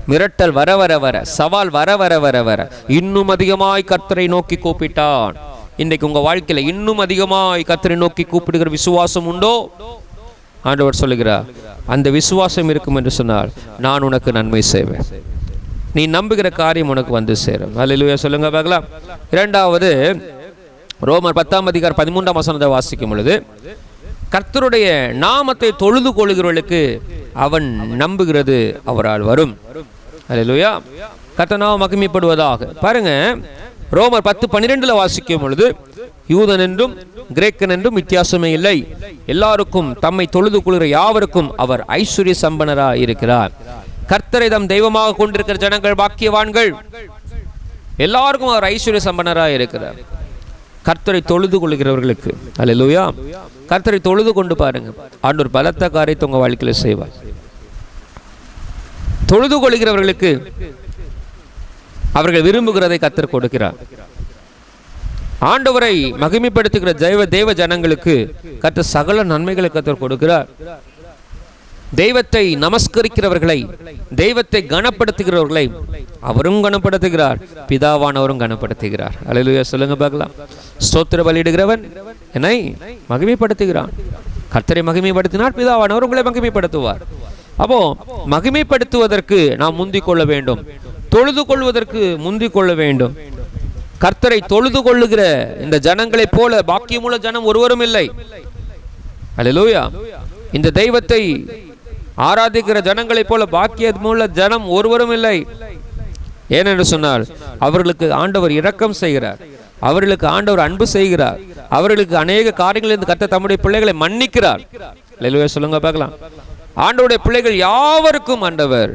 மிரட்டல் வர வர வர, சவால் வர வர வர வர, இன்னும் அதிகமாய் கர்த்தரை நோக்கி கூப்பிட்டான். இன்றைக்கு உங்க வாழ்க்கையில இன்னும் அதிகமாய் கர்த்தரை நோக்கி கூப்பிடுகிற விசுவாசம் உண்டோ? ஆண்டவர் சொல்லுகிறார், அந்த விசுவாசம் இருக்கும் என்று சொன்னால் நான் உனக்கு நன்மை செய்வேன், நீ நம்புகிற காரியம் உனக்கு வந்து சேரும். அல்லேலூயா. சொல்லுங்க பார்க்கலாம். இரண்டாவது, ரோமர் 10ஆம் அதிகாரம் 13ஆம் வசனத்தை வாசிக்கும் பொழுது, கர்த்தருடைய நாமத்தை தொழுது கொள்கிறவர்களுக்கு அவன் நம்புகிறது அவரால் வரும். அல்லேலூயா. கர்த்தர் நாமம் மகிமைப்படுவதாக. பாருங்க, ரோமர் 10:12 வாசிக்கும் பொழுது, யூதன் என்றும் கிரேக்கன் என்றும் வித்தியாசமே இல்லை, எல்லாருக்கும் தம்மை தொழுது கொள்கிற யாவருக்கும் அவர் ஐஸ்வர்ய சம்பனராய் இருக்கிறார். கர்த்தரை தம் தெய்வமாக கொண்டிருக்கிற ஜனங்கள் பாக்கியவான்கள். எல்லாருக்கும் அவர் ஐஸ்வர்ய சம்பனராய் இருக்கிறார். கர்த்தரை தொழுது கொள்கிறவர்களுக்கு. அல்லேலூயா. கர்த்தரை தொழுது கொண்டு பாருங்க, ஆண்டவர் பலத்த காரியத்தை உங்க வாழ்க்கையில் செய்வார். தொழுது கொள்கிறவர்களுக்கு அவர்கள் விரும்புகிறதை கர்த்தர் கொடுக்கிறார். ஆண்டவரை மகிமைப்படுத்துகிற தேவ ஜனங்களுக்கு கர்த்தர் சகல நன்மைகளை கர்த்தர் கொடுக்கிறார். தெய்வத்தை நமஸ்கரிக்கிறவர்களை, தெய்வத்தை கனப்படுத்துகிறவர்களை அவரும் கனப்படுத்துகிறார், பிதாவானவரும் கனப்படுத்துகிறார். அல்லேலூயா. சொல்லுங்க பார்க்கலாம். ஸ்தோத்திர பலியிடுகிறவன் என்னை மகிமைப்படுத்துகிறான். கர்த்தரை மகிமைப்படுத்தினார், பிதாவானவர் உங்களை மகிமைப்படுத்துவார். அப்போ மகிமைப்படுத்துவதற்கு நாம் முந்திக் கொள்ள வேண்டும், தொழுது கொள்வதற்கு முந்திக் கொள்ள வேண்டும். கர்த்தரை தொழுது கொள்ளுகிற இந்த ஜனங்களை போல பாக்கியமுள்ள ஜனம் ஒருவரும் இல்லை. அல்லேலூயா. இந்த தெய்வத்தை ஆராதிக்கிற ஜனங்களைப் போல பாக்கியமுள்ள ஜனம் ஒருவரும் இல்லை. ஏனென்று சொன்னால் அவர்களுக்கு ஆண்டவர் இரக்கம் செய்கிறார், அவர்களுக்கு ஆண்டவர் அன்பு செய்கிறார், அவர்களுக்கு அநேக காரியங்களிலிருந்து கர்த்தர் தம்முடைய பிள்ளைகளை மன்னிக்கிறார். அல்லேலூயா. சொல்லுங்க பார்க்கலாம். ஆண்டவருடைய பிள்ளைகள் யாவருக்கும் ஆண்டவர்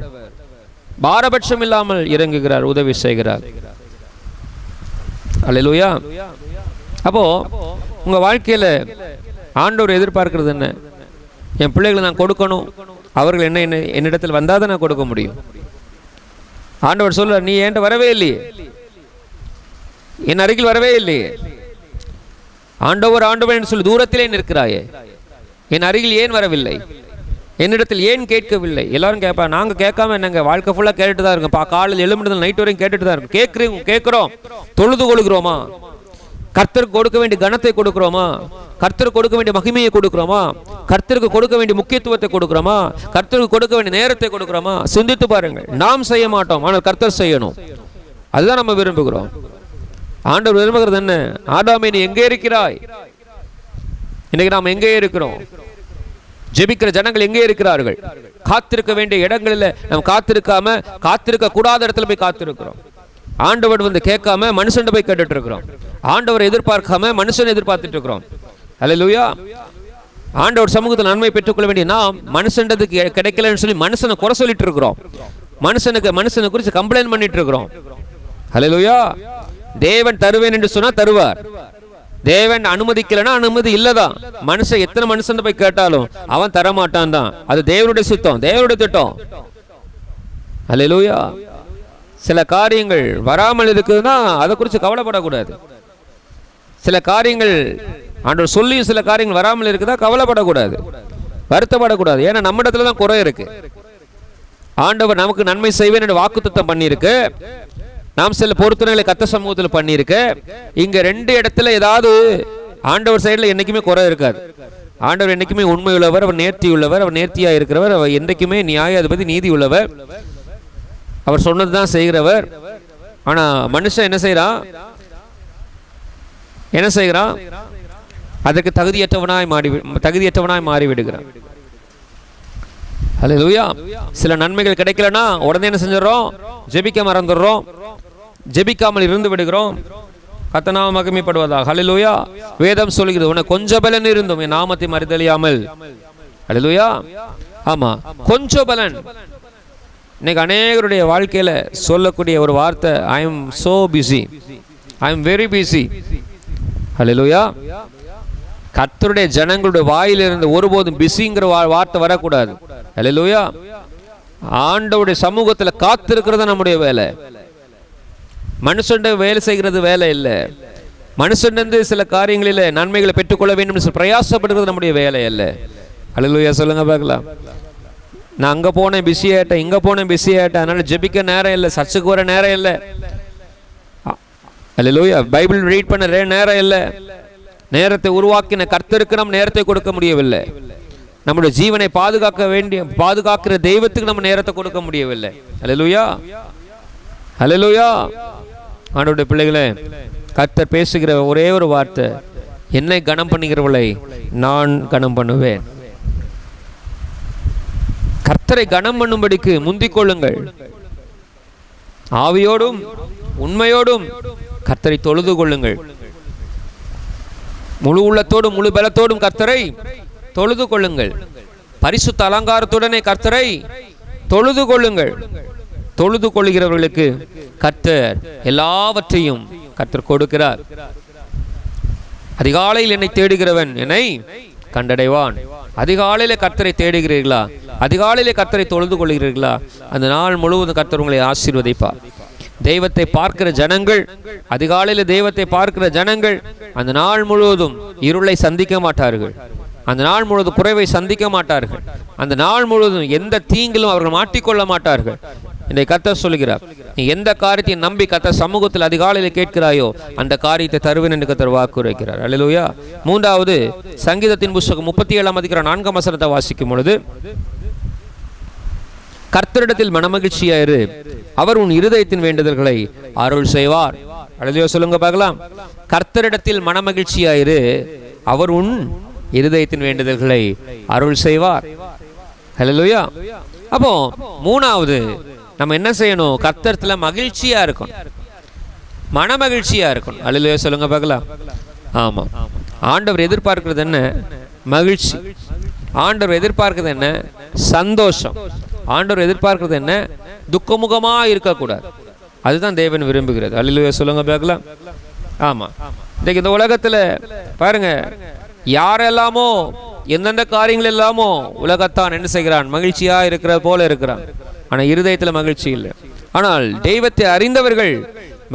பாரபட்சம் இல்லாமல் இறங்குகிறார், உதவி செய்கிறார். அல்லேலூயா. அப்போ உங்க வாழ்க்கையில ஆண்டவர் எதிர்பார்க்கிறது என்ன? என் பிள்ளைகளை நான் கொடுக்கணும், அவர்கள் என்னிடத்தில் வந்தால் தான் நான் கொடுக்க முடியும். ஆண்டவர் சொல்றார், நீ என்கிட்ட வரவே இல்லையே, என் அருகில் வரவே இல்லையே. ஆண்டவர் ஆண்டவர் என்று சொல்லி தூரத்திலே நிற்கிறாயே, என் அருகில் ஏன் வரவில்லை, என்னிடத்தில் ஏன் கேட்கவில்லை? எல்லாரும் கேட்பா, நாங்கள் கேட்காம என்னங்க, வாழ்க்கை ஃபுல்லாக கேட்டுட்டு தான் இருக்கோம். காலையில் எழும்புனது நைட் வரைக்கும் கேட்டுட்டு தான் இருக்கோம். கேட்குறோம், தொழுது கொள்கிறோமா? கர்த்தருக்கு கொடுக்க வேண்டிய கனத்தை கொடுக்கிறோமா? கர்த்தருக்கு கொடுக்க வேண்டிய மகிமையை கொடுக்கிறோமா? கர்த்தருக்கு கொடுக்க வேண்டிய முக்கியத்துவத்தை கொடுக்கிறோமா? கர்த்தருக்கு கொடுக்க வேண்டிய நேரத்தை கொடுக்கிறோமா? சிந்தித்து பாருங்கள். நாம் செய்ய மாட்டோம், ஆனால் கர்த்தர் செய்யணும். அதுதான் நம்ம விரும்புகிறோம். ஆண்டவர் விரும்புகிறது என்ன? ஆதாமே, நீ எங்கே இருக்கிறாய்? இன்னைக்கு நாம் எங்கே இருக்கிறோம்? ஜெபிக்கிற ஜனங்கள் எங்கே இருக்கிறார்கள்? காத்திருக்க வேண்டிய இடங்களில் நாம் காத்திருக்க கூடாத இடத்துல போய் காத்திருக்கிறோம். ஆண்டவர் வந்து கேட்காம மனுஷன் போய் கேட்டுட்டு இருக்கிறோம். ஆண்டவர் எதிர்பார்க்காம மனுஷன் எதிர்பார்த்துட்டு இருக்கிறோம். அல்லேலூயா. ஆண்டவர் சமூகத்தில் நன்மை பெற்றுக்கொள்ள வேண்டிய நாம் மனுஷன்றதுக்கு கிடைக்கலன்னு சொல்லி மனுஷனை குறை சொல்லிட்டு இருக்கிறோம். மனுஷனை குறித்து கம்ப்ளைண்ட் பண்ணிட்டு இருக்கிறோம். அல்லேலூயா. தேவன் தருவேன் என்று சொன்னா தருவார். தேவன் அனுமதிக்கலன்னா அனுமதி இல்லதான். மனுஷன் எத்தனை மனுஷன் போய் கேட்டாலும் அவன் தரமாட்டான் தான். அது தேவனுடைய சித்தம், தேவனுடைய திட்டம். அல்லேலூயா. சில காரியங்கள் வராமல் இருக்குதுன்னா அதை குறித்து கவலைப்படக்கூடாது. சில காரியங்கள் ஆண்டவர் சொல்லியும் சில காரியங்கள் வராமல் இருக்குதா, கவலைப்படக்கூடாது, வருத்தப்படக்கூடாது. ஏன்னா நம்ம இடத்துல தான் குறை இருக்கு. ஆண்டவர் நமக்கு நன்மை செய்வேன் என்று வாக்குத்தத்தம் பண்ணியிருக்கு. நாம் சில பொறுத்துணைகளை கர்த்தர் சமூகத்தில் பண்ணியிருக்கு. இங்க ரெண்டு இடத்துல ஏதாவது ஆண்டவர் சைடில் என்னைக்குமே குறை இருக்காது. ஆண்டவர் என்னைக்குமே உண்மை உள்ளவர், அவர் நேர்த்தி உள்ளவர், அவர் நேர்த்தியா இருக்கிறவர், அவர் என்றைக்குமே நியாயாதிபதி, நீதி உள்ளவர், அவர் சொன்னதுதான் செய்கிறவர். ஆனா மனுஷன் என்ன செய்கிறான்? அதற்கு தகுதியற்றவனாய் மாறிவிடுகிறான். அல்லேலூயா. சில நன்மைகள் கிடைக்கலன்னா உடனே என்ன செஞ்சிடறோம்? ஜெபிக்க மறந்துடுறோம், ஜெபிக்காமல் இருந்து விடுகிறோம். கர்த்தர் நாமம் மகிமைப்படுவதாக. அல்லேலூயா. வேதம் சொல்கிறது, உனக்கு கொஞ்சம் பலன் இருந்தும் என் நாமத்தை மறுதலியாமல். அல்லேலூயா. ஆமா, கொஞ்சம் பலன். இன்னைக்கு அநேகருடைய வாழ்க்கையில சொல்லக்கூடிய ஒரு வார்த்தை, I am so busy, I am very busy. அல்லேலூயா. கர்த்தருடைய ஜனங்களுடைய வாயிலிருந்து ஒருபோதும் பிஸிங்கிற வார்த்தை வரக்கூடாது. அல்லேலூயா. ஆண்டவருடைய சமூகத்தில் காத்திருக்கிறது நம்முடைய வேலை. மனுஷன் வேலை செய்கிறது வேலை இல்லை. மனுஷன் சில காரியங்களில் நன்மைகளை பெற்றுக்கொள்ள வேண்டும் பிரயாசப்படுகிறது நம்முடைய வேலை அல்ல. அல்லேலூயா. சொல்லுங்க பார்க்கலாம். நான் அங்கே போனேன் பிஸி ஆகிட்டேன், இங்கே போனேன் பிஸி ஆகிட்டேன், அதனால ஜெபிக்க நேரம் இல்லை, சர்ச்சுக்கு வர நேரம் இல்லை. அல்லேலூயா. பைபிள் ரீட் பண்ண நேரம் இல்லை. நேரத்தை உருவாக்கின கர்த்தருக்கு நம்ம நேரத்தை கொடுக்க முடியவில்லை. நம்முடைய ஜீவனை பாதுகாக்கிற தெய்வத்துக்கு நம்ம நேரத்தை கொடுக்க முடியவில்லை. அல்லேலூயா. அல்லேலூயா. ஆண்டவருடைய பிள்ளைகளே, கர்த்தர் பேசுகிற ஒரே ஒரு வார்த்தை, என்னை கனம் பண்ணுகிறவளை நான் கனம் பண்ணுவேன். கர்த்தரை கனம் பண்ணும்படிக்கு முந்திக் கொள்ளுங்கள். ஆவியோடும் உண்மையோடும் கர்த்தரை தொழுது கொள்ளுங்கள். முழு உள்ளத்தோடும் முழு பலத்தோடும் கர்த்தரை தொழுது கொள்ளுங்கள். பரிசுத்த அலங்காரத்துடனே கர்த்தரை தொழுது கொள்ளுங்கள். தொழுது கொள்கிறவர்களுக்கு கர்த்தர் எல்லாவற்றையும் கர்த்தர் கொடுக்கிறார். அதிகாலையில் என்னை தேடுகிறவன் என்னை கண்டடைவான். அதிகாலையில கர்த்தரை தேடுகிறீர்களா? அதிகாலையில கர்த்தரை தொழுது கொள்கிறீர்களா? அந்த நாள் முழுவதும் கர்த்தர் உங்களை ஆசீர்வதிப்பார். தெய்வத்தை பார்க்கிற ஜனங்கள், அதிகாலையில தெய்வத்தை பார்க்கிற ஜனங்கள் அந்த நாள் முழுவதும் இருளை சந்திக்க மாட்டார்கள். அந்த நாள் முழுவதும் குறைவை சந்திக்க மாட்டார்கள். அந்த நாள் முழுவதும் எந்த தீங்கிலும் அவர்கள் மாட்டிக்கொள்ள மாட்டார்கள். இன்றைக்கு கர்த்தர் சொல்கிறார், நீ எந்த காரியத்தை நம்பி கர்த்தர் சமூகத்தில் அதிகாலையில் கேட்கிறாயோ அந்த காரியத்தை தருவேன் என்று கர்த்தர் வாக்குரைக்கிறார். அல்லேலூயா. மூன்றாவது, சங்கீதத்தின் புத்தகம் 37:4 வாசிக்கும் பொழுது, கர்த்தரிடத்தில் மனமகிழ்ச்சியாயிரு, அவர் உன் இருதயத்தின் வேண்டுதல்களை அருள் செய்வார். அல்லேலூயா. சொல்லுங்க பார்க்கலாம். கர்த்தரிடத்தில் மனமகிழ்ச்சியாயிரு, அவர் உன் இருதயத்தின் வேண்டுதல்களை அருள் செய்வார். அல்லேலூயா. அப்போ மூணாவது நம்ம என்ன செய்யணும்? கர்த்தரத்துல மகிழ்ச்சியா இருக்கணும், மனமகிழ்ச்சியா இருக்கணும். அல்லேலூயா. சொல்லுங்க பார்க்கலாம். ஆமா, ஆண்டவர் எதிர்பார்க்கிறது என்ன? மகிழ்ச்சி. ஆண்டவர் எதிர்பார்க்கிறது என்ன? சந்தோஷம். ஆண்டவர் எதிர்பார்க்கிறது என்ன? துக்கமுகமா இருக்கக்கூடாது. அதுதான் தேவன் விரும்புகிறது. அல்லேலூயா. சொல்லுங்க பார்க்கலாம். ஆமா, இன்னைக்கு இந்த உலகத்துல பாருங்க, யாரெல்லாமோ எந்தெந்த காரியங்கள் எல்லாமோ உலகத்தான் என்ன செய்கிறான், மகிழ்ச்சியா இருக்கிற போல இருக்கிறான். ஆனா இருதயத்துல மகிழ்ச்சி இல்லை. ஆனால் தெய்வத்தை அறிந்தவர்கள்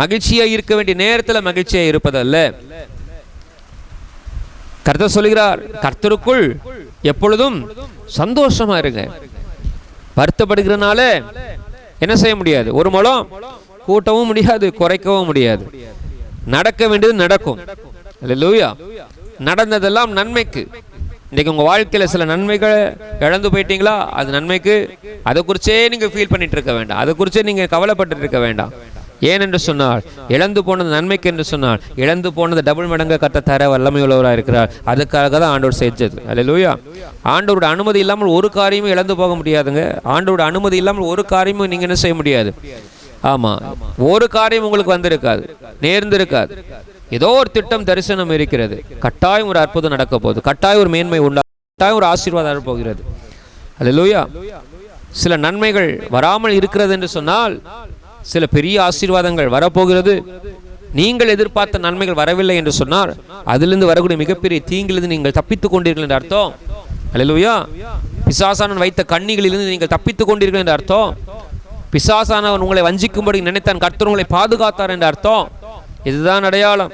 மகிழ்ச்சியா இருக்க வேண்டிய நேரத்துல மகிழ்ச்சியா இருப்பதல்ல. கர்த்தர் சொல்கிறார், கர்த்தருக்குள் எப்பொழுதும் சந்தோஷமா இருங்க. வருத்தப்படுகிறனால என்ன செய்ய முடியாது, ஒரு முழம் கூட்டவும் முடியாது, குறைக்கவும் முடியாது. நடக்க வேண்டியது நடக்கும். அல்லேலூயா. நடந்ததெல்லாம் நன்மைக்கு. இன்னைக்கு உங்க வாழ்க்கையில சில நன்மைகளை இழந்து போயிட்டீங்களா, அது நன்மைக்கு. அதை குறிச்சே நீங்க ஃபீல் பண்ணிட்டு இருக்க வேண்டாம், அதை குறிச்சே நீங்க கவலைப்பட்டு இருக்க வேண்டாம். ஏனென்று சொன்னால் இழந்து போனது நன்மைக்கு என்று சொன்னால் இழந்து போனது டபுள் மடங்கு கர்த்தர் தர வல்லமை உள்ளவராக இருக்கிறார். அதுக்காக தான் ஆண்டவர் செஞ்சது. அல்லேலூயா. ஆண்டவரோட அனுமதி இல்லாமல் ஒரு காரியமும் இழந்து போக முடியாதுங்க. ஆண்டவரோட அனுமதி இல்லாமல் ஒரு காரியமும் நீங்க என்ன செய்ய முடியாது. ஆமா, ஒரு காரியம் உங்களுக்கு வந்திருக்காது, நேர்ந்திருக்காது. ஏதோ ஒரு திட்டம் தரிசனம் இருக்கிறது. கட்டாயம் ஒரு அற்புதம் நடக்க போகுது, கட்டாயம் ஒரு மேன்மை உண்டா, கட்டாயம் ஒரு ஆசீர்வாதம் போகிறது. அல்லேலூயா. சில நன்மைகள் வராமல் இருக்கிறது என்று சொன்னால் சில பெரிய ஆசீர்வாதங்கள் வரப்போகிறது. நீங்கள் எதிர்பார்த்த நன்மைகள் வரவில்லை என்று சொன்னால் அதிலிருந்து வரக்கூடிய மிகப்பெரிய தீங்கிலிருந்து நீங்கள் தப்பித்துக் கொண்டீர்கள் என்று அர்த்தம். அல்லேலூயா. பிசாசானவன் வைத்த கண்ணிகளிலிருந்து நீங்கள் தப்பித்துக் கொண்டீர்கள் என்று அர்த்தம். பிசாசானவன் உங்களை வஞ்சிக்கும்படி நினைத்தான், கர்த்தர் உங்களை பாதுகாத்தார் என்று அர்த்தம். இதுதான் அடையாளம்.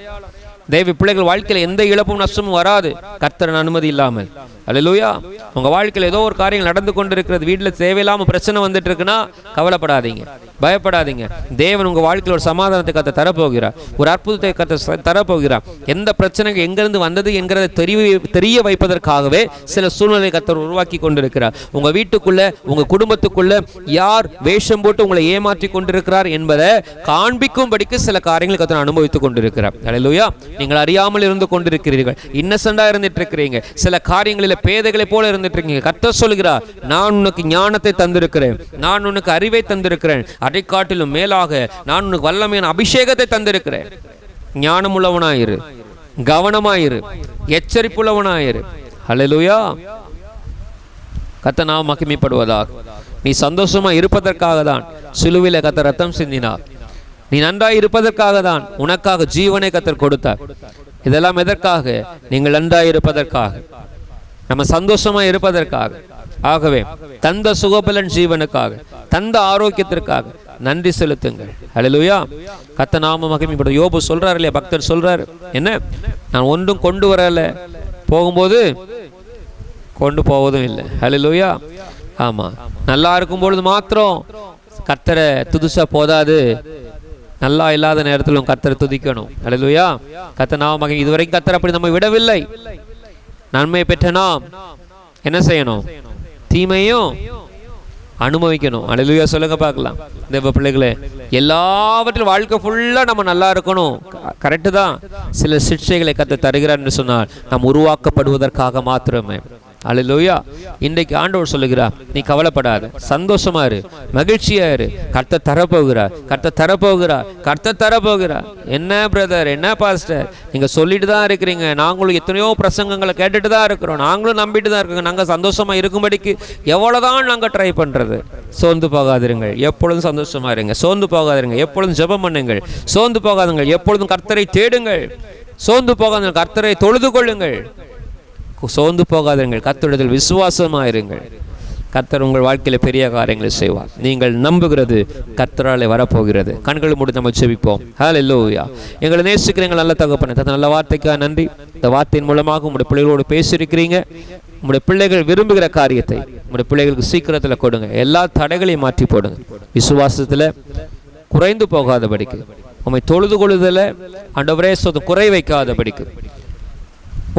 தேவ பிள்ளைகள் வாழ்க்கையில் எந்த இழப்பும் நஷ்டமும் வராது கர்த்தரின் அனுமதி இல்லாமல். அல்லேலூயா. உங்க வாழ்க்கையில் ஏதோ ஒரு காரியம் நடந்து கொண்டிருக்கிறது, வீட்டில் தேவையில்லாம பிரச்சனை வந்துட்டு இருக்குன்னா கவலைப்படாதீங்க, பயப்படாதீங்க. தேவன் உங்க வாழ்க்கையில் ஒரு சமாதானத்தை கர்த்தர் தரப்போகிறார், ஒரு அற்புதத்தை கர்த்தர் தரப்போகிறார். எந்த பிரச்சனைக்கு எங்கிருந்து வந்தது என்கிறத தெரிய வைப்பதற்காகவே சில சூழ்நிலை கர்த்தர் உருவாக்கி கொண்டிருக்கிறார். உங்க வீட்டுக்குள்ள உங்க குடும்பத்துக்குள்ள யார் வேஷம் போட்டு உங்களை ஏமாற்றி கொண்டிருக்கிறார் என்பதை காண்பிக்கும்படிக்கு சில காரியங்களை கர்த்தர் அனுபவித்துக் கொண்டிருக்கிறார். அல்லேலூயா. நீங்கள் அறியாமல் இருந்து கொண்டிருக்கிறீர்கள், இன்னசென்ட்டா இருந்துட்டு இருக்கிறீங்க, சில காரியங்களில் பேதைகளை போல இருந்துட்டு இருக்கீங்க. கர்த்தர் சொல்கிறார், நான் உனக்கு ஞானத்தை தந்திருக்கிறேன், நான் உனக்கு அறிவை தந்திருக்கிறேன், அதை காட்டிலும் மேலாக நான் உனக்கு வல்லமையான அபிஷேகத்தை தந்திருக்கிறேன். ஞானம் உள்ளவனாயிரு, கவனமாயிரு, எச்சரிப்புள்ளவனாயிரு. அல்லேலூயா. கர்த்தர் நாமம் மகிமைப்படுவதாக. நீ சந்தோஷமா இருப்பதற்காக தான் சிலுவையிலே கர்த்தர் ரத்தம் சிந்தினார். நீ நன்றாய் இருப்பதற்காக தான் உனக்காக ஜீவனை கர்த்தர் கொடுத்தார். இதெல்லாம் எதற்காக? நீங்கள் நன்றாய் இருப்பதற்காக, நம்ம சந்தோஷமா இருப்பதற்காக. ஆகவே தந்த சுகபலன் ஜீவனுக்காக, தந்த ஆரோக்கியத்திற்காக நன்றி செலுத்துங்கள். அல்லேலூயா. கர்த்தர் நாமம் மகிமைப்படும். யோபு சொல்றாரு இல்லையா, பக்தர் சொல்றாரு, என்ன, நான் ஒன்றும் கொண்டு வரல, போகும்போது கொண்டு போவதும் இல்லை. அல்லேலூயா. ஆமா, நல்லா இருக்கும் பொழுது மாத்திரம் கர்த்தரை துதிச்சா போதாது, நல்லா இல்லாத நேரத்திலும் கர்த்தரை துதிக்கணும். அல்லேலூயா. கர்த்தர் நாமம் மகிமை. இதுவரைக்கும் கர்த்தர் அப்படி நம்ம விடவில்லை. நன்மை பெற்ற நாம் என்ன செய்யணும்? தீமையும் அனுபவிக்கணும். அல்லேலூயா. சொல்லுங்க பார்க்கலாம். தேவ பிள்ளைகளே, எல்லாவற்றிலும் வாழ்க்கை ஃபுல்லா நம்ம நல்லா இருக்கணும், கரெக்டு தான். சில சிக்ஷைகளை கர்த்தர் தருகிறார் என்று சொன்னால் நாம் உருவாக்கப்படுவதற்காக மாத்திரமே. அல்லேலூயா. இன்றைக்கு ஆண்டவர் சொல்லுகிறார், நீ கவலைப்படாத, சந்தோஷமா இரு, மகிழ்ச்சியா இரு. கர்த்தர் தரப்போகிறார், கர்த்தர் தரப்போகிறார், கர்த்தர் தரப்போகிறார். என்ன பிரதர், என்ன பாஸ்டர், நீங்க சொல்லிட்டு தான் இருக்கிறீங்க, நாங்களும் எத்தனையோ பிரசங்கங்களை கேட்டுட்டு தான் இருக்கிறோம், நாங்களும் நம்பிட்டு தான் இருக்கோங்க, நாங்கள் சந்தோஷமா இருக்கும்படிக்கு எவ்வளவுதான் நாங்கள் ட்ரை பண்றது. சோர்ந்து போகாதிருங்கள், எப்பொழுதும் சந்தோஷமா இருங்க. சோர்ந்து போகாதிருங்க, எப்பொழுதும் ஜெபம் பண்ணுங்கள். சோர்ந்து போகாதுங்கள், எப்பொழுதும் கர்த்தரை தேடுங்கள். சோர்ந்து போகாதுங்கள், கர்த்தரை தொழுது கொள்ளுங்கள். சோர்ந்து போகாதீர்கள், கர்த்தரிடத்தில் விசுவாசமாயிருங்கள். கர்த்தர் உங்கள் வாழ்க்கையில பெரிய காரியங்களை செய்வார். நீங்கள் நம்புகிறது கர்த்தராலே வரப்போகிறது. கண்களை மூடி நம்ம ஜெபிப்போம். ஹல்லேலூயா. எங்களை நேசிக்கிற எங்கள் நல்ல தகப்பனே, தந்த நல்ல வார்த்தைக்காக நன்றி. இந்த வார்த்தையின் மூலமாக உங்களுடைய பிள்ளைகளோடு பேசியிருக்கிறீங்க. உங்களுடைய பிள்ளைகள் விரும்புகிற காரியத்தை உங்களுடைய பிள்ளைகளுக்கு சீக்கிரத்தில் கொடுங்க. எல்லா தடைகளையும் மாற்றி போடுங்க. விசுவாசத்துல குறைந்து போகாதபடிக்கு, உம்மை தொழுது கொள்ளுதல ஆண்டவரே குறை வைக்காதபடிக்கு,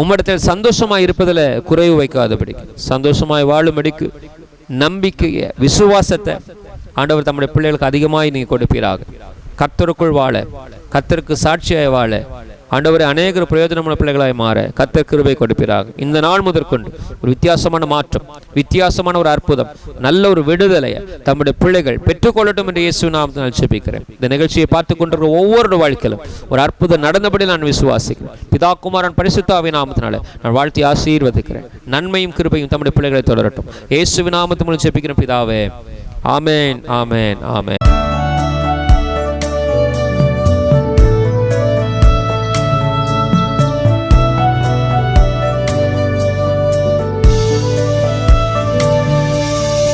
உம்மிடத்தில் சந்தோஷமாய் இருப்பதில் குறைவு வைக்காதபடிக்கு, சந்தோஷமாய் வாழும்படிக்கு நம்பிக்கையை, விசுவாசத்தை ஆண்டவர் தம்முடைய பிள்ளைகளுக்கு அதிகமாய் நீங்க கொடுப்பீராக. கர்த்தருக்குள் வாழ, கர்த்தருக்கு சாட்சியாய் வாழ ஆண்டவரே அநேகர் பிரயோஜனமான பிள்ளைகளாய் மாற கர்த்தர் கிருபை கொடுப்பீராக. இந்த நாள் முதற்கொண்டு ஒரு வித்தியாசமான மாற்றம், வித்தியாசமான ஒரு அற்புதம், நல்ல ஒரு விடுதலையை தம்முடைய பிள்ளைகள் பெற்றுக்கொள்ளட்டும் என்று இயேசுவின் நாமத்தில் ஜெபிக்கிறேன். இந்த நிகழ்ச்சியை பார்த்து கொண்டிருக்கிற ஒவ்வொரு வாழ்க்கையிலும் ஒரு அற்புதம் நடந்தபடி நான் விசுவாசிக்கிறேன். பிதா குமாரன் பரிசுத்த ஆவியின் நாமத்தினால நான் வாழ்த்தி ஆசீர்வதிக்கிறேன். நன்மையும் கிருபையும் தம்முடைய பிள்ளைகளை தொடரட்டும். இயேசுவின் நாமத்தின் மூலம் ஜெபிக்கிறேன் பிதாவே. ஆமென், ஆமென், ஆமென்.